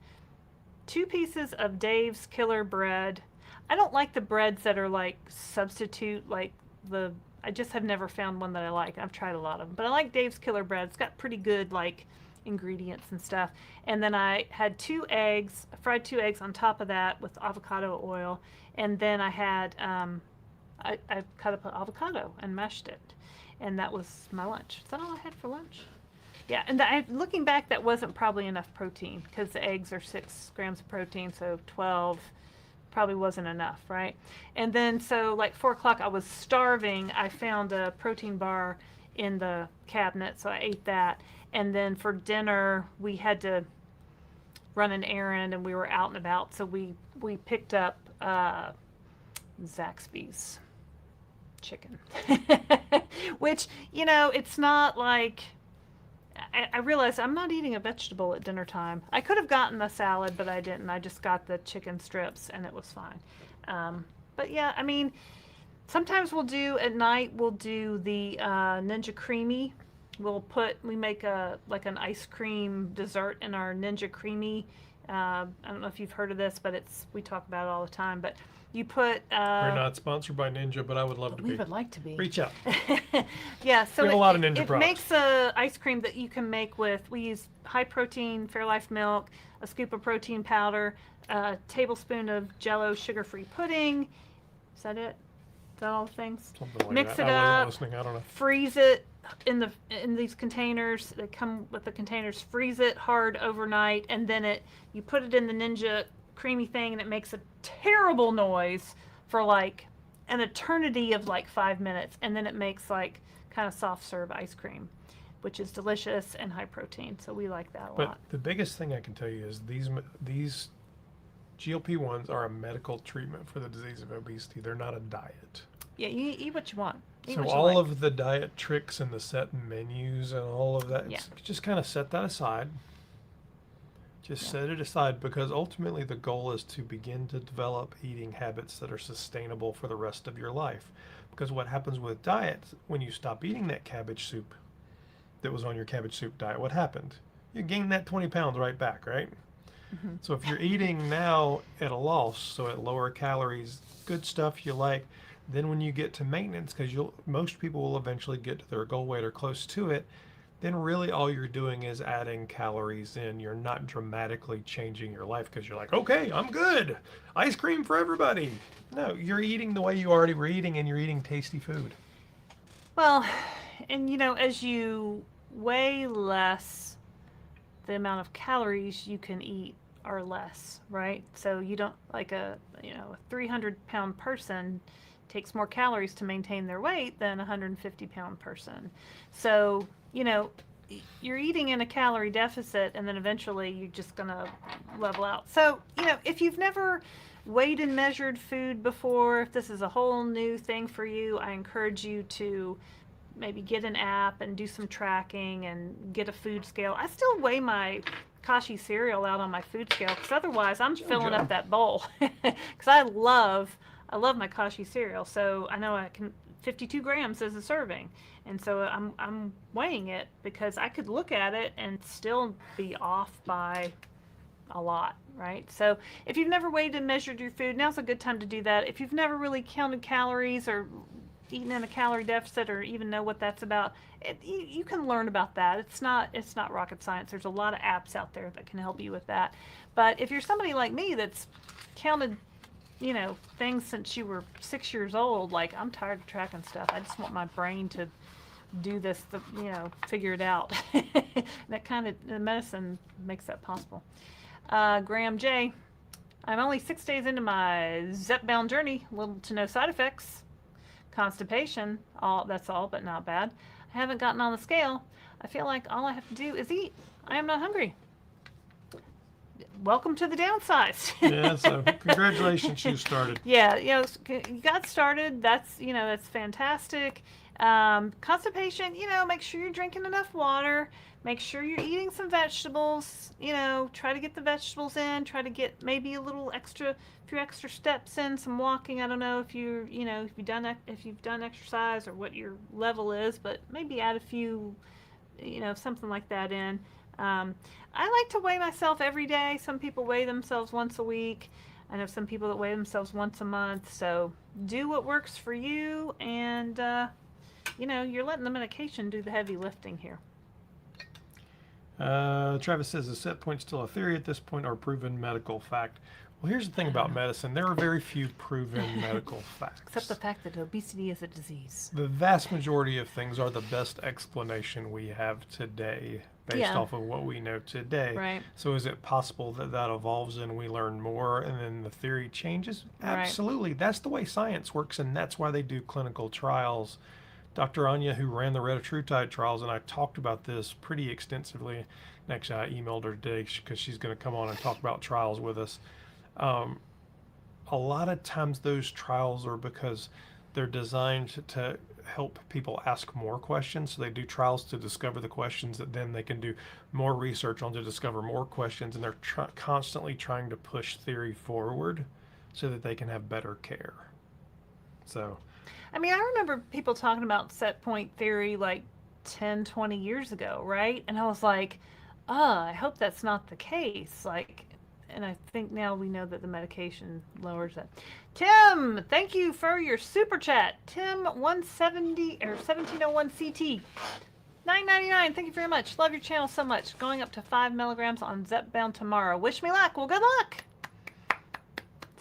2 pieces of Dave's Killer Bread. I don't like the breads that are like substitute, I just have never found one that I like. I've tried a lot of them, but I like Dave's Killer Bread. It's got pretty good like ingredients and stuff. And then I had 2 eggs, I fried 2 eggs on top of that with avocado oil. And then I had, I cut up an avocado and mashed it. And that was my lunch. Is that all I had for lunch? Yeah, and looking back, that wasn't probably enough protein because the eggs are 6 grams of protein, so 12 probably wasn't enough, right? And then, so like 4 o'clock, I was starving. I found a protein bar in the cabinet, so I ate that. And then for dinner, we had to run an errand, and we were out and about, so we picked up Zaxby's. chicken. Which, it's not like I realized I'm not eating a vegetable at dinner time. I could have gotten a salad, but I didn't. I just got the chicken strips and it was fine. But yeah, I mean, sometimes at night, we'll do the Ninja Creamy. We make like an ice cream dessert in our Ninja Creamy. I don't know if you've heard of this, but we talk about it all the time. But you put. We're not sponsored by Ninja, but I would love to be. We would like to be. Reach out. Yeah, so we have a lot of Ninja it products. makes a ice cream that you can make with. We use high protein Fairlife milk, a scoop of protein powder, a tablespoon of Jello sugar-free pudding. Is that it? Is that all the things? Something like Mix that. it I up. wasn't listening. I don't know. Freeze it in these containers. They come with the containers. Freeze it hard overnight, and then you put it in the Ninja Creamy thing, and it makes a terrible noise for like an eternity of like 5 minutes, and then it makes like kind of soft serve ice cream, which is delicious and high protein. So we like that a lot. But the biggest thing I can tell you is these GLP-1s are a medical treatment for the disease of obesity. They're not a diet. Yeah, you eat what you want. Eat So what you all like. of the diet tricks and the set menus and all of that, Yeah. just kind of set that aside. Just set it aside, because ultimately the goal is to begin to develop eating habits that are sustainable for the rest of your life. Because what happens with diets, when you stop eating that cabbage soup that was on your cabbage soup diet, what happened? You gain that 20 pounds right back, right? Mm-hmm. So if you're eating now at a loss, so at lower calories, good stuff you like, then when you get to maintenance, because most people will eventually get to their goal weight or close to it, then really all you're doing is adding calories in. You're not dramatically changing your life, because you're like, okay, I'm good. Ice cream for everybody. No, you're eating the way you already were eating, and you're eating tasty food. Well, and as you weigh less, the amount of calories you can eat are less, right? So you don't, like a 300-pound person takes more calories to maintain their weight than a 150-pound person. So, you're eating in a calorie deficit, and then eventually you're just going to level out. So, if you've never weighed and measured food before, if this is a whole new thing for you, I encourage you to maybe get an app and do some tracking and get a food scale. I still weigh my Kashi cereal out on my food scale, because otherwise I'm filling up that bowl. Because I love my Kashi cereal, so I know 52 grams is a serving, and so I'm weighing it, because I could look at it and still be off by a lot, right? So if you've never weighed and measured your food, now's a good time to do that. If you've never really counted calories or eaten in a calorie deficit, or even know what that's about, you can learn about that. It's not rocket science. There's a lot of apps out there that can help you with that. But if you're somebody like me that's counted things since you were 6 years old, like, I'm tired of tracking stuff. I just want my brain to do this, figure it out. That kind of, the medicine makes that possible. Graham J. I'm only 6 days into my Zepbound journey. Little to no side effects. Constipation, that's all, but not bad. I haven't gotten on the scale. I feel like all I have to do is eat. I am not hungry. Welcome to the Downsized. Yeah, so congratulations, you started. Yeah, you got started. That's fantastic. Constipation, make sure you're drinking enough water. Make sure you're eating some vegetables. Try to get the vegetables in. Try to get maybe a few extra steps in, some walking. I don't know if if you've done exercise or what your level is, but maybe add a few, something like that in. I like to weigh myself every day. Some people weigh themselves once a week. I know some people that weigh themselves once a month. So do what works for you, and you're letting the medication do the heavy lifting here. Travis says, is set point still a theory at this point, or proven medical fact? Well, here's the thing about medicine. There are very few proven medical facts. Except the fact that obesity is a disease. The vast majority of things are the best explanation we have today, based off of what we know today. Right. So is it possible that evolves and we learn more and then the theory changes? Absolutely. Right. That's the way science works, and that's why they do clinical trials. Dr. Anya, who ran the retatrutide trials, and I talked about this pretty extensively. And actually, I emailed her today because she's going to come on and talk about trials with us. A lot of times those trials are because They're designed to help people ask more questions. So they do trials to discover the questions that then they can do more research on to discover more questions. And they're constantly trying to push theory forward so that they can have better care. So, I mean, I remember people talking about set point theory like 10, 20 years ago, right? And I was like, I hope that's not the case. Like, and I think now we know that the medication lowers it. Tim, thank you for your super chat. Tim 170 or 1701 CT. $9.99. Thank you very much. Love your channel so much. Going up to 5 milligrams on Zepbound tomorrow. Wish me luck. Well, good luck.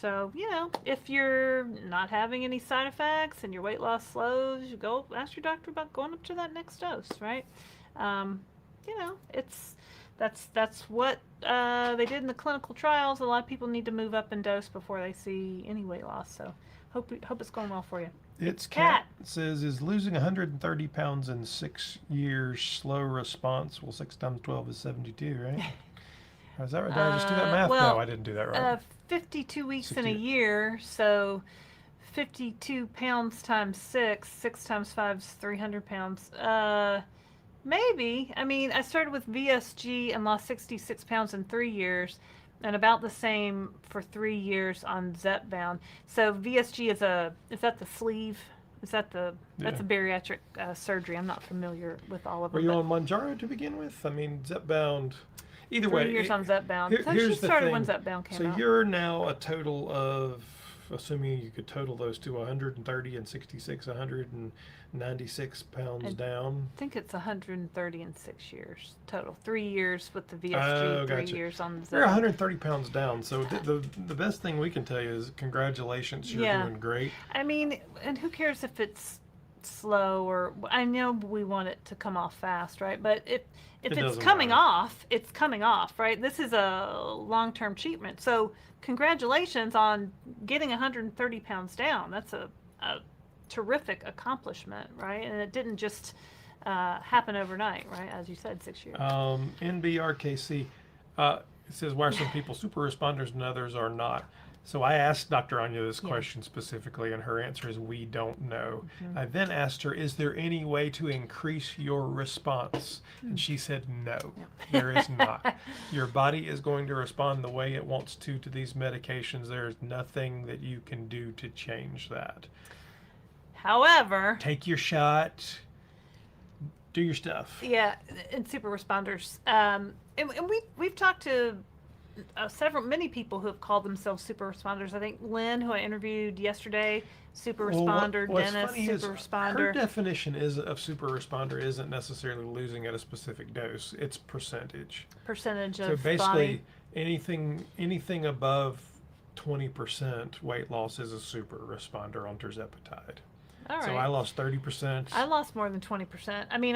So, you know, if you're not having any side effects and your weight loss slows, you go ask your doctor about going up to that next dose, right? You know, that's what they did in the clinical trials. A lot of people need to move up in dose before they see any weight loss. So, hope it's going well for you. It's Cat says, is losing 130 pounds in 6 years slow response? Well, 6 times 12 is 72, right? Is that right? Did I just do that math? Well, no, I didn't do that right. 52 weeks in a year, so 52 pounds times 6 times 5 is 300 pounds. Maybe. I mean, I started with VSG and lost 66 pounds in 3 years, and about the same for 3 years on Zepbound. So VSG is that the sleeve? Is that that's a bariatric surgery? I'm not familiar with all of them. Were you on Mounjaro to begin with? I mean, Zepbound. Either 3 way, years on Zepbound. So she started when Zepbound came out. So you're now a total of, assuming you could total those two, 130 and 66, 196 pounds down. I think it's 130 in 6 years total. 3 years with the VSG, 3 years on the Zepbound. You're 130 pounds down. So the best thing we can tell you is congratulations. You're doing great. I mean, and who cares if it's slow or, I know we want it to come off fast, right? But if it's coming off, it's coming off, right? This is a long-term treatment. So congratulations on getting 130 pounds down. That's a terrific accomplishment, right? And it didn't just happen overnight, right? As you said, 6 years. NBRKC it says, why are some people super responders and others are not? So I asked Dr. Anya this question specifically, and her answer is we don't know. I then asked her, is there any way to increase your response? And she said, no, there is not. Your body is going to respond the way it wants to these medications. There is nothing that you can do to change that. However, take your shot, do your stuff. Yeah, and super responders. And we've talked to many people who have called themselves super responders. I think Lynn, who I interviewed yesterday, super responder. Dennis, super responder. Her definition of super responder isn't necessarily losing at a specific dose. It's percentage. Percentage of So basically, body. anything above 20% weight loss is a super responder on tirzepatide. All right. So I lost 30%. I lost more than 20%. I mean,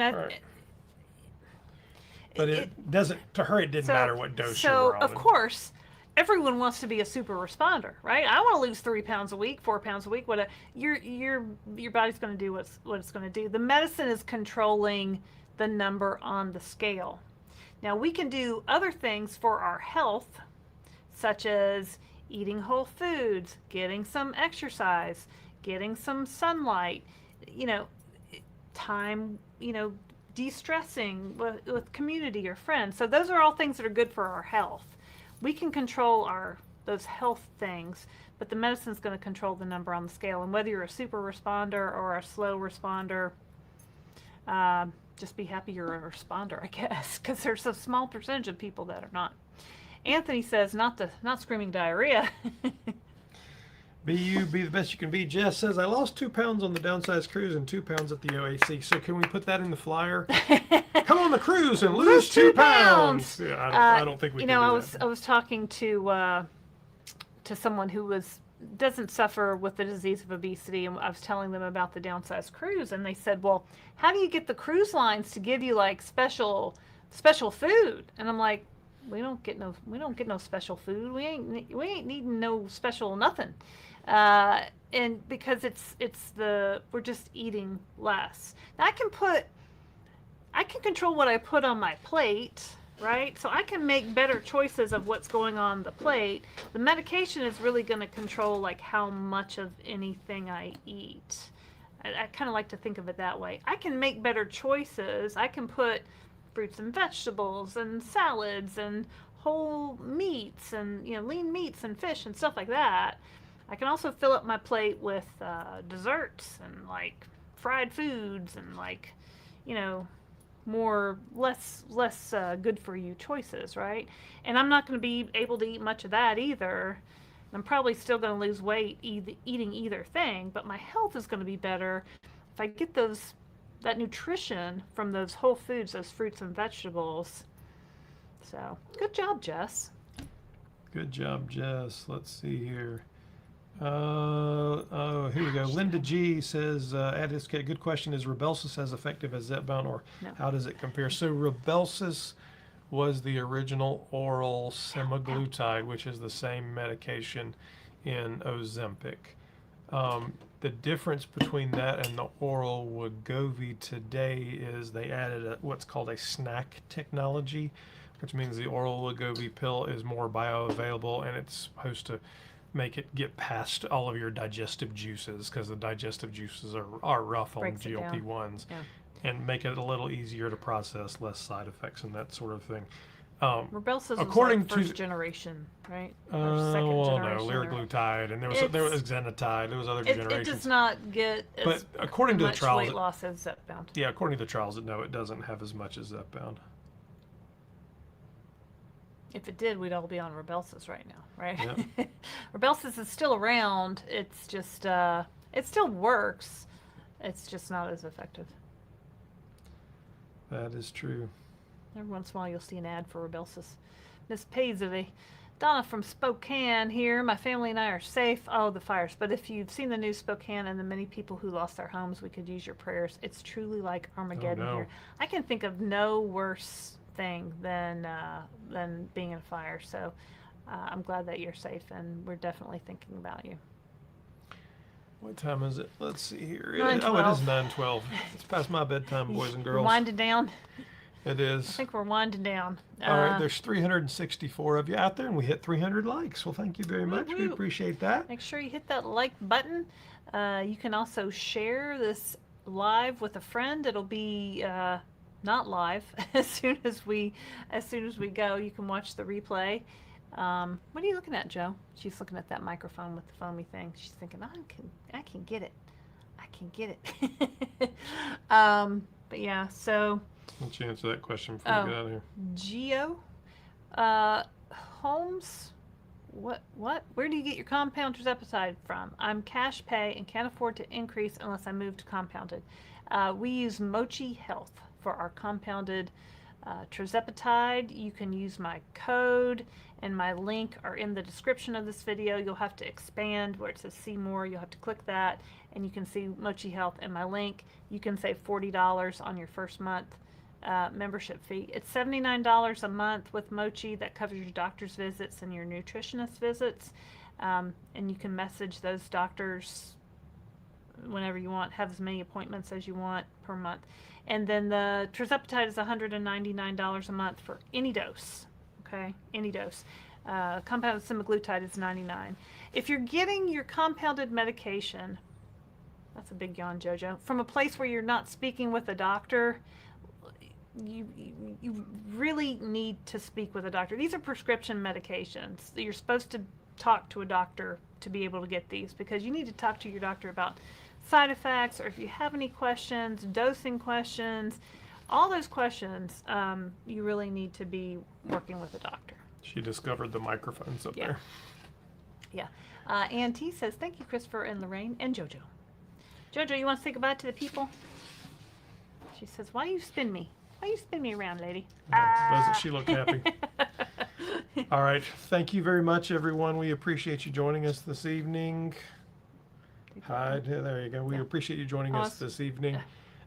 But it doesn't, to her, it didn't matter what dose you were on. So, of course, everyone wants to be a super responder, right? I want to lose 3 pounds a week, 4 pounds a week, whatever. Your body's going to do what it's going to do. The medicine is controlling the number on the scale. Now, we can do other things for our health, such as eating whole foods, getting some exercise, getting some sunlight, time, de-stressing with community or friends. So those are all things that are good for our health. We can control those health things, but the medicine's going to control the number on the scale. And whether you're a super responder or a slow responder, just be happy you're a responder, I guess, because there's a small percentage of people that are not. Anthony says, not screaming diarrhea. Be the best you can be. Jess says, I lost 2 pounds on the Downsized cruise and 2 pounds at the OAC. So can we put that in the flyer? Come on the cruise and lose 2 pounds. Yeah, I don't think we can do that. I was talking to someone who doesn't suffer with the disease of obesity, and I was telling them about the Downsized cruise, and they said, well, how do you get the cruise lines to give you like special food? And I'm like, we don't get no special food. We ain't needing no special nothing. And because we're just eating less. Now I can control what I put on my plate, right? So I can make better choices of what's going on the plate. The medication is really going to control like how much of anything I eat. I kind of like to think of it that way. I can make better choices. I can put fruits and vegetables and salads and whole meats and lean meats and fish and stuff like that. I can also fill up my plate with desserts and like fried foods and like more less good for you choices, right? And I'm not going to be able to eat much of that either. I'm probably still going to lose weight eating either thing, but my health is going to be better if I get that nutrition from those whole foods, those fruits and vegetables. So, good job, Jess. Good job, Jess. Let's see here. Here we go. Linda G says, good question. Is Rybelsus as effective as Zepbound, or No. how does it compare? So Rybelsus was the original oral semaglutide, which is the same medication in Ozempic. The difference between that and the oral Wegovy today is they added what's called a snack technology, which means the oral Wegovy pill is more bioavailable, and it's supposed to make it get past all of your digestive juices, because the digestive juices are rough on GLP-1s, and make it a little easier to process, less side effects and that sort of thing. Rybelsus according was like first to generation, right? well, Second no, generation. liraglutide, and there was exenatide. There was other It generations. does not get But according to the much trials, weight loss as Zepbound. yeah, according to the trials, no, it doesn't have as much as Zepbound. If it did, we'd all be on Rybelsus right now, right? Yep. Rybelsus is still around. It's just, it still works. It's just not as effective. That is true. Every once in a while, you'll see an ad for Rybelsus. Miss Paisley. Donna from Spokane here. My family and I are safe. Oh, the fires. But if you've seen the news, Spokane, and the many people who lost their homes, we could use your prayers. It's truly like Armageddon here. I can think of no worse thing than being in a fire. So I'm glad that you're safe, and we're definitely thinking about you. What time is it? Let's see here. It 9:12. is 9:12. It's past my bedtime, boys and girls. We're winding down. It is. I think we're winding down. All right, there's 364 of you out there, and we hit 300 likes. Well, thank you very much. Woo-woo. We appreciate that. Make sure you hit that like button. You can also share this live with a friend. It'll be not live as soon as we go. You can watch the replay. What are you looking at, Joe? She's looking at that microphone with the foamy thing. She's thinking, I can get it. I can get it. But yeah, so. Why don't you answer that question before we get out of here? Holmes, what? Where do you get your compound tirzepatide from? I'm cash pay and can't afford to increase unless I move to compounded. We use Mochi Health for our compounded tirzepatide. You can use my code, and my link are in the description of this video. You'll have to expand where it says see more. You'll have to click that, and you can see Mochi Health and my link. You can save $40 on your first month membership fee. It's $79 a month with Mochi. That covers your doctor's visits and your nutritionist visits, and you can message those doctors whenever you want, have as many appointments as you want per month. And then the tirzepatide is $199 a month for any dose. Okay, any dose. Compounded semaglutide is $99. If you're getting your compounded medication, that's a big yawn, Jojo, from a place where you're not speaking with a doctor, you really need to speak with a doctor. These are prescription medications. You're supposed to talk to a doctor to be able to get these, because you need to talk to your doctor about side effects, or if you have any questions, dosing questions, all those questions, you really need to be working with a doctor. She discovered the microphones up there. Yeah. Ann T says, thank you, Christopher and Laraine and Jojo. Jojo, you want to say goodbye to the people? She says, why you spin me? Why you spin me around, lady? Doesn't she look happy? All right. Thank you very much, everyone. We appreciate you joining us this evening. Hi, there you go. We appreciate you joining us this evening.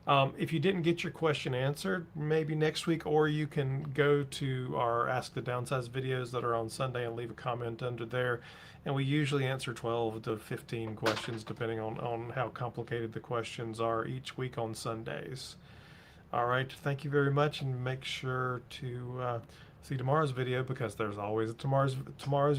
If you didn't get your question answered, maybe next week, or you can go to our Ask the Downsized videos that are on Sunday and leave a comment under there. And we usually answer 12 to 15 questions, depending on how complicated the questions are each week on Sundays. All right. Thank you very much, and make sure to see tomorrow's video because there's always a tomorrow's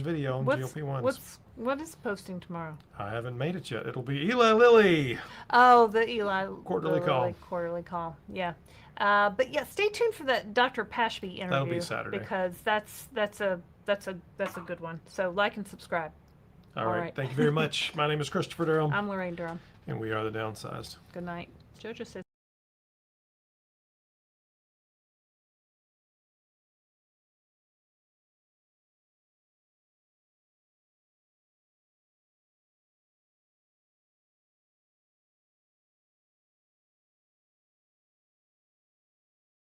video on GLP-1s. What is posting tomorrow? I haven't made it yet. It'll be Eli Lilly. Oh, the Eli Quarterly the call. Lilly quarterly call. Yeah. But yeah, stay tuned for that Dr. Pashby interview. That'll be Saturday. Because that's a good one. So like and subscribe. All right. Thank you very much. My name is Christopher Durham, I'm Laraine Durham. and we are the Downsized. Good night. JoJo says